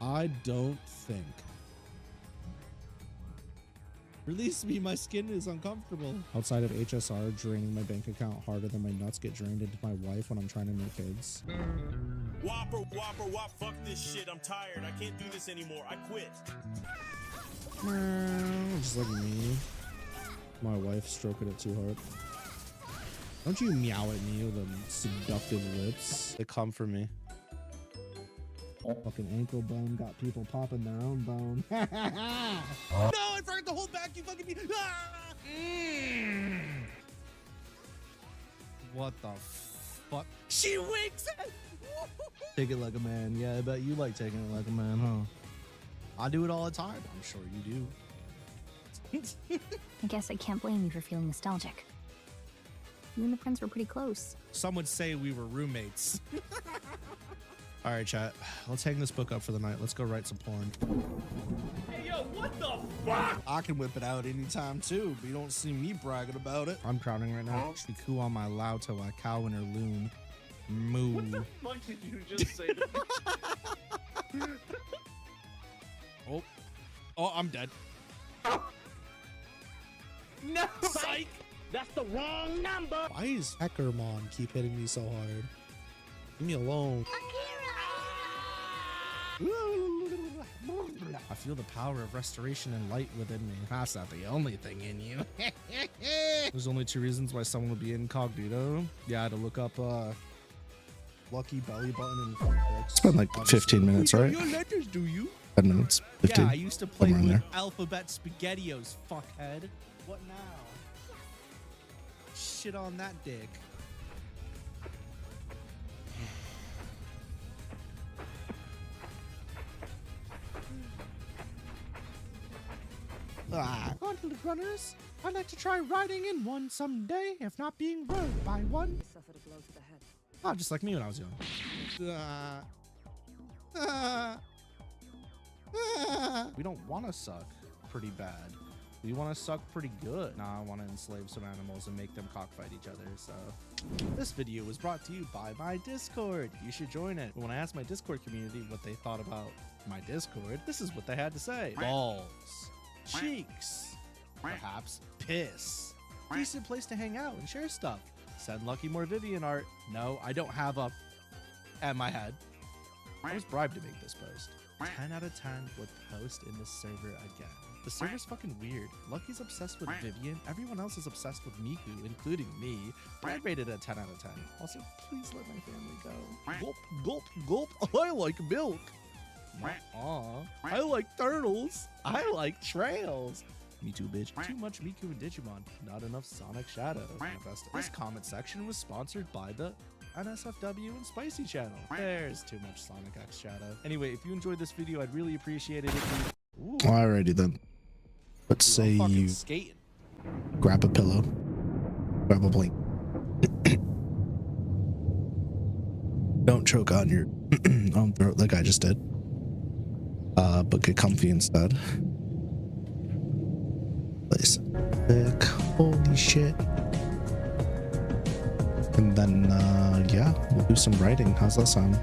I don't think. Release me, my skin is uncomfortable. Outside of HSR draining my bank account harder than my nuts get drained into my wife when I'm trying to make kids. Whopper, fuck this shit. I'm tired. I can't do this anymore. I quit. Just like me. My wife stroking it too hard. Don't you meow at me with them seductive lips. They come for me. Fucking ankle bone got people popping their own bone. No, I forgot to hold back, you fucking me. Ah! What the fuck? She winks it. Take it like a man. Yeah, I bet you like taking it like a man, huh? I do it all the time. I'm sure you do. I guess I can't blame you for feeling nostalgic. You and the friends were pretty close. Some would say we were roommates. All right, chat. Let's hang this book up for the night. Let's go write some porn. Hey, yo, what the fuck? I can whip it out anytime, too, but you don't see me bragging about it. I'm crowning right now. Shiku on my Lauto, a cow in her loon. Moo. What the fuck did you just say to me? Oh, I'm dead. No! Psych! That's the wrong number! Why is Heckermon keep hitting me so hard? Leave me alone. I feel the power of restoration and light within me. That's not the only thing in you. There's only 2 reasons why someone would be incognito. Yeah, to look up lucky belly button and Spent like 15 minutes, right? Your letters, do you? 10 minutes. 15. Yeah, I used to play Somewhere in with there. alphabet spaghettios, fuckhead. What now? Shit on that dick. On to the runners. I'd like to try riding in one someday, if not being rode by one. Oh, just like me when I was young. We don't want to suck pretty bad. We want to suck pretty good. Nah, I want to enslave some animals and make them cockfight each other, so. This video was brought to you by my Discord. You should join it. When I asked my Discord community what they thought about my Discord, this is what they had to say. Balls. Cheeks. Perhaps piss. Decent place to hang out and share stuff. Send Lucky more Vivian art. No, I don't have a at my head. I was bribed to make this post. 10 out of 10 would post in the server again. The server's fucking weird. Lucky's obsessed with Vivian. Everyone else is obsessed with Miku, including me. But I rated it a 10 out of 10. Also, please let my family go. Gulp, gulp, gulp. I like milk. Aw. I like turtles. I like trails. Me too, bitch. Too much Miku and Digimon. Not enough Sonic Shadow. Manifesto. This comment section was sponsored by the NSFW and Spicy channel. There's too much Sonic X Shadow. Anyway, if you enjoyed this video, I'd really appreciate it if you... Alrighty then. Let's say you skating. grab a pillow, grab a blanket. Don't choke on your own throat like I just did. But get comfy instead. Place it. Holy shit. And then, yeah, we'll do some writing. How's that sound?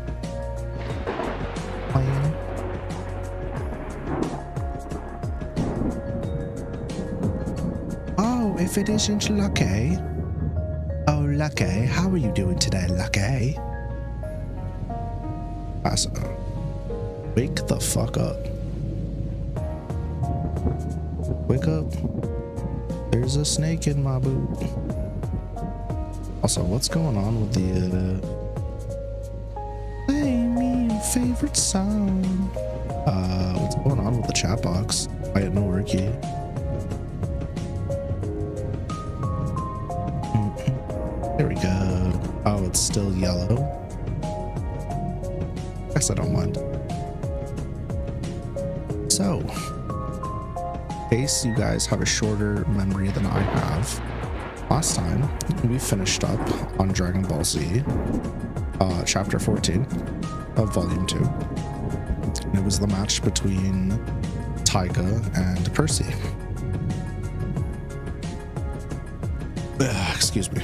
Oh, if it isn't Lucky. Oh, Lucky, how are you doing today, Lucky? Wake the fuck up. Wake up. There's a snake in my boot. Also, what's going on with the play me your favorite song? What's going on with the chat box? I had no work key. There we go. Oh, it's still yellow. Guess I don't mind. So, in case you guys have a shorter memory than I have, last time we finished up on Dragon Ball Z, chapter 14. of Volume 2. And it was the match between Taiga and Percy. Excuse me.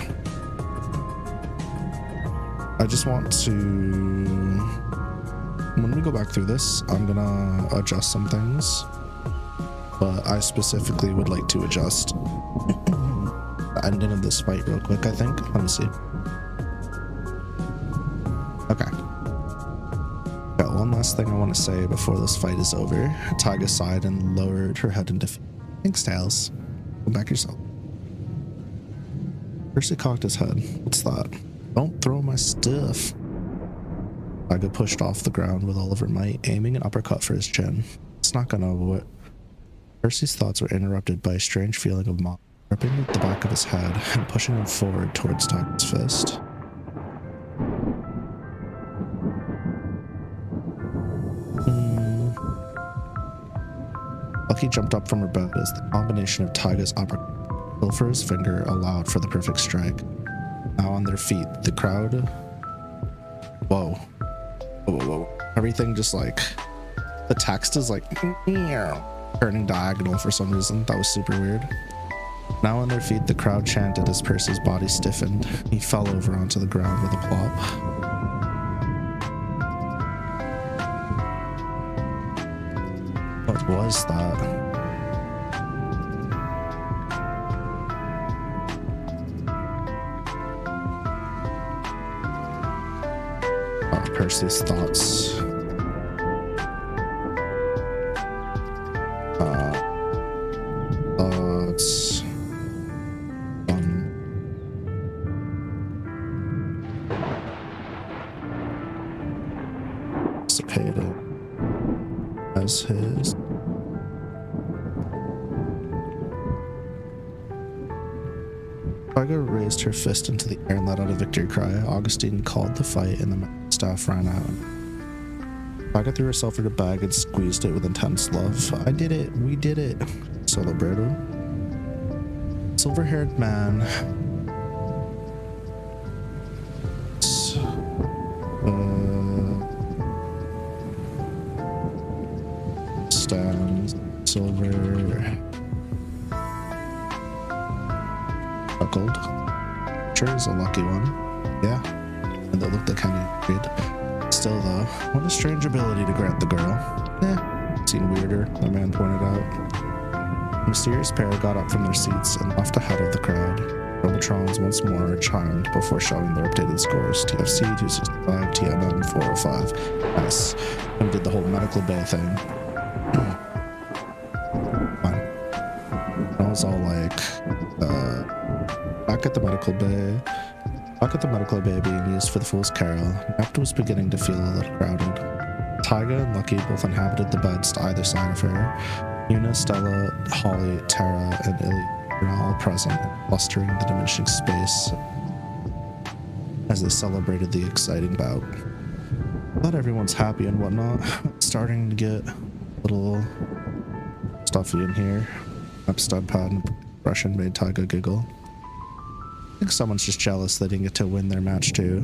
I just want to, when we go back through this, I'm gonna adjust some things, but I specifically would like to adjust the ending of this fight real quick, I think. Let me see. Okay. Got one last thing I want to say before this fight is over. Taiga sighed and lowered her head in defeat. Thanks, Tails. Go back yourself. Percy cocked his head. What's that? Don't throw my stuff. Taiga pushed off the ground with all of her might, aiming an uppercut for his chin. It's not gonna what. Percy's thoughts were interrupted by a strange feeling of mock, gripping at the back of his head and pushing him forward towards Taiga's fist. Lucky jumped up from her bed as the combination of Taiga's uppercut and for his finger allowed for the perfect strike. Now on their feet, the crowd. Whoa. Whoa, whoa, whoa. Everything just like, the text is like turning diagonal for some reason. That was super weird. Now on their feet, the crowd chanted as Percy's body stiffened. He fell over onto the ground with a plop. What was that? Percy's thoughts. Thoughts. Anticipated as his. Taiga raised her fist into the air and let out a victory cry. Augustine called the fight and the staff ran out. Taiga threw herself in her bag and squeezed it with intense love. I did it. We did it. Celebrated. Silver-haired man. Stands. Silver. Buckled. Sure is a lucky one. Yeah. And that looked like Hainme agreed. Still though, what a strange ability to grant the girl. Seemed weirder, the man pointed out. The mysterious pair got up from their seats and left ahead of the crowd. Robotrons once more chimed before showing their updated scores. TFC 265, TMM 405. Nice. And did the whole medical bay thing. Fine. I was all like, back at the medical bay. Back at the medical bay being used for the Fool's Carol, Nimadj was beginning to feel a little crowded. Taiga and Lucky both inhabited the beds to either side of her. Yuna, Stella, Holly, Tara, and Illy were all present, clustering the diminishing space as they celebrated the exciting bout. Not everyone's happy and whatnot. It's starting to get a little stuffy in here. Up stud pad and Russian made Taiga giggle. I think someone's just jealous they didn't get to win their match too.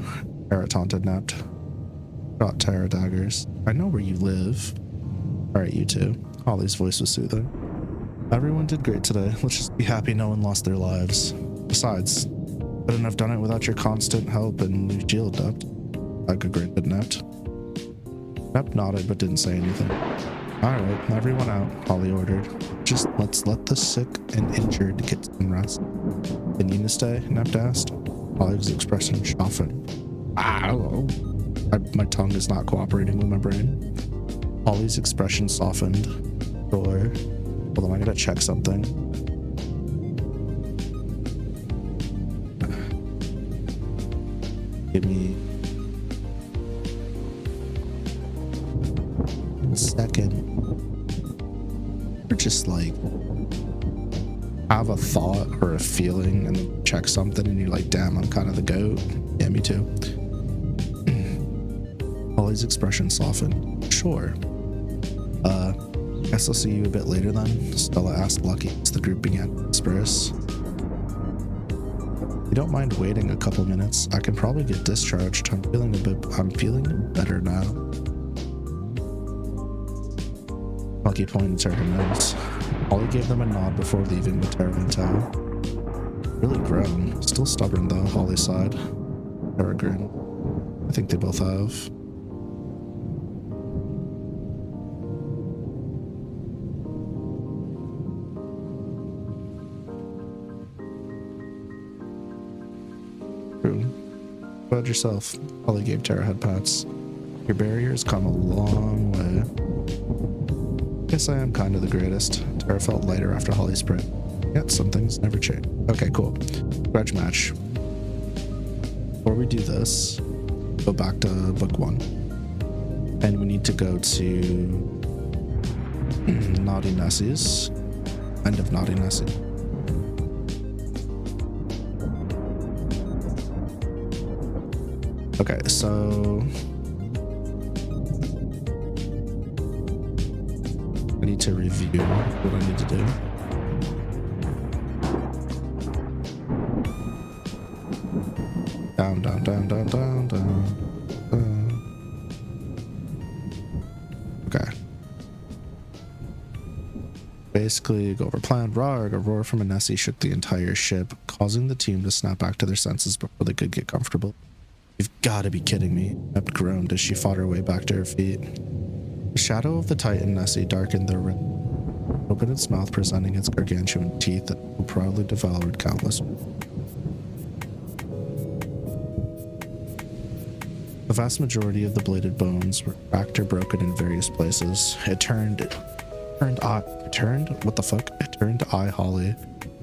Tara taunted Nimadj. Got Tara daggers. I know where you live. Alright, you two. Holly's voice was soothing. Everyone did great today. Let's just be happy no one lost their lives. Besides, couldn't have done it without your constant help and new shield, Nimadj. Taiga grinned at Nimadj. Nimadj nodded but didn't say anything. Alright, everyone out, Holly ordered. Just let's let the sick and injured get some rest. Can Yuna stay? Nimadj asked. Holly's expression softened. My tongue is not cooperating with my brain. Holly's expression softened. Sure. Hold on, I gotta check something. Give me a second. Or just like have a thought or a feeling and then check something and you're like, damn, I'm kind of the goat. Yeah, me too. Holly's expression softened. Sure. Guess I'll see you a bit later then, Stella asked Lucky as the group began to disperse. you don't mind waiting a couple minutes, I can probably get discharged. I'm feeling better now. Lucky pointed to her nose. Holly gave them a nod before leaving with Tara and Tao. Really grown. Still stubborn though, Holly sighed. Tara grinned. I think they both have. True. About yourself. Holly gave Tara head pats. Your barrier's come a long way. Guess I am kind of the greatest. Tara felt lighter after Holly's sprint. Yet some things never change. Okay, cool. Grudge match. Before we do this, go back to book 1. And we need to go to Naughty Nessie's. End of Naughty Nessie. Okay, so I need to review what I need to do. Down, down, down, down, down, down. Okay. Basically, go over plan. Roar, a roar from a Nessie shook the entire ship, causing the team to snap back to their senses before they could get comfortable. You've got to be kidding me. Emp groaned as she fought her way back to her feet. The shadow of the Titan Nessie darkened the rim, opened its mouth, presenting its gargantuan teeth that proudly devoured countless. The vast majority of the bladed bones were cracked or broken in various places. It turned eye Holly,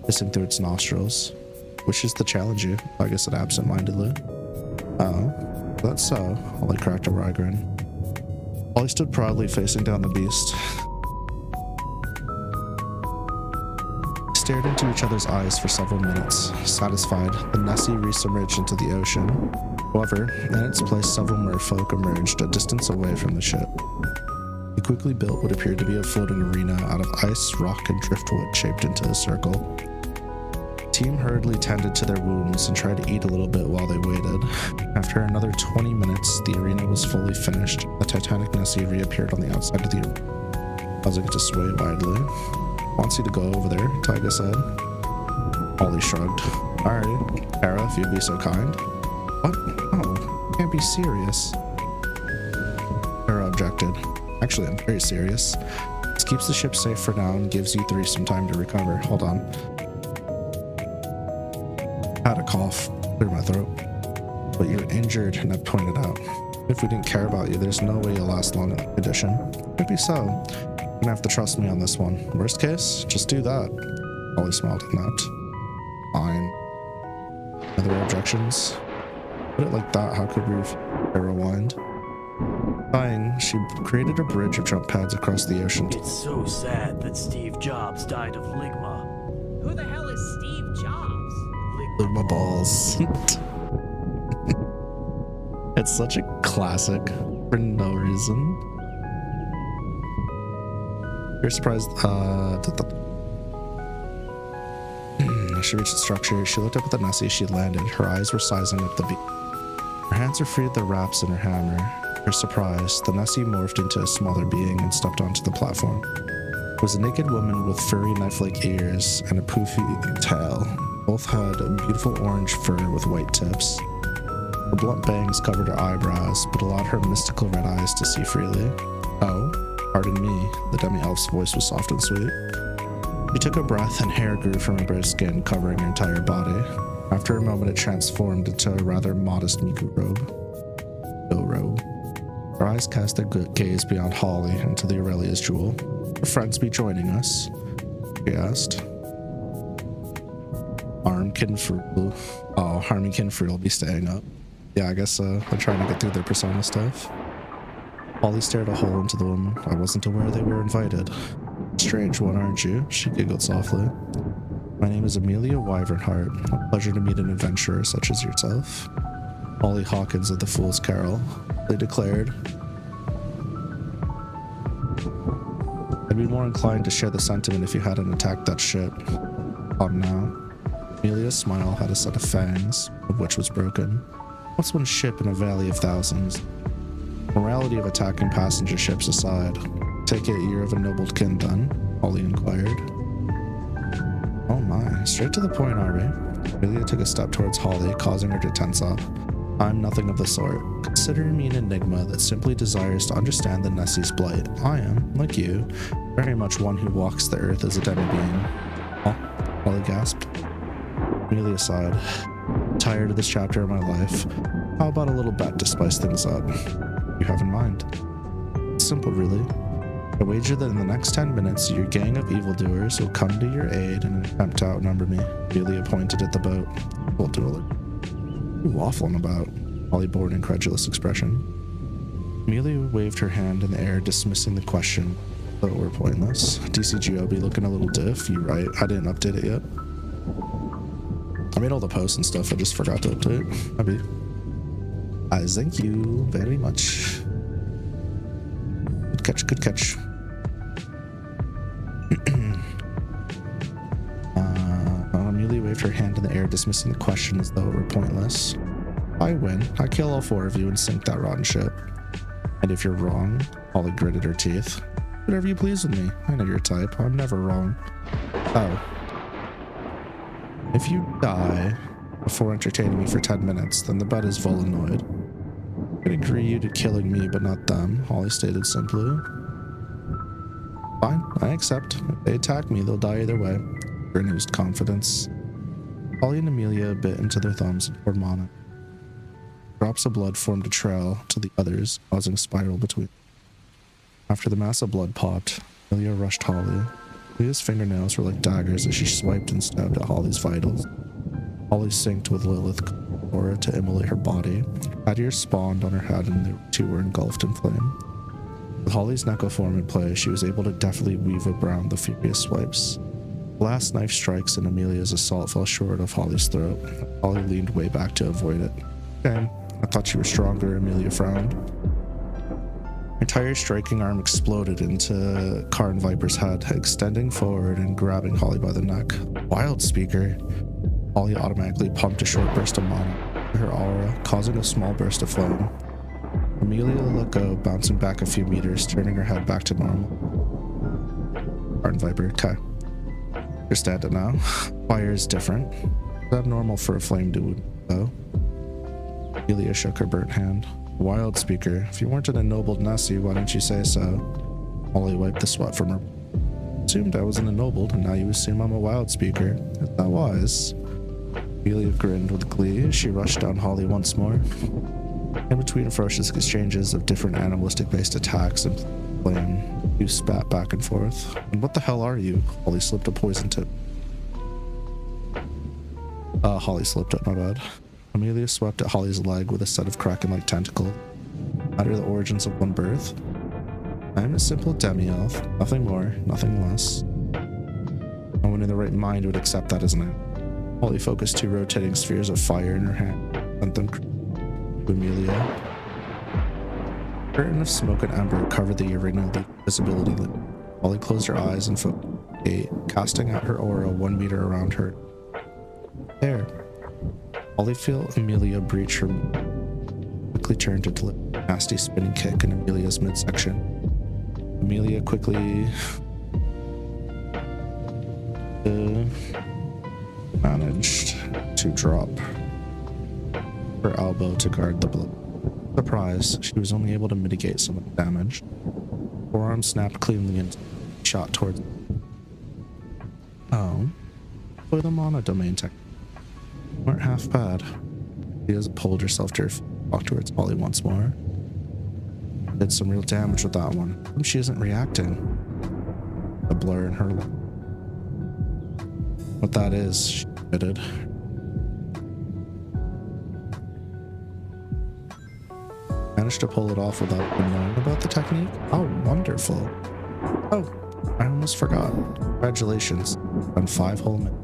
hissing through its nostrils. Which is the challenge you? I guess it absent-mindedly. Oh, that's so. Holly cracked a wry grin. Holly stood proudly facing down the beast. Stared into each other's eyes for several minutes. Satisfied, the Nessie resubmerged into the ocean. However, in its place, several merfolk emerged a distance away from the ship. He quickly built what appeared to be a floating arena out of ice, rock, and driftwood shaped into a circle. The team hurriedly tended to their wounds and tried to eat a little bit while they waited. After another 20 minutes, the arena was fully finished. The Titanic Nessie reappeared on the outside of the arena, causing it to sway widely. Wants you to go over there, Taiga said. Holly shrugged. Alright, Tara, if you'd be so kind. What? Oh, you can't be serious. Tara objected. Actually, I'm very serious. This keeps the ship safe for now and gives you three some time to recover. Hold on. I had a cough. Cleared my throat. But you're injured, and I pointed out. If we didn't care about you, there's no way you'll last long in that condition. Could be so. You're gonna have to trust me on this one. Worst case, just do that. Holly smiled and napped. Fine. Other objections? Put it like that, how could we rewind? Sighing, she created a bridge of jump pads across the ocean. It's so sad that Steve Jobs died of ligma. Who the hell is Steve Jobs? Ligma balls. It's such a classic for no reason. You're surprised. She reached the structure. She looked up at the Nessie she landed. Her eyes were sizing up the beam. Her hands were free of the wraps in her hammer. To her surprise, the Nessie morphed into a smaller being and stepped onto the platform. It was a naked woman with furry knife-like ears and a poofy tail. Both had a beautiful orange fur with white tips. Her blunt bangs covered her eyebrows, but allowed her mystical red eyes to see freely. Oh, pardon me, the demi-elf's voice was soft and sweet. She took a breath and hair grew from her bare skin, covering her entire body. After a moment, it transformed into a rather modest Miku robe. Her eyes cast their gaze beyond Holly into the Aurelia's jewel. Will friends be joining us? She asked. Harmkin Fruit will be staying up. Yeah, I guess they're trying to get through their persona stuff. Holly stared a hole into the woman. I wasn't aware they were invited. Strange one, aren't you? She giggled softly. My name is Amelia Wyvernheart. A pleasure to meet an adventurer such as yourself. Holly Hawkins of the Fool's Carol. They declared. I'd be more inclined to share the sentiment if you hadn't attacked that ship. Now. Amelia's smile had a set of fangs, of which was broken. What's one ship in a valley of thousands? Morality of attacking passenger ships aside, take it you're of a noble kin then? Holly inquired. Oh my, straight to the point, are we? Amelia took a step towards Holly, causing her to tense up. I'm nothing of the sort. Consider me an enigma that simply desires to understand the Nessie's plight. I am, like you, very much one who walks the earth as a demi-being. Oh, Holly gasped. Amelia sighed. Tired of this chapter of my life. How about a little bet to spice things up? You have in mind? It's simple, really. I wager that in the next 10 minutes, your gang of evildoers will come to your aid and attempt to outnumber me. Amelia pointed at the boat. We'll do it. What are you waffling about? Holly bore an incredulous expression. Amelia waved her hand in the air, dismissing the question. Though it were pointless. TCGO be looking a little diff. You're right. I didn't update it yet. I made all the posts and stuff. I just forgot to update. Maybe. Thank you very much. Good catch. Good catch. Amelia waved her hand in the air, dismissing the question as though it were pointless. I win. I kill all 4 of you and sink that rotten ship. And if you're wrong, Holly gritted her teeth. Whatever you please with me. I know your type. I'm never wrong. Oh. If you die before entertaining me for 10 minutes, then the bet is vollenoid. I can agree you to killing me, but not them, Holly stated simply. Fine, I accept. If they attack me, they'll die either way. Grin oozed confidence. Holly and Amelia bit into their thumbs and poured mana. Drops of blood formed a trail to the others, causing a spiral between. After the mass of blood popped, Amelia rushed Holly. Amelia's fingernails were like daggers as she swiped and stabbed at Holly's vitals. Holly synced with Lilith aura to immolate her body. Adir spawned on her head and the 2 were engulfed in flame. With Holly's Necoform in play, she was able to deftly weave around the furious swipes. The last knife strikes and Amelia's assault fell short of Holly's throat. Holly leaned way back to avoid it. Damn, I thought you were stronger, Amelia frowned. Her entire striking arm exploded into Karn Viper's head, extending forward and grabbing Holly by the neck. Wild Speaker! Holly automatically pumped a short burst of mana to her aura, causing a small burst of flame. Amelia let go, bouncing back a few meters, turning her head back to normal. Karn Viper, okay. Understand it now. Fire is different. It's abnormal for a flame dude, though. Amelia shook her burnt hand. Wild Speaker, if you weren't an ennobled Nessie, why didn't you say so? Holly wiped the sweat from her. Assumed I was an ennobled, and now you assume I'm a Wild Speaker. Is that wise? Amelia grinned with glee as she rushed down Holly once more. In between ferocious exchanges of different animalistic-based attacks and flame, you spat back and forth. And what the hell are you? Holly slipped a poison tip. Holly slipped it, my bad. Amelia swept at Holly's leg with a set of kraken-like tentacles. Matter the origins of one birth. I'm a simple demi-elf, nothing more, nothing less. No one in the right mind would accept that, isn't it? Holly focused 2 rotating spheres of fire in her hand, sent them to Amelia. A curtain of smoke and ember covered the arena of the visibility limit. Holly closed her eyes and focused on the gate, casting out her aura 1 meter around her. There. Holly felt Amelia breach her, quickly turned to deliver a nasty spinning kick in Amelia's midsection. Amelia quickly managed to drop her elbow to guard the blow. Surprise, she was only able to mitigate some of the damage. Forearm snapped cleanly and shot towards. Oh, play the mana domain tech. Weren't half bad. She has pulled herself to her feet, walked towards Holly once more. Did some real damage with that one. She isn't reacting. The blur in her. What that is, she admitted. Managed to pull it off without knowing about the technique? Oh, wonderful. Oh, I almost forgot. Congratulations on 5 whole minutes.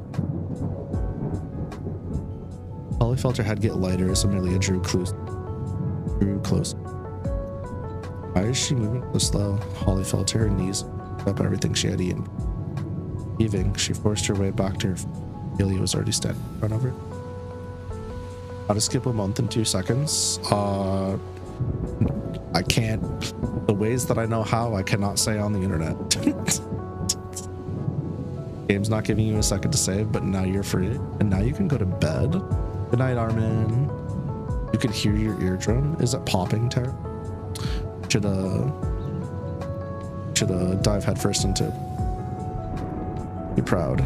Holly felt her head get lighter as Amelia drew close. Why is she moving so slow? Holly fell to her knees, up everything she had eaten. Heaving, she forced her way back to her feet. Amelia was already standing in front of her. How to skip a month in 2 seconds? I can't. The ways that I know how, I cannot say on the internet. Game's not giving you a second to save, but now you're free. And now you can go to bed. Good night, Armin. You can hear your eardrum. Is it popping, Tara? Should dive headfirst into it. Be proud.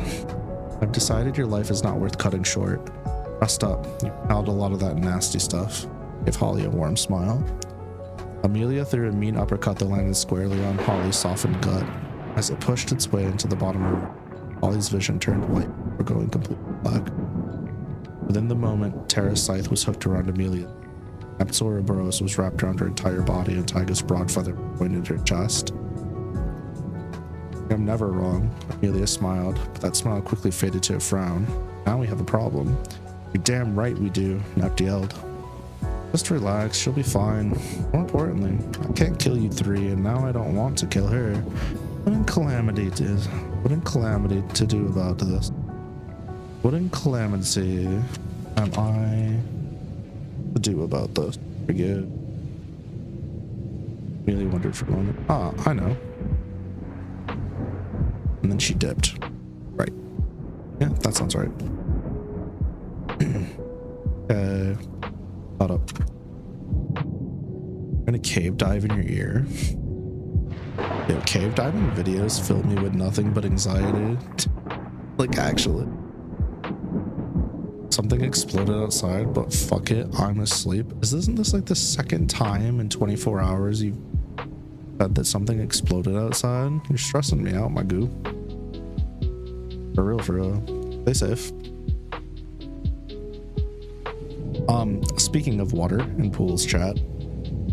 I've decided your life is not worth cutting short. Rest up. You held a lot of that nasty stuff. Give Holly a warm smile. Amelia threw a mean uppercut that landed squarely on Holly's softened gut. As it pushed its way into the bottom of her, Holly's vision turned white before going completely black. Within the moment, Tara's scythe was hooked around Amelia. Nep's Ouroboros was wrapped around her entire body, and Tyga's broad feather pointed her chest. I'm never wrong, Amelia smiled, but that smile quickly faded to a frown. Now we have a problem. You're damn right we do, Nep yelled. Just relax, she'll be fine. More importantly, I can't kill you three, and now I don't want to kill her. What in calamity to do about this? What in calamity am I to do about this? Forget. Amelia wondered for a moment. Ah, I know. And then she dipped. Right. Yeah, that sounds right. Okay. Thought up. I'm gonna cave dive in your ear. Yo, cave diving videos fill me with nothing but anxiety. Like, actually. Something exploded outside, but fuck it, I'm asleep. Isn't this like the second time in 24 hours you've said that something exploded outside? You're stressing me out, my goo. For real, for real. Stay safe. Speaking of water and pools, chat,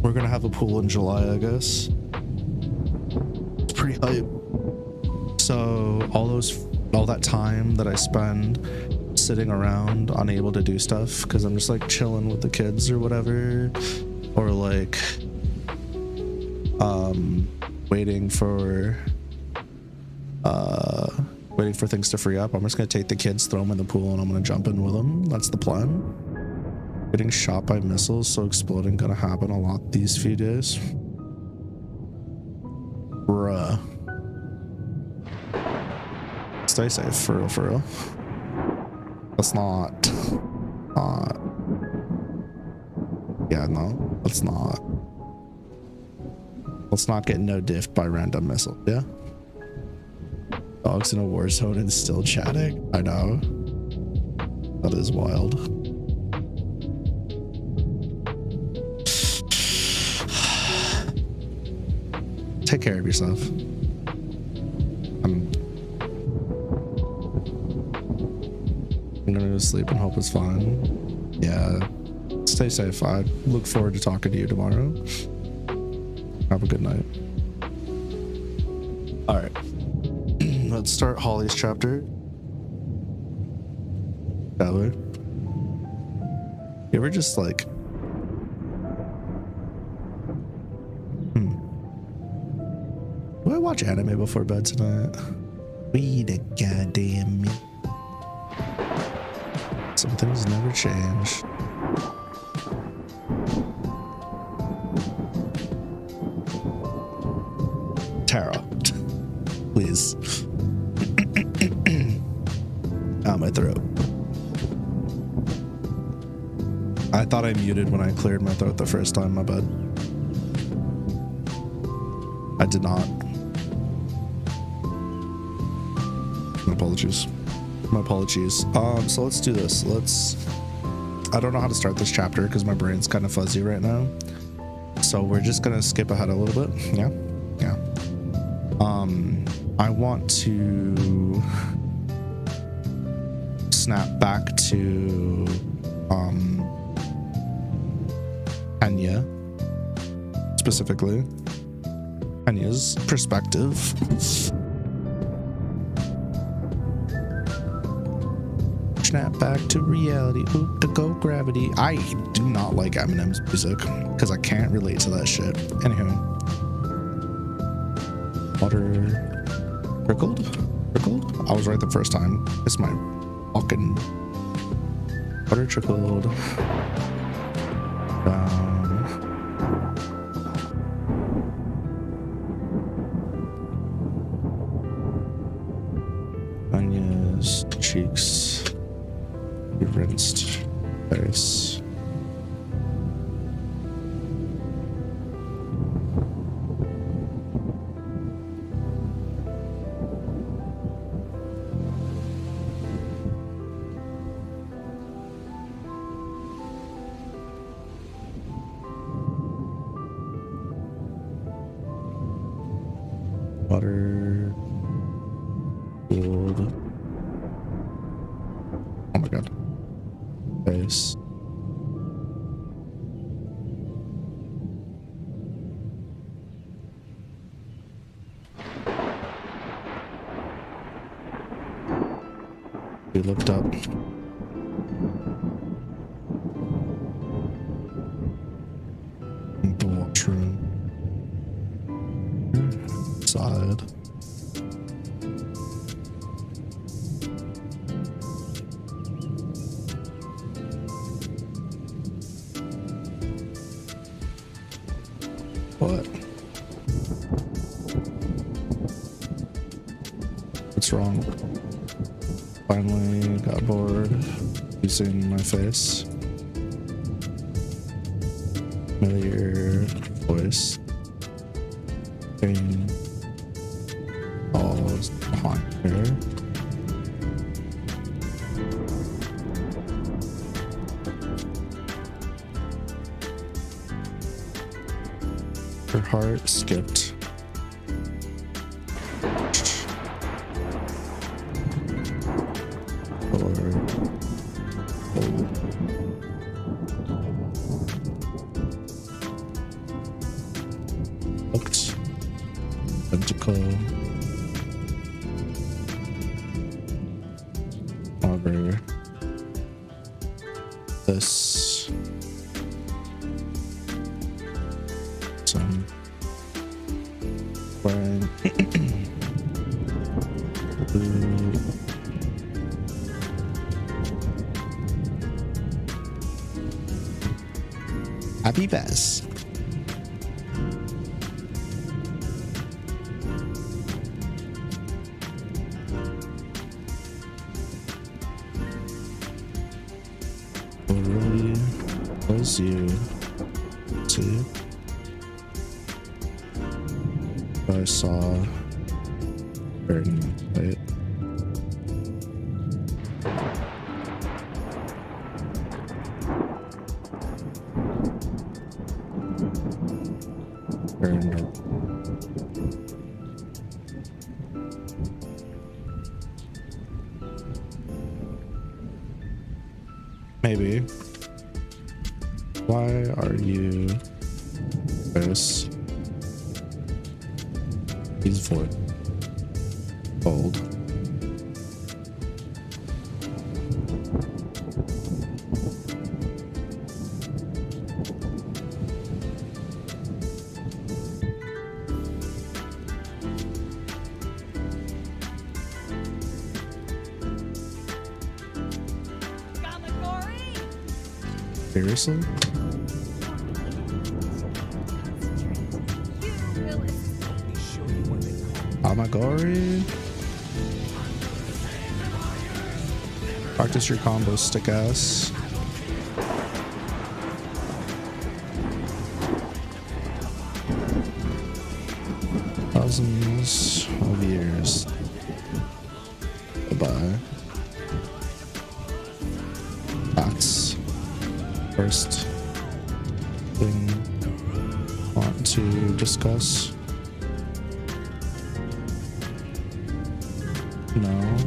we're gonna have a pool in July, I guess. It's pretty hype. So all that time that I spend sitting around unable to do stuff because I'm just like chilling with the kids or whatever, or like waiting for things to free up, I'm just gonna take the kids, throw them in the pool, and I'm gonna jump in with them. That's the plan. Getting shot by missiles, so exploding gonna happen a lot these few days. Bruh. Stay safe, for real, for real. Let's not. Yeah, no, let's not. Let's not get no diffed by random missile, yeah? Dogs in a war zone and still chatting? I know. That is wild. Take care of yourself. I'm gonna go to sleep and hope it's fine. Yeah. Stay safe. I look forward to talking to you tomorrow. Have a good night. All right. Let's start Holly's chapter. Shall we? You ever just like... Do I watch anime before bed tonight? Wait a goddamn minute. Some things never change. Tara, please. My throat. I thought I muted when I cleared my throat the first time, my bad. I did not. My apologies. My apologies. So let's do this. I don't know how to start this chapter because my brain's kind of fuzzy right now. So we're just gonna skip ahead a little bit. Yeah. Yeah. I want to snap back to Hainme, specifically Hainme's perspective. Snap back to reality. Oop to go gravity. I do not like Eminem's music because I can't relate to that shit. Anywho, water trickled. I was right the first time. It's my Walking. Water trickled down. Anya's cheeks. Be rinsed. Face. Water. Cooled. Oh my god. Face. We looked up. The washroom. Side. What? What's wrong? Finally got bored using my face. Familiar voice. Pain. Balls on her. Her heart skipped. Looked identical. However, this some wearing blue happy vest. Really was you too. I saw her right. Maybe. Why are you this? He's void. Old. Seriously? Amagori? Practice your combo, stick ass. Thousands of years. Bye-bye. That's first thing I want to discuss. No,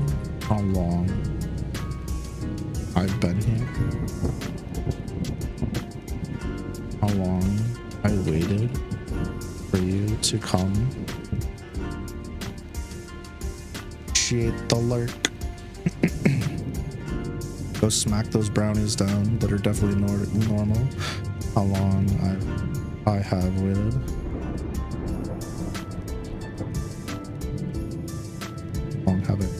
how long I've been here. How long I waited for you to come. Appreciate the lurk. Go smack those brownies down that are definitely normal. How long I have waited. Long have it.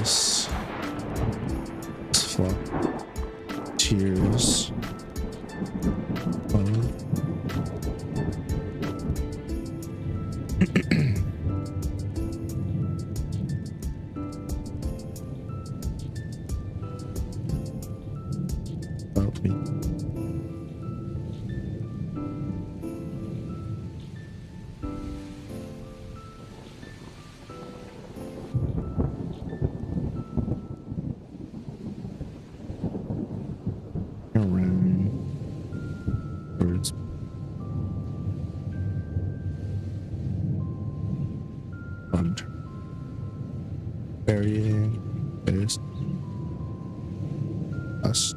this. Flop. Tears. Help me. Around birds. Fund. Burying base. Us.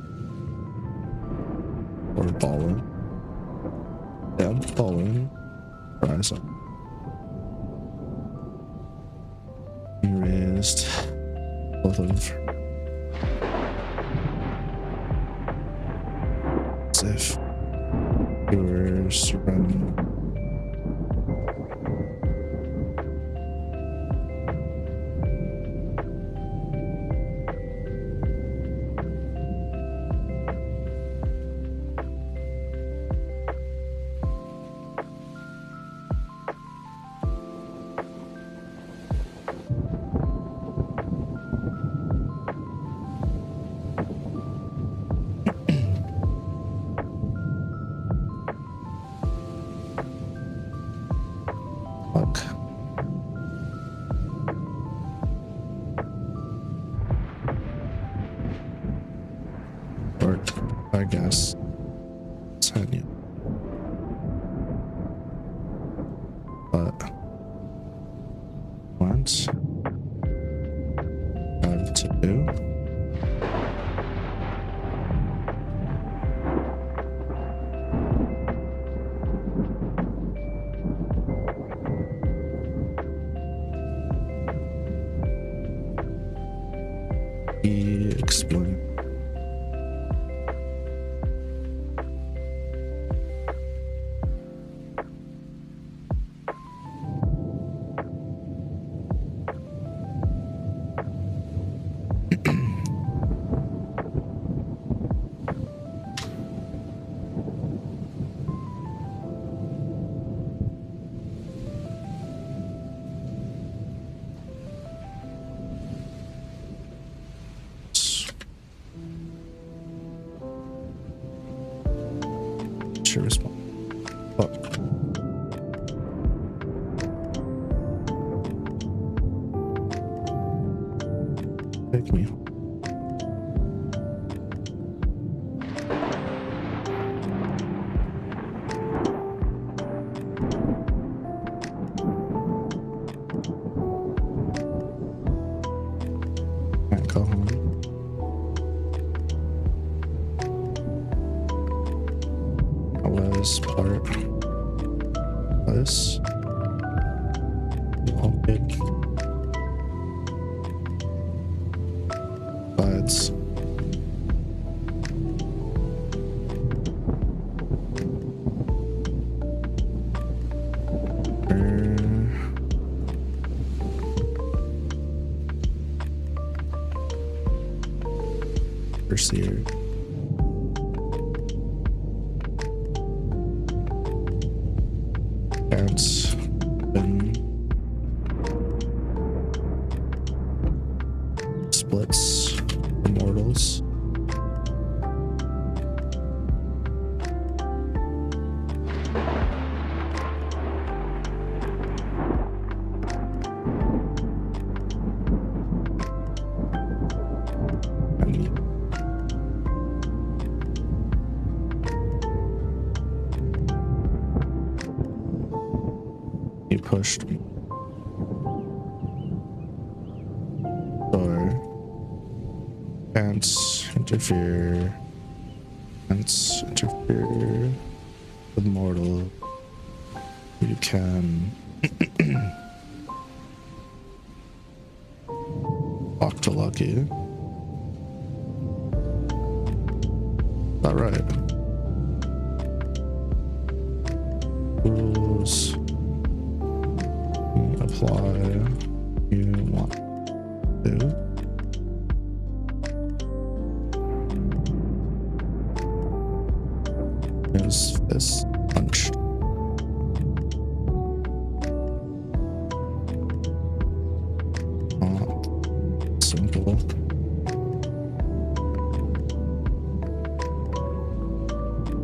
Or balling. Yeah, balling. Rise up. Raised. Both of. If viewers run I guess. Tanya. But what I have to do? Explain. Respond. Fuck. Take me. Can't go home. Was part of this. All big. Sides. Overseer. Parents been splits immortals. You pushed me. Or can't interfere. Can't interfere with mortal. You can talk to Lucky. Is that right? Rules. Apply. You want to. There's this punched. Simple.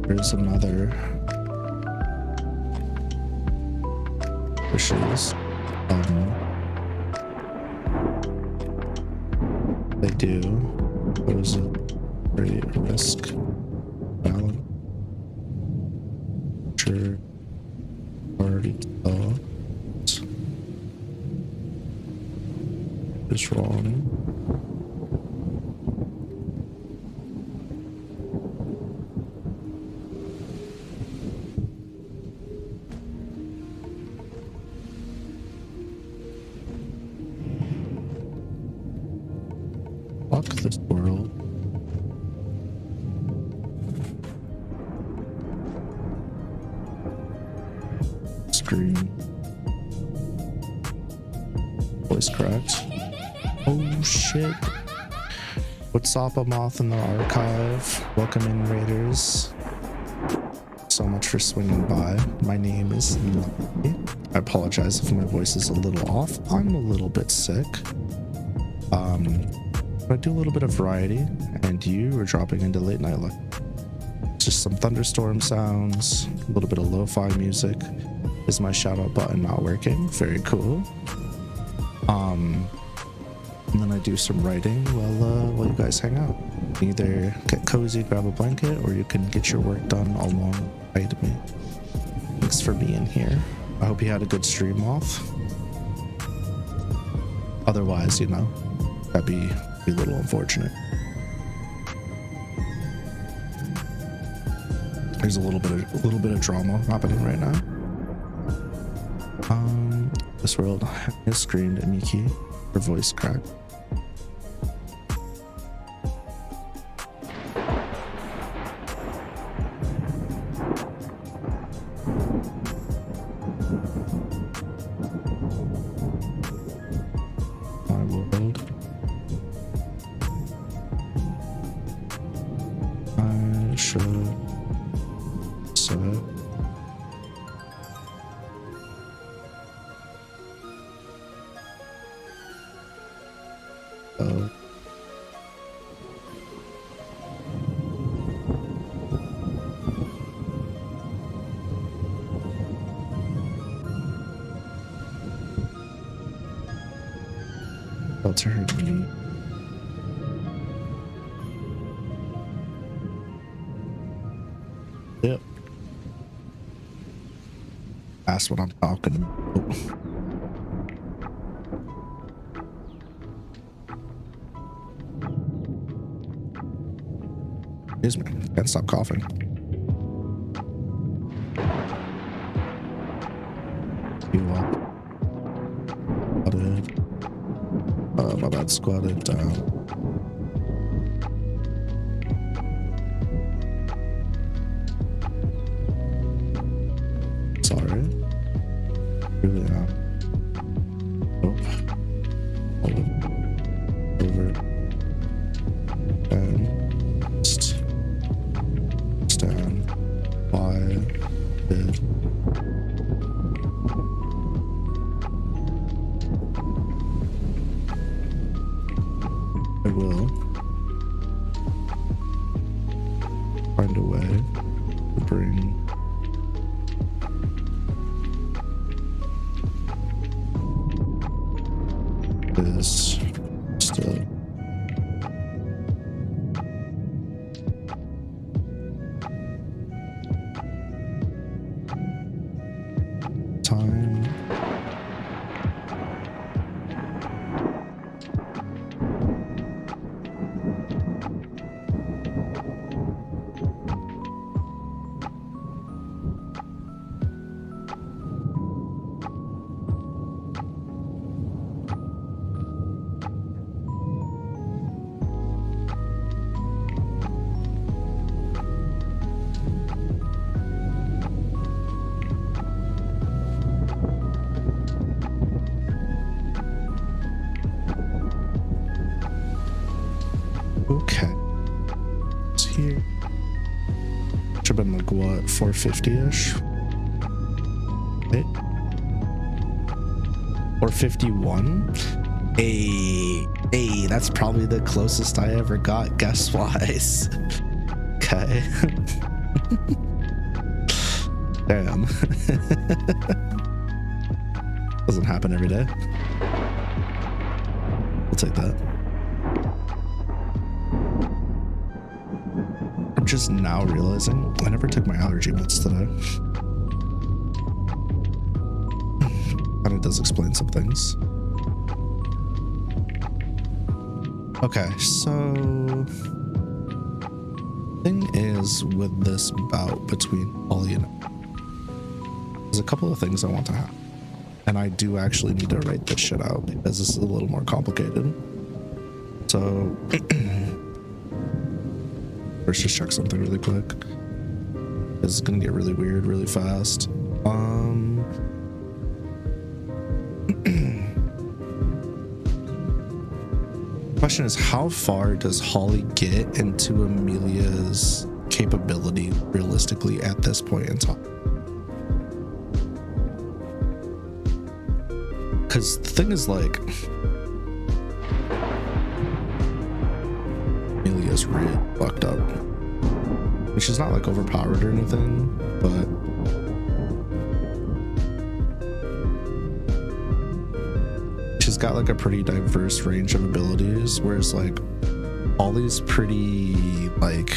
There's another. Wishes. They do. Pose a great risk. Balance. Sure. Already thought. Is wrong. Fuck this world. Screen. Voice cracked. Oh shit. What's up, a moth in the archive? Welcome in, Raiders. So much for swinging by. My name is Nimadj. I apologize if my voice is a little off. I'm a little bit sick. I do a little bit of variety, and you are dropping into late night luck. Just some thunderstorm sounds, a little bit of lo-fi music. Is my shout out button not working? Very cool. And then I do some writing while you guys hang out. Either get cozy, grab a blanket, or you can get your work done alongside me. Thanks for being here. I hope you had a good stream off. Otherwise, you know, that'd be a little unfortunate. There's a little bit of drama happening right now. This world has screamed at Miki. Her voice cracked. My world. I should say. Turn me. Yep. That's what I'm talking about. Excuse me. Can't stop coughing. You up? My bad, squatted down. Sorry. Really am. Nope. Hold it. Over. And stand. Why did I will find a way to bring this still. Time. been like what, 450-ish? Right? 451? Hey, that's probably the closest I ever got guess-wise. Okay. Damn. Doesn't happen every day. We'll take that. I'm just now realizing I never took my allergy meds today. And it does explain some things. Okay, so thing is with this bout between Holly and there's a couple of things I want to have, and I do actually need to write this shit out because this is a little more complicated. So let's just check something really quick. This is gonna get really weird really fast. Question is, how far does Holly get into Amelia's capability realistically at this point in time? Because the thing is, like, Amelia's really fucked up. I mean, she's not like overpowered or anything, but she's got like a pretty diverse range of abilities, whereas like Holly's pretty like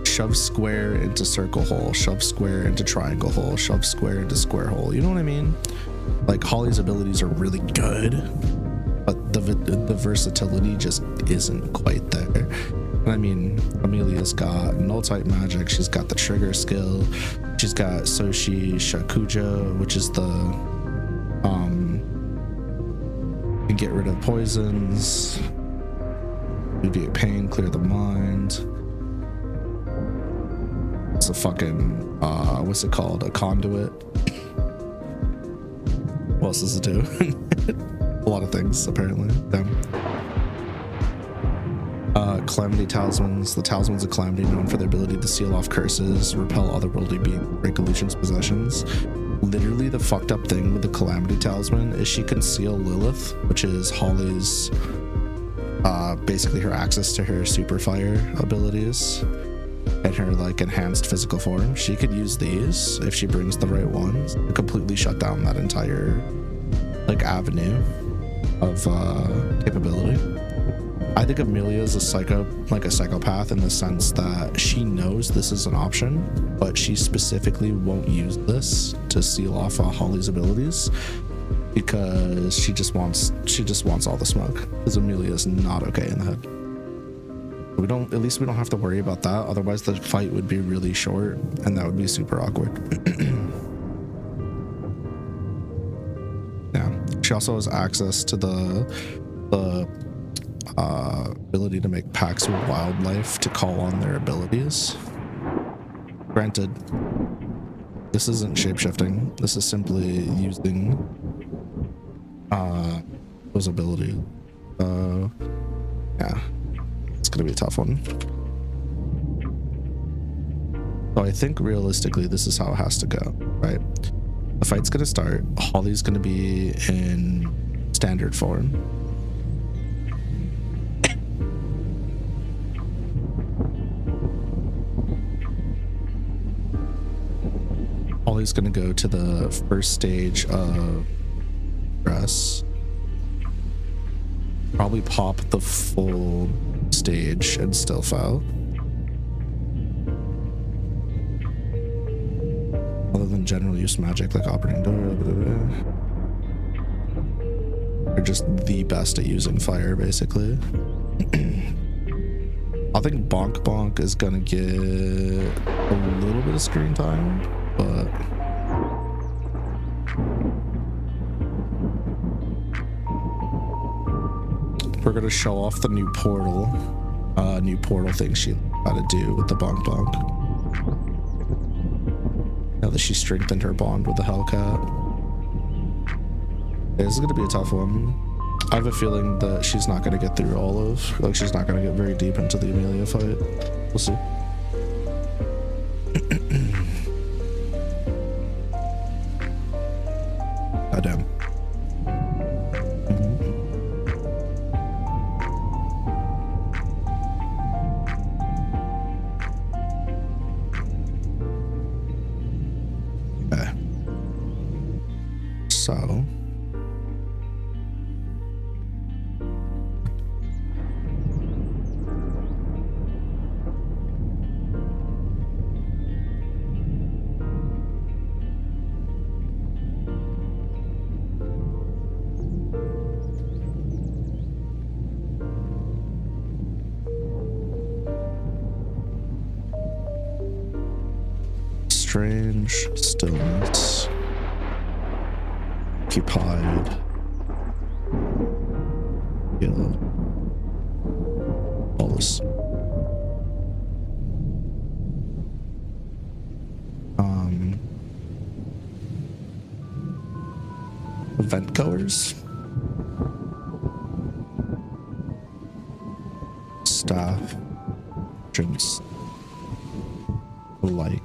shove square into circle hole, shove square into triangle hole, shove square into square hole. You know what I mean? Like Holly's abilities are really good, but the versatility just isn't quite there. And I mean, Amelia's got null type magic, she's got the trigger skill, she's got Soshi Shakuja, which is the get rid of poisons, alleviate pain, clear the mind. It's a fucking what's it called, a conduit. What else does it do? A lot of things apparently. Damn. Calamity talismans. The talismans of calamity, known for their ability to seal off curses, repel otherworldly beings, break illusions, possessions. Literally the fucked up thing with the calamity talisman is she can seal Lilith, which is Holly's basically her access to her super fire abilities and her like enhanced physical form. She could use these if she brings the right ones to completely shut down that entire like avenue of capability. I think Amelia is a psychopath in the sense that she knows this is an option, but she specifically won't use this to seal off Holly's abilities because she just wants all the smoke. Because Amelia is not okay in the head. At least we don't have to worry about that. Otherwise, the fight would be really short, and that would be super awkward. Yeah. She also has access to the ability to make pacts with wildlife to call on their abilities. Granted, this isn't shapeshifting. This is simply using those abilities. Yeah, it's gonna be a tough one. So I think realistically, this is how it has to go, right? The fight's gonna start. Holly's gonna be in standard form. Holly's gonna go to the first stage of dress, probably pop the full stage and still fail. Other than general use magic like operating door, they're just the best at using fire basically. I think Bonk Bonk is gonna get a little bit of screen time, but we're gonna show off the new portal thing she got to do with the Bonk Bonk. Now that she strengthened her bond with the Hellcat. This is gonna be a tough one. I have a feeling that she's not gonna get through all of, like she's not gonna get very deep into the Amelia fight. We'll see. Okay. So. Strange stillness. Occupied. Yellow. All this. Event goers. Staff. Drinks. Like.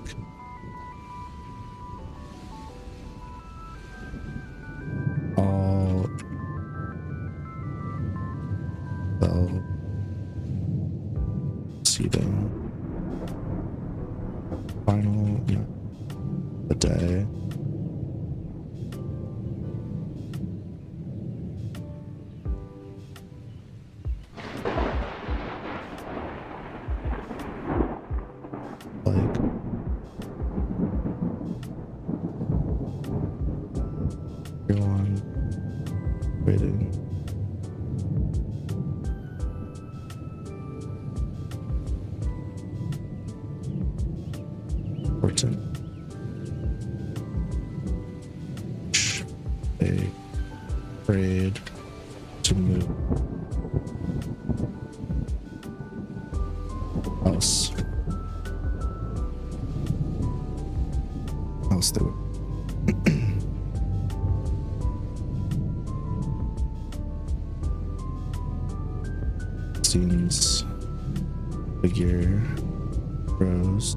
All. So. Seating. Final. Yeah. The day. Afraid to move. Else they would. Seems figure grows.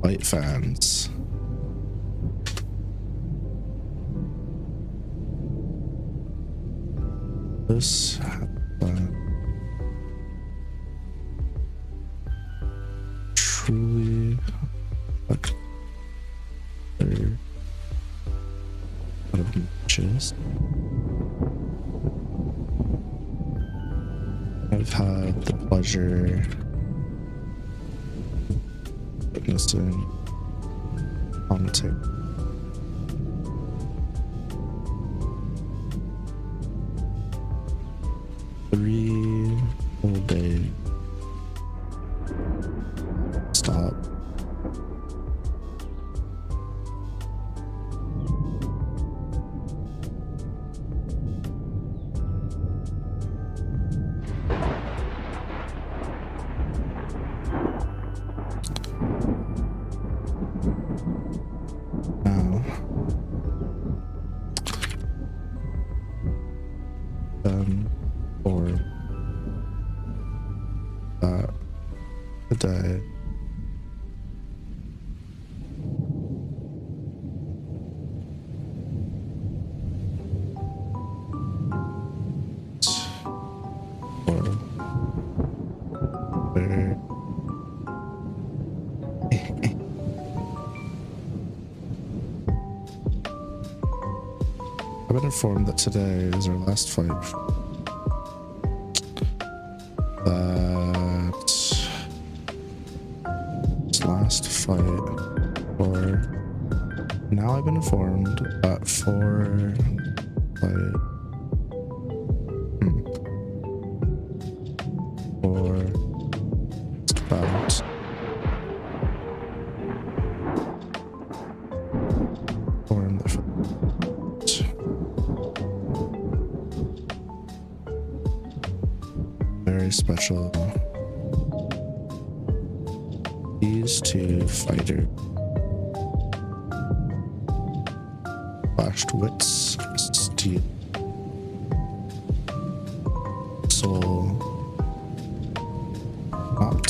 Light fans. This truly like they're out of matches. I've had the pleasure witnessing on the tape. Three whole days. Stop. Now, or a day. Or where I've been informed that today is our last fight. Last fight, or now I've been informed that for fight or just about formed very special. These two fighter flashed wits, steel, soul, not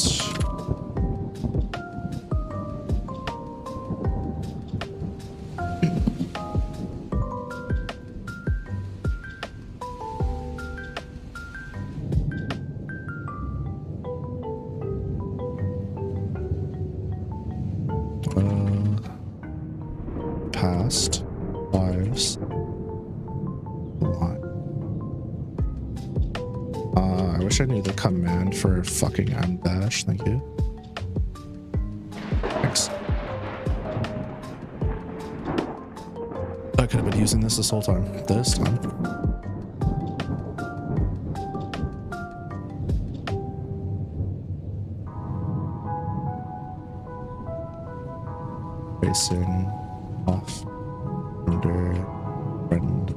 cast 5s. I wish I knew the command for fucking Empearts. Thank you. Thanks. I could have been using this whole time. This time. Facing off under friend.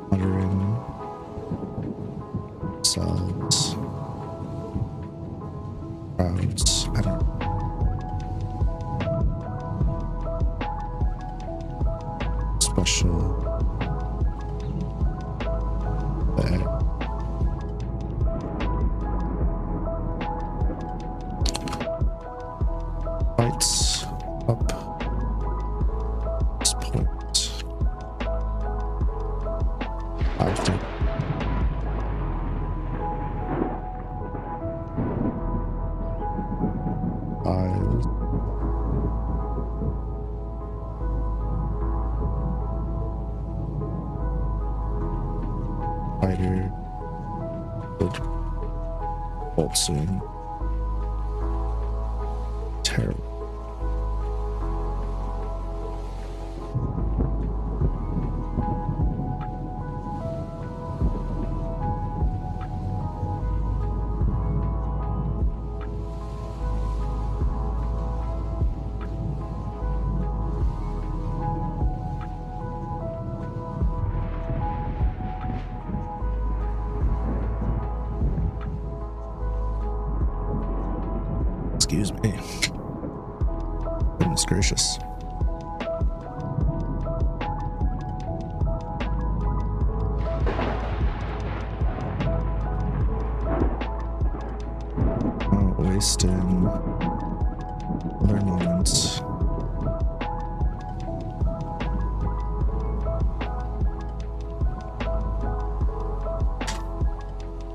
Muttering cells. Crowds. I don't know. Special. Lights up. This point. I have to. Fighter. Good. Bolt soon. Terrible. Excuse me. Goodness gracious. Not wasting other moments.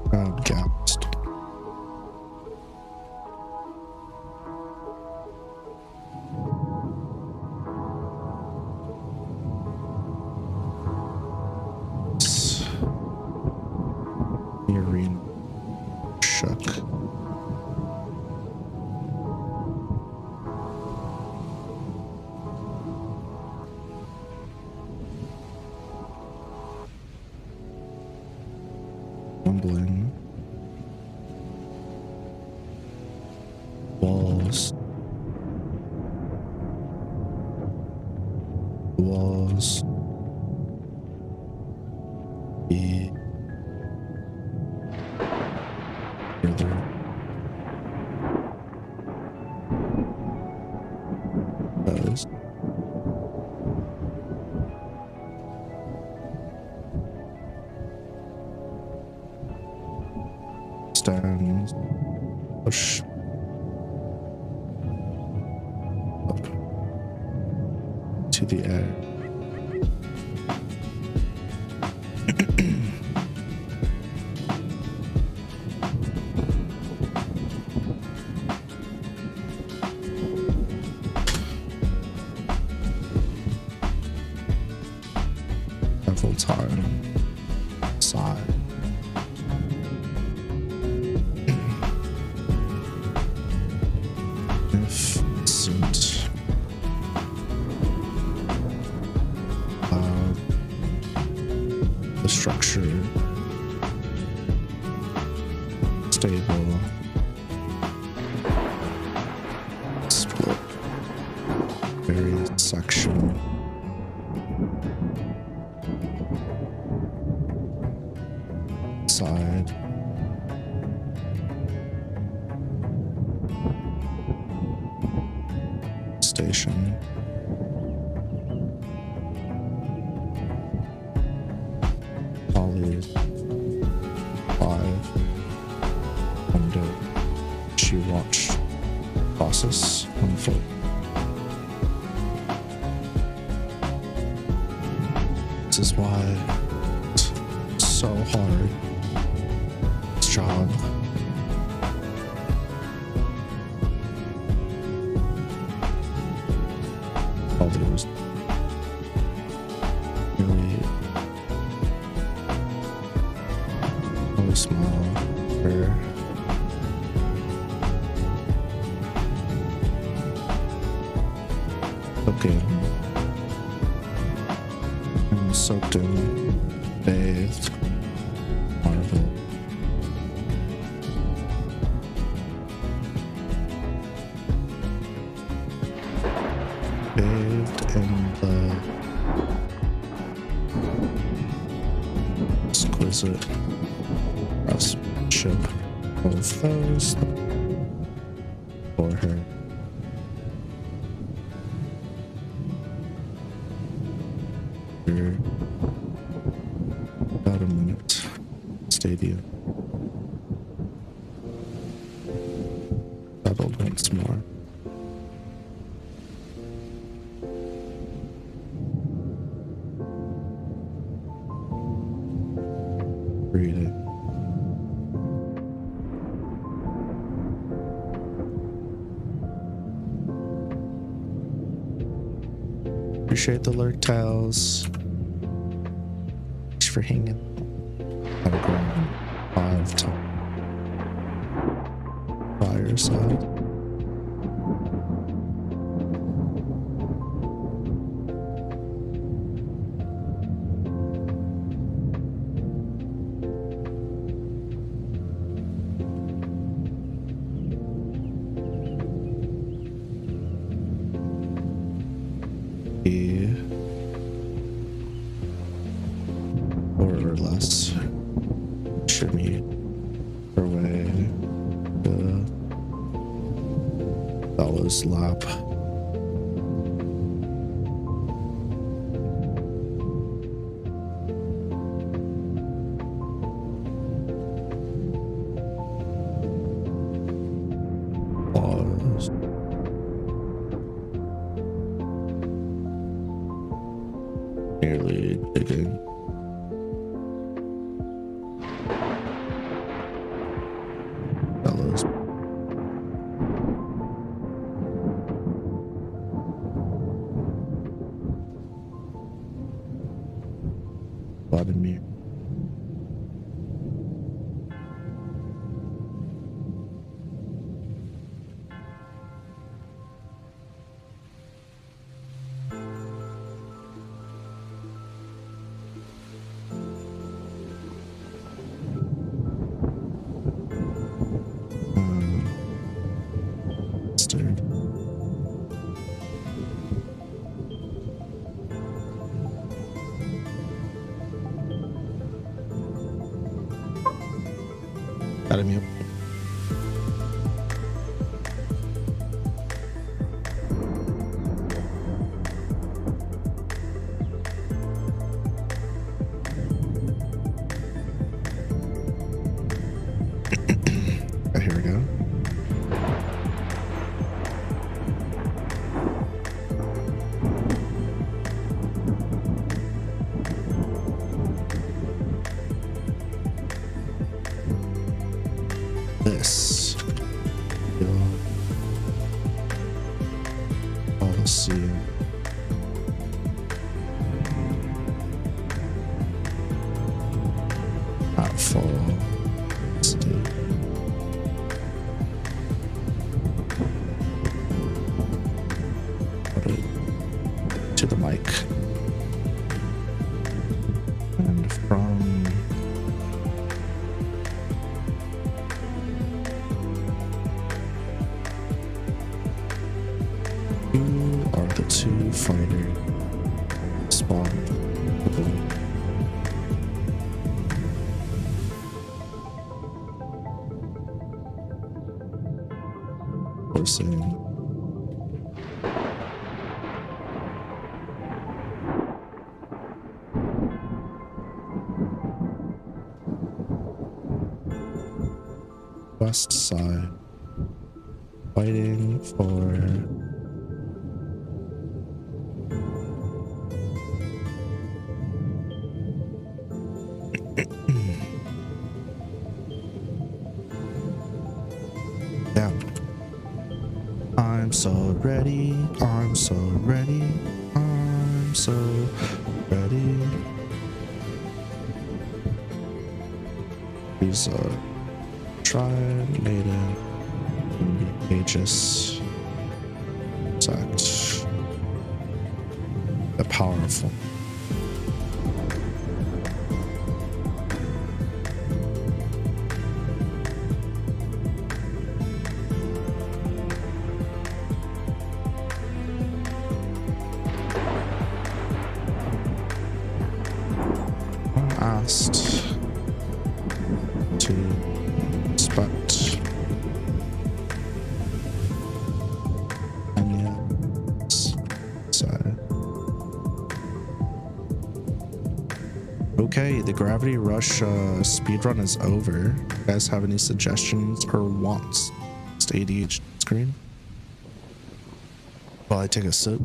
Crowd gasped. The arena shook. Rumbling. Walls. Walls. Be further. Those. Stands. Push. Up. To the air. Several times. Sigh. Magnificent. The structure. Stable. Split. Various section. Side. Station. Polly. 5. Window. She watched process unfold. This is why it's so hard job. All those really small. Okay. I'm soaked in, bathed, marvel. Bathed in the exquisite craftsmanship of those for her. About a minute. Stadium. Settled once more. Breathing. Appreciate the lurk tiles. Thanks for hanging. Gotta go 5 to fire side. Or less. Shimmy her way to Bella's lap. Pause. Nearly digging. Fellows. Vladimir. Got him up. Here we go. This policy not fall state. Put it to the mic and from the 2 fighter spawn. Forcing west side, fighting for so ready. I'm so ready. I'm so ready. These are tried, native, aegis, exact, the powerful. Asked to inspect onions. Okay, the Gravity Rush speedrun is over. You guys have any suggestions or wants? Just ADH screen while I take a sip.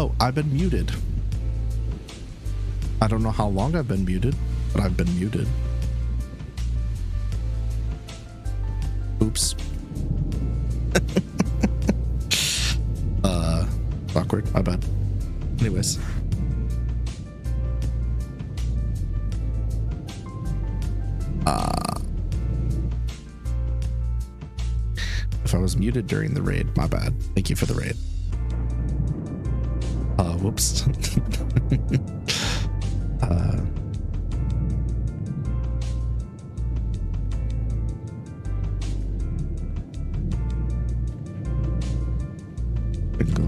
Oh, I've been muted. I don't know how long I've been muted, but I've been muted. Oops. Awkward. My bad. Anyways. If I was muted during the raid, my bad. Thank you for the raid. Whoops. Bingo.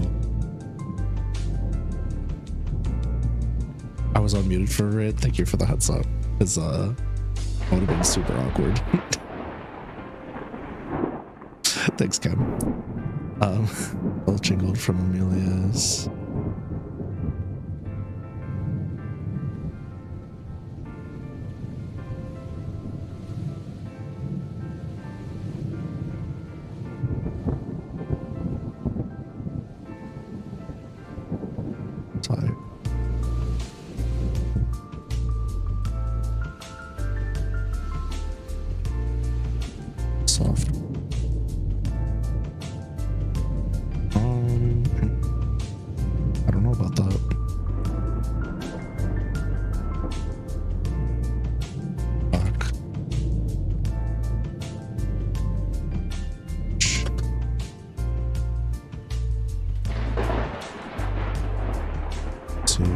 I was unmuted for a raid. Thank you for the heads up. Because that would have been super awkward. Thanks, Cam. Belching gold from Amelia's. Soft. I don't know about that. Fuck. Two.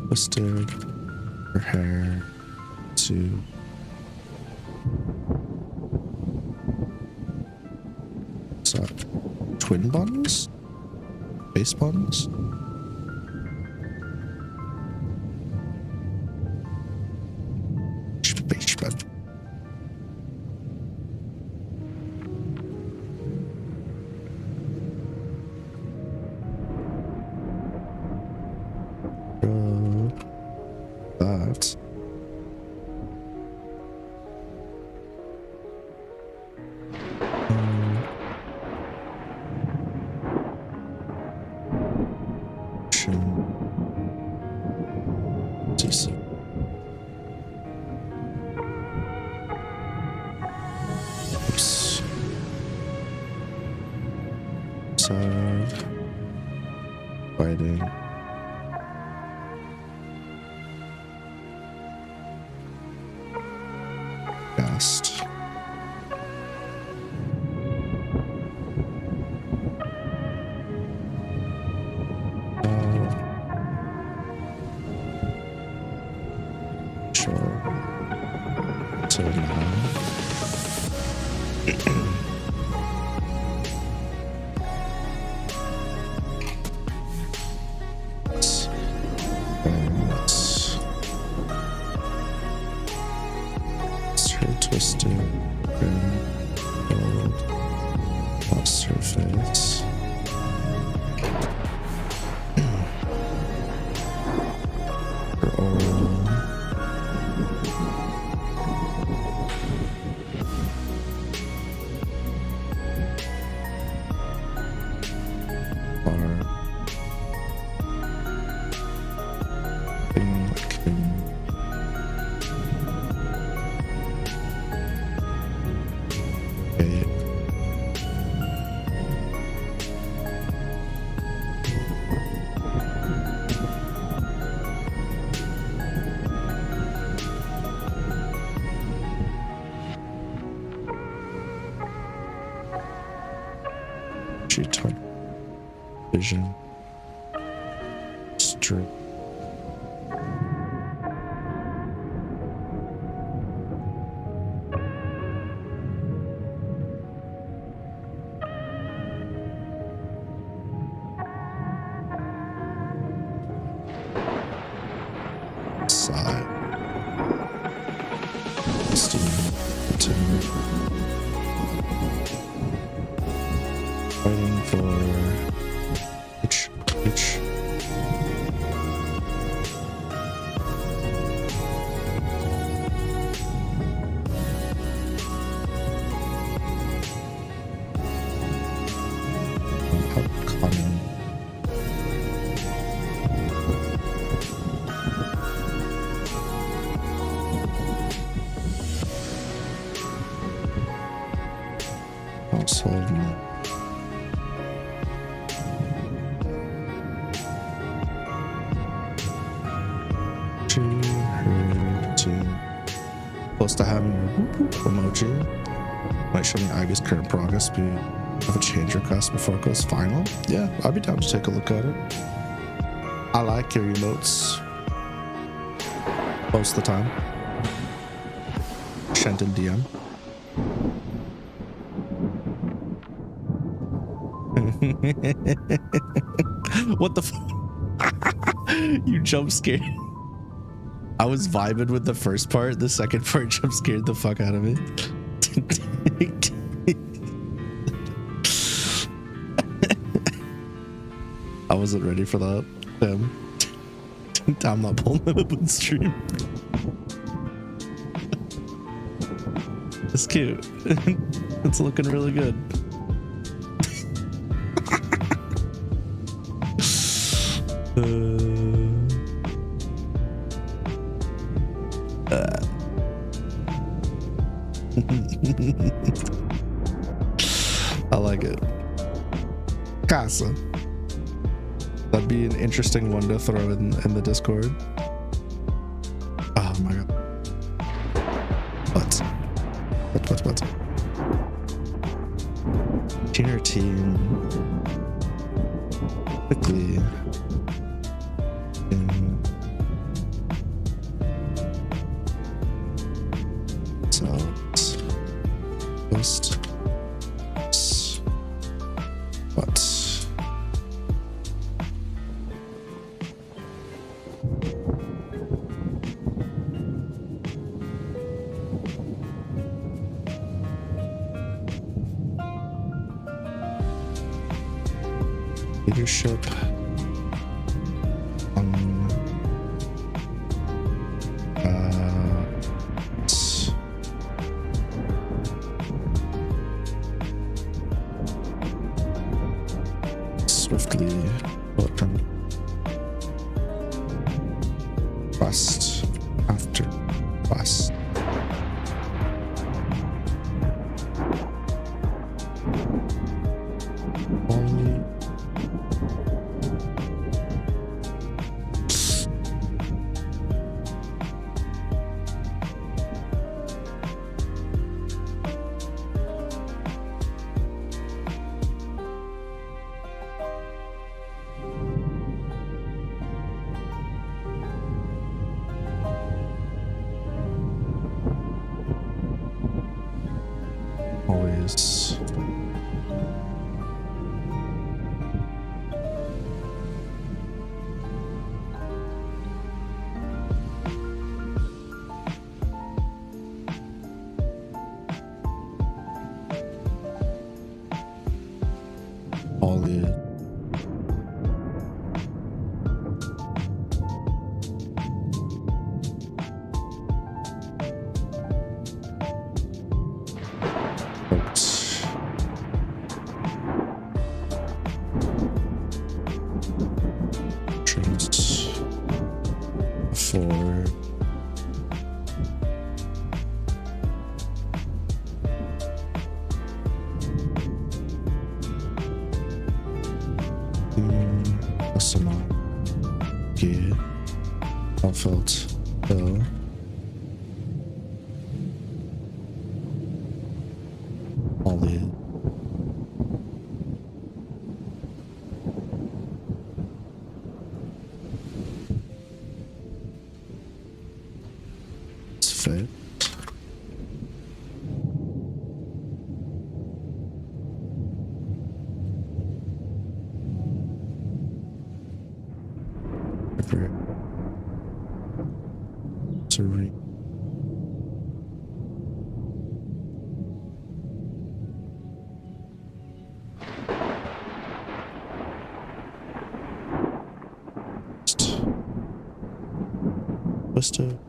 Twisted her hair to what's that? Twin buns? Base buns? Base bun. That. Decent. Oops. Sad. Fighting. Fast. Sure. So now. Twisted, green, gold, lost her face. Her oral. Bar. King. Type vision strip side steam continue Waiting for H. Upcoming. Household. Close to having emoji. Might show me Iga's current progress. We have a change request before it goes final. Yeah, I'd be down to take a look at it. I like your emotes most of the time. Shenton DM. What the You jump scared. I was vibing with the first part. The second part jump scared the fuck out of me. I wasn't ready for that. I'm not pulling that up on stream. It's cute. It's looking really good. I like it. Casa. That'd be an interesting one to throw in the Discord. Oh my god. What? Tier team. Quickly. Leadership swiftly open quest after quest. Twisted.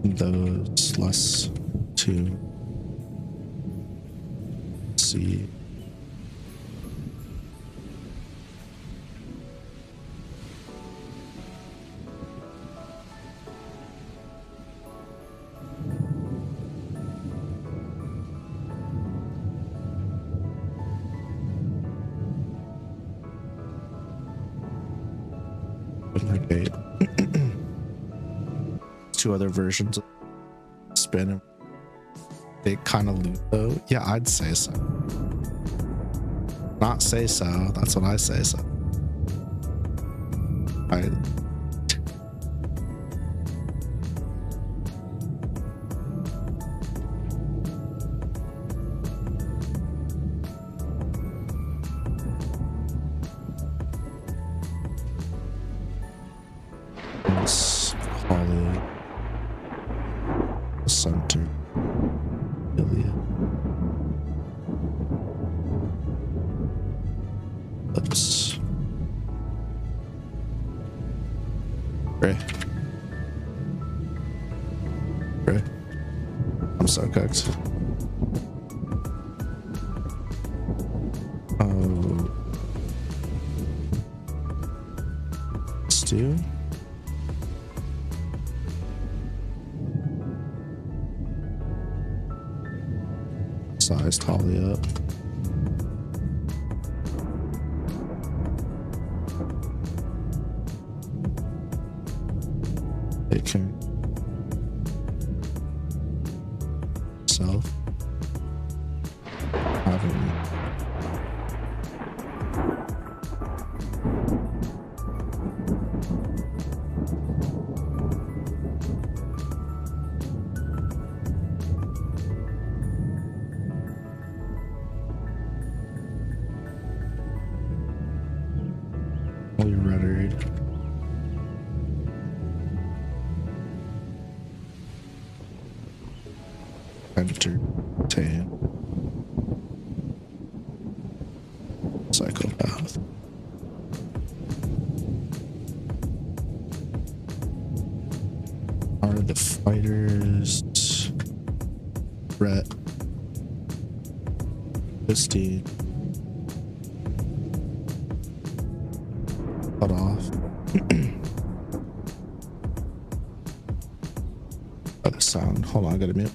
Those less to see. Gate. Two other versions of spin. They kind of loot though. Yeah, I'd say so. Not say so. That's what I say so. I. Holly, Center, Ilya. Oops. Ray. Ray. I'm so cooked. Oh. Stew? Sized Holly up. It can self having rendered. Entertain. Psychopath. Are the fighters Brett, Christine, cut off. Other sound. Hold on, I gotta mute.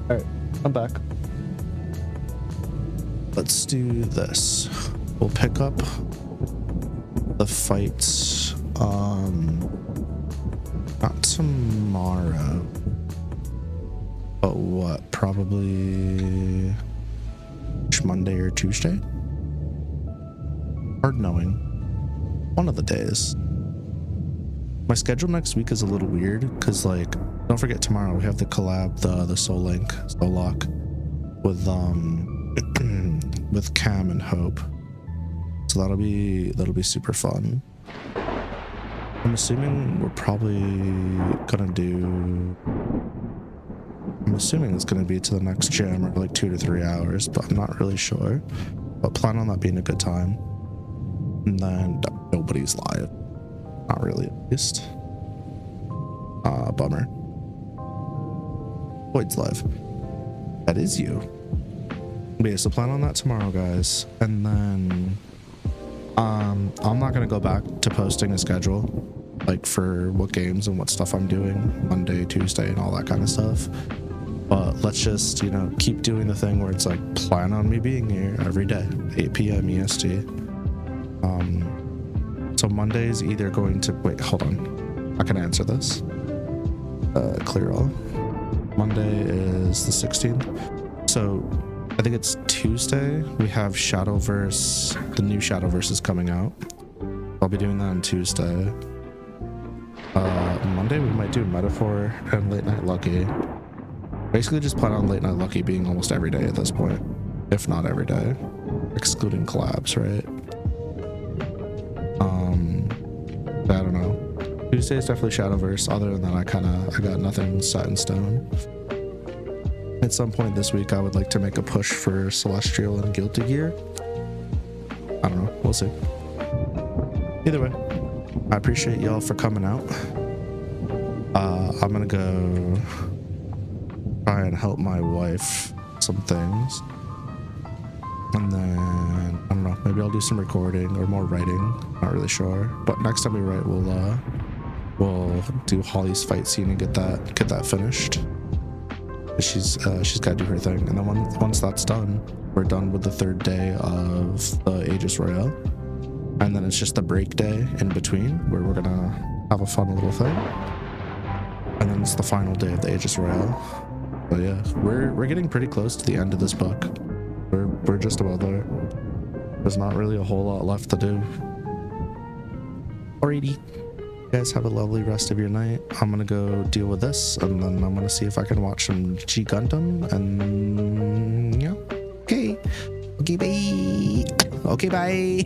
All right, I'm back. Let's do this. We'll pick up the fights not tomorrow, but what, probably Monday or Tuesday? Hard knowing. One of the days. My schedule next week is a little weird because, like, don't forget tomorrow we have the collab, the Soul Lock with with Cam and Hope. So that'll be super fun. I'm assuming we're probably gonna do. I'm assuming it's gonna be to the next gym or like 2 to 3 hours, but I'm not really sure. But plan on that being a good time. And then nobody's live. Not really, at least. Bummer. Void's live. That is you. But yeah, so plan on that tomorrow, guys. And then I'm not gonna go back to posting a schedule, like for what games and what stuff I'm doing Monday, Tuesday, and all that kind of stuff. But let's just, you know, keep doing the thing where it's like, plan on me being here every day, 8 p.m. EST. So Monday's either going to, wait, hold on. I can answer this. Clear all. Monday is the 16th. So I think it's Tuesday. We have Shadowverse. The new Shadowverse is coming out. I'll be doing that on Tuesday. Monday we might do Metaphor and Late Night Lucky. Basically just plan on Late Night Lucky being almost every day at this point, if not every day, excluding collabs, right? I don't know. Tuesday is definitely Shadowverse. Other than that, I got nothing set in stone. At some point this week, I would like to make a push for Celestial and Guilty Gear. I don't know. We'll see. Either way, I appreciate y'all for coming out. I'm gonna go try and help my wife some things. And then, I don't know, maybe I'll do some recording or more writing. Not really sure. But next time we write, we'll do Holly's fight scene and get that finished. She's got to do her thing. And then once that's done, we're done with the 3rd day of the Aegis Royale. And then it's just the break day in between where we're gonna have a fun little thing. And then it's the final day of the Aegis Royale. But yeah, we're getting pretty close to the end of this book. We're just about there. There's not really a whole lot left to do. Alrighty. You guys have a lovely rest of your night. I'm gonna go deal with this, and then I'm gonna see if I can watch some G Gundam, and yeah. Okay. Okay, bye. Okay, bye.